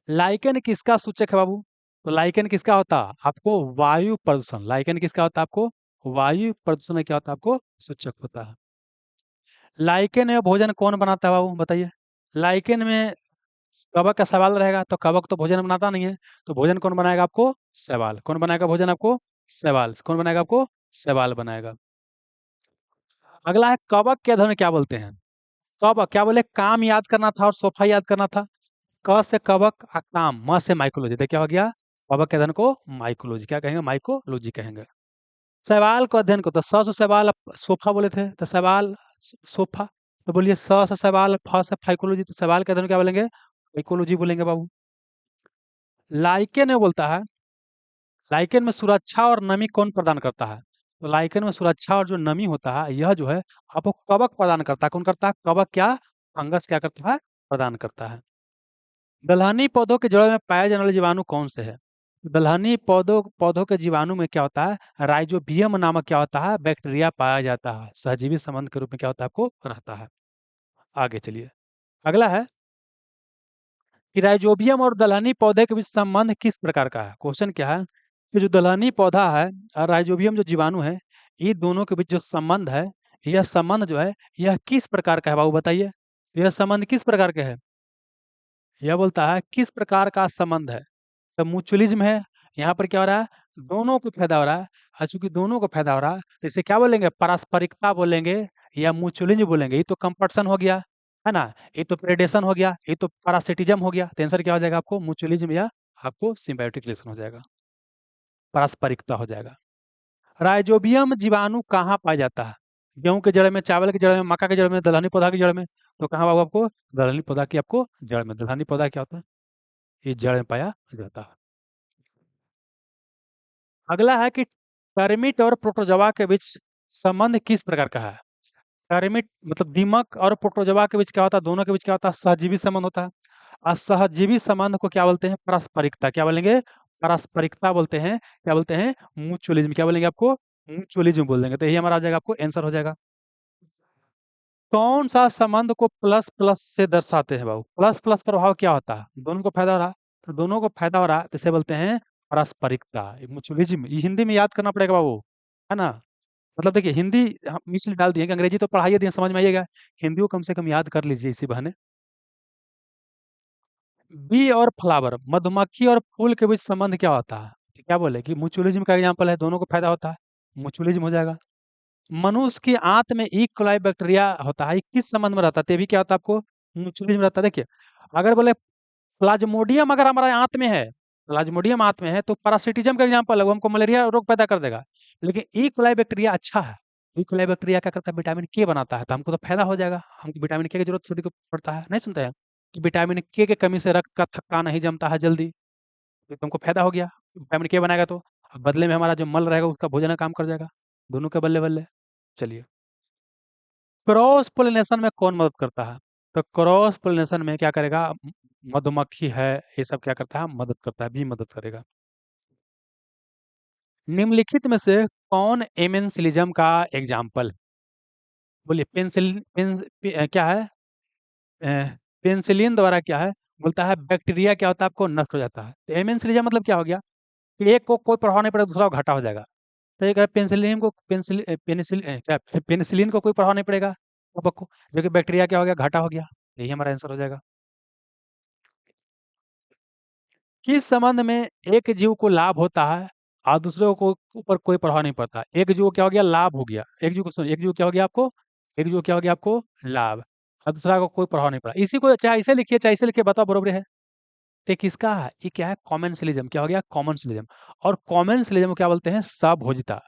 Speaker 1: लाइकेन किसका सूचक है बाबू? तो लाइकेन किसका होता है? आपको वायु प्रदूषण। लाइकेन किसका होता है? आपको वायु प्रदूषण में क्या होता है? आपको सूचक होता है। लाइकेन में भोजन कौन बनाता है बाबू? बताइए। लाइकेन में कवक का सवाल रहेगा, तो कवक तो भोजन बनाता नहीं है, तो भोजन कौन बनाएगा? आपको शैवाल। कौन बनाएगा भोजन आपको? शैवाल। कौन बनाएगा आपको? शैवाल बनाएगा। अगला है, कवक के अध्ययन क्या बोलते हैं? कवक क्या बोले? काम याद करना था और सोफा याद करना था। क से कवक, काम, म से माइकोलॉजी। तो क्या हो गया? कवक के अध्ययन को माइकोलॉजी क्या कहेंगे? माइकोलॉजी कहेंगे। शैवाल को अध्ययन को, तो स से शैवाल, सोफा बोले थे, तो शैवाल सोफा। तो बोलिए, स से शैवाल, फ से फाइकोलॉजी, तो शैवाल के अध्ययन क्या बोलेंगे? फाइकोलॉजी बोलेंगे बाबू। लाइकेन में बोलता है, लाइकेन में सुरक्षा और नमी कौन प्रदान करता है? तो लाइकेन में सुरक्षा और जो नमी होता है, यह जो है आपको कवक प्रदान करता है। कौन करता है? कवक क्या? फंगस क्या करता है? प्रदान करता है। दलहनी पौधों के जड़ में पाए जाने वाले जीवाणु कौन से हैं? दलहनी पौधों पौधों के जीवाणु में क्या होता है? राइजोबियम नामक क्या होता है? बैक्टीरिया पाया जाता है। सहजीवी संबंध के रूप में क्या होता है? आपको रहता है। आगे चलिए। अगला है कि राइजोबियम और दलहनी पौधे के बीच संबंध किस प्रकार का है? क्वेश्चन क्या है कि जो दलहनी पौधा है और राइजोबियम जो जीवाणु है, ये दोनों के बीच जो संबंध है, यह संबंध जो है, यह किस प्रकार का है बाबू बताइए? यह संबंध किस प्रकार का है? यह बोलता है किस प्रकार का संबंध है? तो म्यूचुअलिज्म है। यहाँ पर क्या हो रहा है? दोनों को फायदा हो रहा है। और चूंकि दोनों को फायदा हो रहा है, तो इसे क्या बोलेंगे? पारस्परिकता बोलेंगे या म्यूचुअलिज्म बोलेंगे। ये तो कंपटीशन हो गया, है ना? ये तो प्रेडेशन हो गया, ये तो पैरासिटिज्म हो गया। तो आंसर क्या हो जाएगा आपको? म्यूचुअलिज्म या आपको सिम्बायोटिक रिलेशन हो जाएगा, पारस्परिकता हो जाएगा। राइजोबियम जीवाणु कहाँ पाया जाता है? गेहूं के जड़ में, चावल की जड़ में, मक्का की जड़ में, दलहनी पौधा की जड़ में। तो कहाँ बाबू आपको? दलहनी पौधा की आपको जड़ में। दलहनी पौधा क्या होता है? ये जड़ में पाया जाता है। अगला है कि टर्मिट और प्रोटोजोआ के बीच संबंध किस प्रकार का है? टर्मिट मतलब दीमक और प्रोटोजोआ के बीच क्या होता है? दोनों के बीच क्या होता है? सहजीवी संबंध होता है। और सहजीवी संबंध को क्या बोलते हैं? पारस्परिकता। क्या बोलेंगे? पारस्परिकता बोलते हैं। क्या बोलते हैं? म्यूचुअलिज्म। क्या बोलेंगे आपको? म्यूचुअलिज्म बोल देंगे। तो यही हमारा आ जाएगा, आपको आंसर हो जाएगा। कौन सा संबंध को प्लस प्लस से दर्शाते हैं बाबू? प्लस प्लस प्रभाव क्या होता है? दोनों को फायदा हो रहा है, तो दोनों को फायदा हो रहा है, तो इसे बोलते हैं पारस्परिकता, म्यूचुअलिज्म। ये हिंदी में याद करना पड़ेगा बाबू, है ना? मतलब देखिए, हिंदी हम इसलिए डाल दिए कि अंग्रेजी तो पढ़ाइए दिए, समझ में आइएगा। हिंदी को कम से कम याद कर लीजिए इसी बहाने। बी और फ्लावर, मधुमक्खी और फूल के बीच संबंध क्या होता है? तो क्या बोले कि म्यूचुअलिज्म का एग्जाम्पल है, दोनों को फायदा होता है, म्यूचुअलिज्म हो जाएगा। मनुष्य की आंत में ई कोलाई बैक्टीरिया होता है, ये किस संबंध में रहता है? तो ये भी क्या होता है आपको? म्यूचुअलिज्म रहता है। देखिए, अगर बोले प्लाज्मोडियम अगर हमारे आंत में है, प्लाज्मोडियम आंत में है, तो पैरासिटिज्म का एग्जाम्पल है, वो हमको मलेरिया रोग पैदा कर देगा। लेकिन ई कोलाई बैक्टीरिया अच्छा है। ई कोलाई बैक्टीरिया क्या करता है? विटामिन के बनाता है, तो हमको तो फायदा हो जाएगा। हमको विटामिन के की जरूरत सभी को पड़ता है, नहीं सुनते हैं कि विटामिन के कमी से रक्त का थक्का नहीं जमता है जल्दी। तो तुमको फायदा हो गया, विटामिन के बनाएगा तो। अब बदले में हमारा जो मल रहेगा उसका भोजन का काम कर जाएगा। दोनों के बल्ले बल्ले। चलिए, क्रॉस पोलिनेशन में कौन मदद करता है? तो क्रॉस पोलिनेशन में क्या करेगा? मधुमक्खी है, ये सब क्या करता है? मदद करता है, भी मदद करेगा। निम्नलिखित में से कौन एमेंसिलिज्म का एग्जाम्पल? बोलिए। क्या है? पेंसिलिन द्वारा क्या है? बोलता है बैक्टीरिया क्या होता है? आपको नष्ट हो जाता है। तो एमेंसिलिज्म मतलब क्या हो गया कि एक को कोई प्रभाव नहीं पड़ेगा, दूसरा को घाटा हो जाएगा। तो एक है पेनिसिलिन को, पेनिसिलिन को कोई प्रभाव नहीं पड़ेगा टोबैको को, जो कि बैक्टीरिया क्या हो गया? घाटा हो गया। यही हमारा आंसर हो जाएगा। किस संबंध में एक जीव को लाभ होता है और दूसरे को ऊपर कोई प्रभाव नहीं पड़ता? एक जीव को क्या हो गया? लाभ हो गया। एक जीव को सुनिए, एक जीव क्या हो गया आपको? एक जीव क्या हो गया आपको? लाभ। और दूसरा को कोई प्रभाव नहीं पड़ा। इसी को चाहे इसे लिखिए चाहे इसे लिखिए, बताओ बरोबर है। तो किसका है? ये क्या है? कॉमेंसलिज्म। क्या हो गया? कॉमेंसलिज्म। और कॉमेंसलिज्म को क्या बोलते हैं? सभोजिता।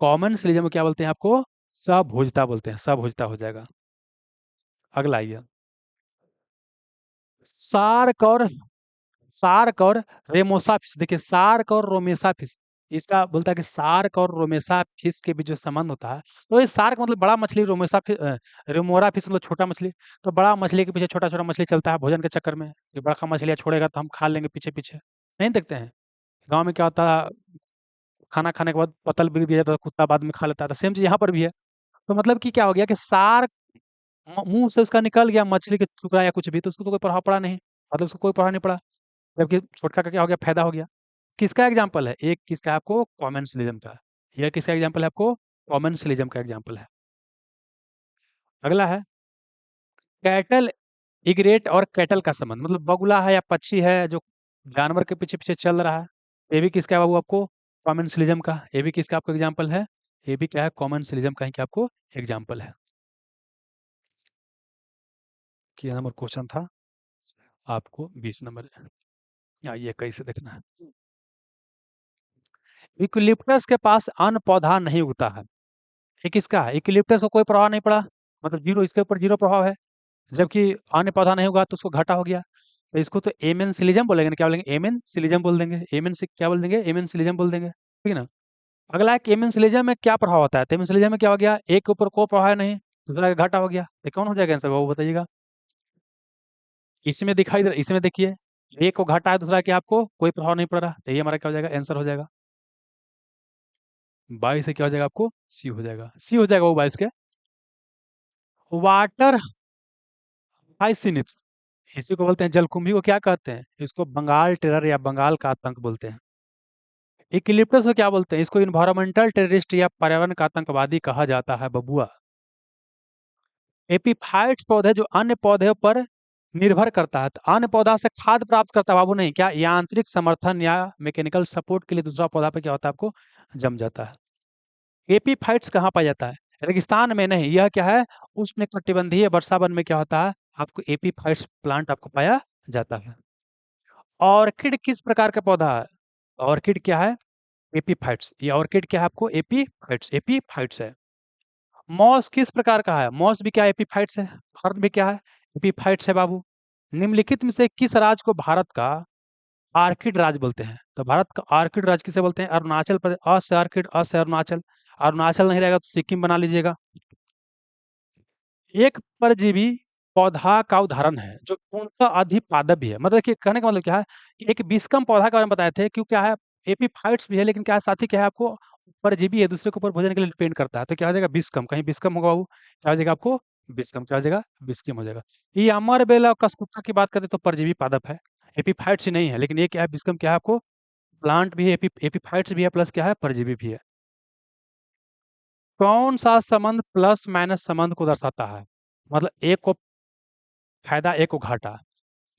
Speaker 1: कॉमेंसलिज्म को क्या बोलते हैं आपको? सभोजिता बोलते हैं। सभोजिता हो जाएगा। अगला आइए। सार्क और सार्क और रेमोसा फिश। देखिए, सार्क और रोमेसा फिश, इसका बोलता है कि सार्क और रोमेसा फिश के बीच जो संबंध होता है, तो ये सार्क मतलब बड़ा मछली, रेमोरा फिश मतलब छोटा मछली। तो बड़ा मछली के पीछे छोटा छोटा मछली चलता है भोजन के चक्कर में। ये बड़ा मछलियां छोड़ेगा तो हम खा लेंगे पीछे पीछे। नहीं देखते हैं गांव में क्या होता है? खाना खाने के बाद पतल बिक दिया जाता है, कुत्ता बाद में खा लेता था। सेम चीज यहाँ पर भी है। तो मतलब कि क्या हो गया कि सार्क मुंह से उसका निकल गया मछली के टुकड़ा या कुछ भी, तो उसको तो कोई प्रभाव पड़ा नहीं, मतलब उसको कोई प्रभाव नहीं पड़ा। जबकि छोटका का क्या हो गया? फायदा हो गया। किसका एग्जाम्पल है? एक किसका है आपको? कॉमेंसलिज्म का। यह किसका एग्जाम्पल है आपको? कॉमेंसलिज्म का एग्जाम्पल है। अगला है कैटल इग्रेट और कैटल का संबंध, मतलब बगुला है या पक्षी है जो जानवर के पीछे पीछे चल रहा है, ये भी किसका है बाबू आपको? कॉमेंसलिज्म का। ये भी किसका आपको एग्जाम्पल है? ये भी क्या है? कॉमेंसलिज्म का ही क्या आपको एग्जाम्पल है। क्या नंबर क्वेश्चन था आपको? 20 नंबर। आइए कैसे देखना है। इक्लिप्टस के पास अन्न पौधा नहीं उगता है, ये किसका है? इक्लिप्टस को कोई प्रभाव नहीं पड़ा, मतलब जीरो, इसके ऊपर जीरो प्रभाव है। जबकि अन्य पौधा नहीं हुआ तो उसको घाटा हो गया। तो इसको तो एमेन सिलिजम बोलेंगे ना, क्या बोलेंगे, एमेन सिलिजम बोल देंगे, एमेन से क्या बोल देंगे, एमेन सिलिजम बोल देंगे, ठीक है ना। अगला है कि एमेन सिलिजम में क्या प्रभाव होता है, तो एमेन सिलिजम में क्या हो गया, एक के ऊपर को प्रभाव है नहीं, दूसरा का घाटा हो गया, तो कौन हो जाएगा आंसर, वो बताइएगा। इसमें दिखाई दे रहा, इसमें देखिए, एक को घाटा है, दूसरा के आपको कोई प्रभाव नहीं पड़ रहा, तो ये हमारा क्या हो जाएगा, आंसर हो जाएगा। 22 से क्या हो जाएगा आपको, सी हो जाएगा, सी हो जाएगा वो 22 के। वाटर हाइसिनिथ, इसी को बोलते हैं जलकुंभी को क्या कहते हैं, इसको बंगाल टेरर या बंगाल का आतंक बोलते हैं। इक्लिप्टस को क्या बोलते हैं, इसको इन्वायरमेंटल टेररिस्ट या पर्यावरण का आतंकवादी कहा जाता है बबुआ। एपीफाइट्स पौधे जो अन्य पौधे पर निर्भर करता है, तो अन्य पौधा से खाद्य प्राप्त करता है बाबू, नहीं क्या, यांत्रिक समर्थन या मैकेनिकल सपोर्ट के लिए दूसरा पौधा पे क्या होता है, आपको जम जाता है। एपीफाइट्स कहाँ पाया जाता है, रेगिस्तान में नहीं, यह क्या है, उष्णकटिबंधीय वर्षा वन में क्या होता है, आपको एपीफाइट्स प्लांट आपको पाया जाता है। ऑर्किड किस प्रकार का पौधा है, ऑर्किड क्या है, एपीफाइट्स, ये ऑर्किड क्या है आपको, एपीफाइट्स, एपीफाइट्स है। मॉस किस प्रकार का है, मॉस भी क्या एपीफाइट्स है, फर्न भी क्या है, एपीफाइट्स है बाबू। निम्नलिखित में से किस राज्य को भारत का आर्किड राज्य बोलते हैं, तो भारत का आर्किड राज्य किसे बोलते हैं, अरुणाचल प्रदेश, अ से आर्किड, अ से अरुणाचल, अरुणाचल नहीं रहेगा तो सिक्किम बना लीजिएगा। एक परजीवी पौधा का उदाहरण है जो पूर्णतः अधिपादप भी है, मतलब कि कहने का मतलब क्या है, कि एक विषकम पौधा के बारे में बताए थे, क्यों क्या है, एपीफाइट्स भी है, लेकिन क्या है साथ ही क्या है, आपको परजीवी है, दूसरे के ऊपर भोजन के लिए डिपेंड करता है, तो क्या हो जाएगा, विषकम, कहीं विषकम होगा बाबू, क्या हो जाएगा आपको, विषकम, क्या हो जाएगा, विषकम हो जाएगा। ये अमर बेला और कसकुट्टा की बात करें तो परजीवी पादप है, एपीफाइट्स ही नहीं है, लेकिन ये क्या है, विषकम क्या है, आपको प्लांट भी है, एपीफाइट्स भी है, प्लस क्या है, परजीवी भी है। कौन सा संबंध प्लस माइनस संबंध को दर्शाता है, मतलब एक को फायदा एक को घाटा,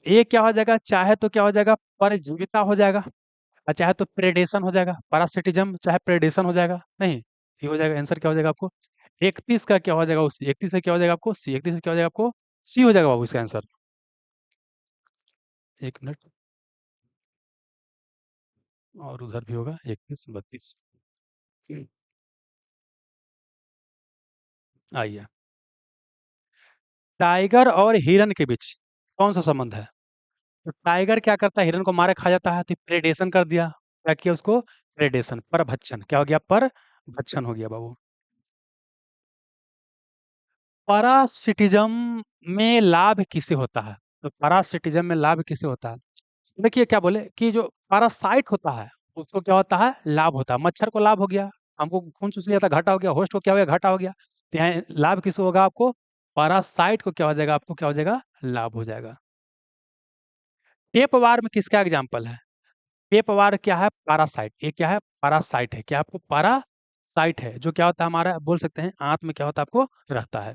Speaker 1: एक क्या हो जाएगा, चाहे तो क्या हो जाएगा, परजीविता हो जाएगा, और चाहे तो प्रेडेशन हो जाएगा, पैरासिटिज्म चाहे प्रेडेशन हो जाएगा, नहीं ये हो जाएगा, आंसर क्या हो जाएगा आपको, 31 का क्या हो जाएगा, उसी 31 से क्या हो जाएगा आपको, सी, 31 से क्या हो जाएगा आपको, सी हो जाएगा बाबू इसका आंसर। एक मिनट, और उधर भी होगा 31 32। आइए, टाइगर और हिरन के बीच कौन सा संबंध है, तो टाइगर क्या करता है, हिरन को मारे खा जाता है, तो प्रेडेशन कर दिया, क्या किया उसको, प्रेडेशन, परभक्षण, क्या हो गया, परभक्षण हो गया बाबू। पैरासिटिज्म में लाभ किसे होता है, तो पैरासिटिज्म में लाभ किसे होता है, देखिए क्या बोले कि जो पैरासाइट होता है उसको क्या होता है, लाभ होता है, मच्छर को लाभ हो गया, हमको खून चूस लिया था, घाटा हो गया, होस्ट को क्या हो गया, घाटा हो गया, तो यहाँ लाभ किसे होगा आपको, पैरासाइट को क्या हो जाएगा, आपको क्या हो जाएगा, लाभ हो जाएगा। टेप वार में किसका एग्जाम्पल है, टेप वार क्या है, पैरासाइट, ये क्या है, पैरासाइट है, क्या आपको पैरासाइट है, जो क्या होता है हमारा, बोल सकते हैं आंत में क्या होता है, आपको रहता है।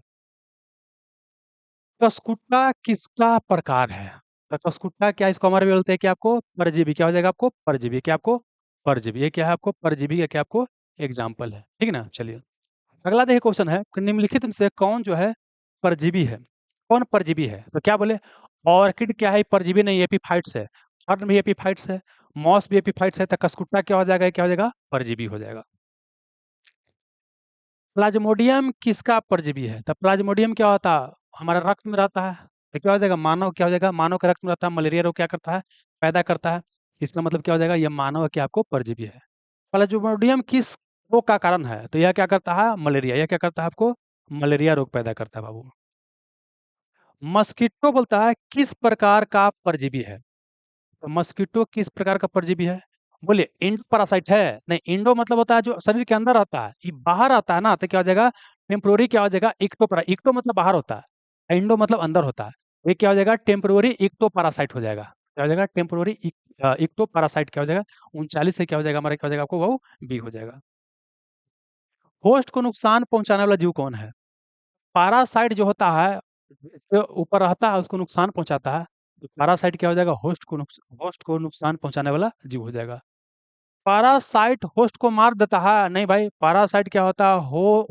Speaker 1: कसकुट्टा किसका प्रकार है, तो कसकुट्टा क्या, इसको हमारे भी बोलते हैं कि आपको परजीवी, क्या हो जाएगा आपको, परजीवी, क्या आपको, परजीवी, ये क्या है आपको, परजीवी का क्या आपको एग्जाम्पल है, ठीक है ना। चलिए, अगला देखिए क्वेश्चन है कि निम्नलिखित में से कौन जो है परजीवी है, कौन परजीवी है, तो क्या बोले, ऑर्किड क्या है, परजीवी नहीं, एपीफाइट्स है, फर्न भी एपीफाइट्स है, मॉस भी एपीफाइट्स है, तो कसकुट्टा क्या हो जाएगा, ये क्या हो जाएगा, परजीवी हो जाएगा। प्लाज्मोडियम किसका परजीवी है, तो प्लाज्मोडियम क्या होता है, हमारा रक्त में रहता है, तो क्या हो जाएगा, मानव, क्या हो जाएगा, मानव के रक्त में रहता है, मलेरिया रोग क्या करता है, पैदा करता है, इसका मतलब क्या हो जाएगा, ये मानव क्या आपको परजीवी है। प्लाज्मोडियम किस रोग का कारण है, तो यह क्या करता है, मलेरिया, यह क्या करता है आपको, मलेरिया रोग पैदा करता है बाबू। मस्कीटो बोलता है किस प्रकार का परजीवी है, तो मस्कीटो किस प्रकार का परजीवी है, बोलिए, इंडो पैरासाइट है, नहीं, इंडो मतलब होता है जो शरीर के अंदर आता है, ये बाहर आता है ना, तो क्या हो जाएगा, टेम्पोररी, क्या हो जाएगा, इक्टो पैरा, इक्टो मतलब बाहर होता है, इंडो मतलब अंदर होता है, ये क्या हो जाएगा, टेम्पोररी इक्टो पैरासाइट हो जाएगा, क्या हो जाएगा, टेम्पोररी इक्टो पैरासाइट, क्या हो जाएगा, 39 से क्या हो जाएगा हमारा, क्या हो जाएगा आपको, वो बी हो जाएगा। होस्ट को नुकसान पहुंचाने वाला जीव कौन है, पैरासाइट जो होता है, जिसके ऊपर रहता है उसको नुकसान पहुंचाता है, तो पैरासाइट क्या हो जाएगा, होस्ट को नुकसान पहुंचाने वाला जीव हो जाएगा। पैरासाइट होस्ट को मार देता है, नहीं भाई, पैरासाइट क्या होता है,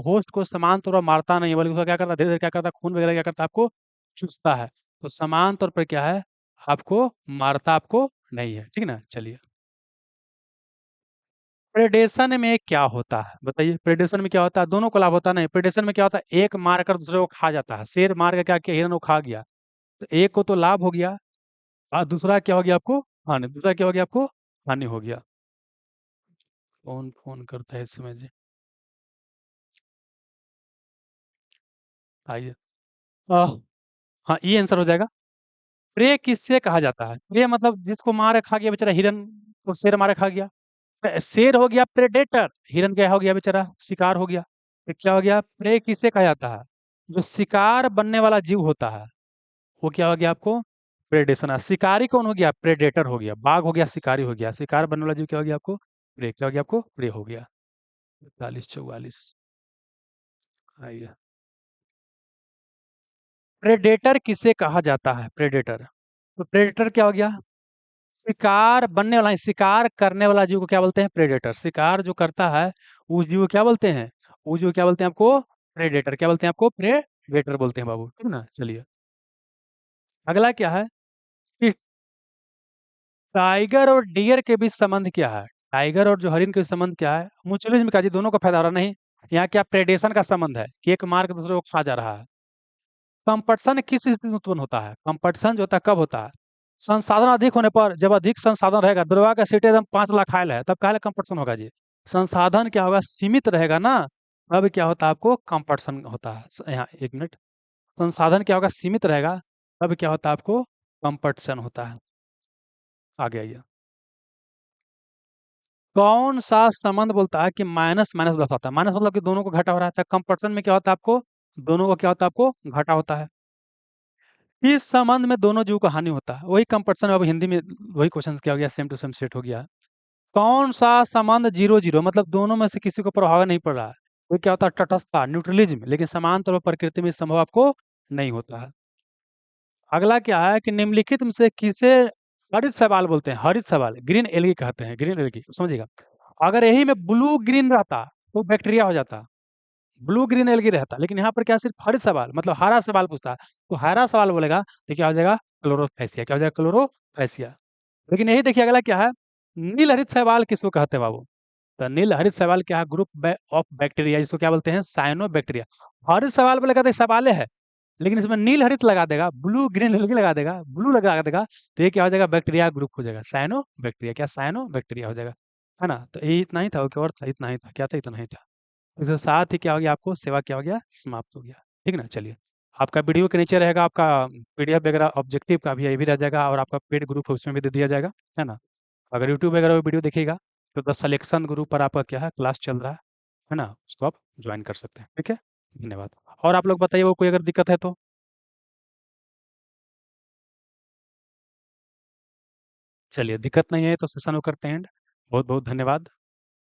Speaker 1: होस्ट को समान तौर पर मारता नहीं है, बल्कि उसका क्या करता है, धीरे धीरे क्या करता है, खून वगैरह क्या करता है, आपको चूसता है, तो समान तौर पर क्या है, आपको मारता आपको नहीं है, ठीक ना। चलिए, प्रेडेशन में क्या होता है, बताइए, प्रेडेशन में क्या होता है, दोनों को लाभ होता है, नहीं, प्रेडेशन में क्या होता है, एक मार कर दूसरे को खा जाता है, शेर मार के क्या किया, हिरन को खा गया, तो एक को तो लाभ हो गया, दूसरा क्या हो गया आपको? हानि। दूसरा क्या हो गया आपको? हानि हो गया। कौन फोन करता है इस समय जी? आइए। आह, हाँ, ये आंसर हो जाएगा। प्रे किससे कहा जाता है? प्रे मतलब जिसको मार खा गया बेचारा हिरन, को शेर मार खा गया। शेर हो गया प्रेडेटर, हिरन क्या हो गया बेचारा? शिकार हो गया। तो क्या हो गया? प्रे किसे कहा जाता है? जो शिकार बनने वाला जीव होता है, वो क्या हो गया आपको? प्रेडेशन। शिकारी कौन हो गया? प्रेडेटर हो गया। बाघ हो गया शिकारी हो गया, शिकार बनने वाला जीव क्या हो गया आपको? प्रे। क्या हो गया आपको? प्रे हो गया। 43 44। आइए। प्रेडेटर किसे कहा जाता है? प्रेडेटर। तो प्रेडेटर क्या हो गया? शिकार बनने वाला, शिकार करने वाला जीव को क्या बोलते हैं? प्रेडेटर। शिकार जो करता है उस जीव को क्या बोलते हैं? उस जीव को क्या बोलते हैं आपको? प्रेडेटर। क्या बोलते हैं आपको? प्रेडेटर बोलते हैं बाबू, ठीक ना? चलिए, अगला क्या है कि टाइगर और डियर के बीच संबंध क्या है? टाइगर और जो हरिन के बीच संबंध क्या है? म्यूचुअलिज्म का जी, दोनों को फायदा हो रहा नहीं। यहाँ क्या प्रेडेशन का संबंध है कि एक मार के दूसरे को खा जा रहा है। कंपटीशन किस स्थिति में उत्पन्न होता है? कंपटीशन जो होता है कब होता है? संसाधन अधिक होने पर। जब अधिक संसाधन रहेगा, दुर्गा का सीटें एकदम 5 लाख आयल है, तब काहे कंपटीशन होगा जी? संसाधन क्या होगा? सीमित रहेगा ना, तब क्या होता है आपको? कंपटीशन होता है। यहाँ एक मिनट। संसाधन क्या होगा? सीमित रहेगा, तब क्या होता है आपको? कंपटीशन होता है। आगे आइए। कौन सा संबंध बोलता है कि माइनस माइनस प्लस होता है? माइनस मतलब कि दोनों को घटा हो रहा है। कंपटीशन में क्या होता है आपको? दोनों को क्या होता है आपको? घाटा होता है। इस संबंध में दोनों जीव को हानि होता है। वही कंपटीशन, अब हिंदी में वही क्वेश्चन क्या हो गया? सेम टू सेम सेट हो गया। कौन सा संबंध जीरो जीरो मतलब दोनों में से किसी को प्रभाव नहीं पड़ रहा है? वो क्या होता है? तटस्थता, न्यूट्रलिज्म। लेकिन समान तौर पर प्रकृति में संभव आपको नहीं होता है। अगला क्या है कि निम्नलिखित में से किसे हरित शैवाल बोलते हैं? हरित शैवाल, ग्रीन एल्गी कहते हैं, ग्रीन एल्गी, समझिएगा। अगर यही में ब्लू ग्रीन रहता तो बैक्टीरिया हो जाता, ब्लू ग्रीन एल्गी रहता। लेकिन यहाँ पर क्या, सिर्फ हरित सवाल मतलब हरा सवाल पूछता है। तो हरा सवाल बोलेगा तो क्या हो जाएगा? क्लोरोफैसिया। क्या हो जाएगा? क्लोरोफैसिया। लेकिन यही देखिए अगला क्या है, नील हरित शैवाल किसको कहते हैं बाबू? तो नील हरित शैवाल क्या है? ग्रुप ऑफ बैक्टीरिया, जिसको क्या बोलते हैं? Cyanobacteria. हरित शैवाल बोलेगा तो सवाले है, लेकिन इसमें नील हरित लगा देगा, ब्लू ग्रीन एल्गी लगा देगा, ब्लू लगा देगा, तो ये क्या हो जाएगा? बैक्टीरिया ग्रुप हो जाएगा, साइनो बैक्टीरिया। क्या? साइनो बैक्टीरिया हो जाएगा, है ना? तो ये इतना ही था, क्या और था? इतना ही था। क्या था? इतना ही था। इसके साथ ही क्या हो गया आपको? सेवा क्या हो गया? समाप्त हो गया। ठीक ना? चलिए, आपका वीडियो के नीचे रहेगा आपका पीडीएफ वगैरह ऑब्जेक्टिव का भी, ये भी रह जाएगा, और आपका पेड ग्रुप है उसमें भी दे दिया जाएगा, है ना? अगर यूट्यूब वगैरह में वीडियो देखिएगा तो द सिलेक्शन ग्रुप पर आपका क्या है? क्लास चल रहा है ना? उसको आप ज्वाइन कर सकते हैं। ठीक है, धन्यवाद। और आप लोग बताइए, वो कोई अगर दिक्कत है तो? चलिए, दिक्कत नहीं है तो सेशन को करते हैं एंड। बहुत बहुत धन्यवाद।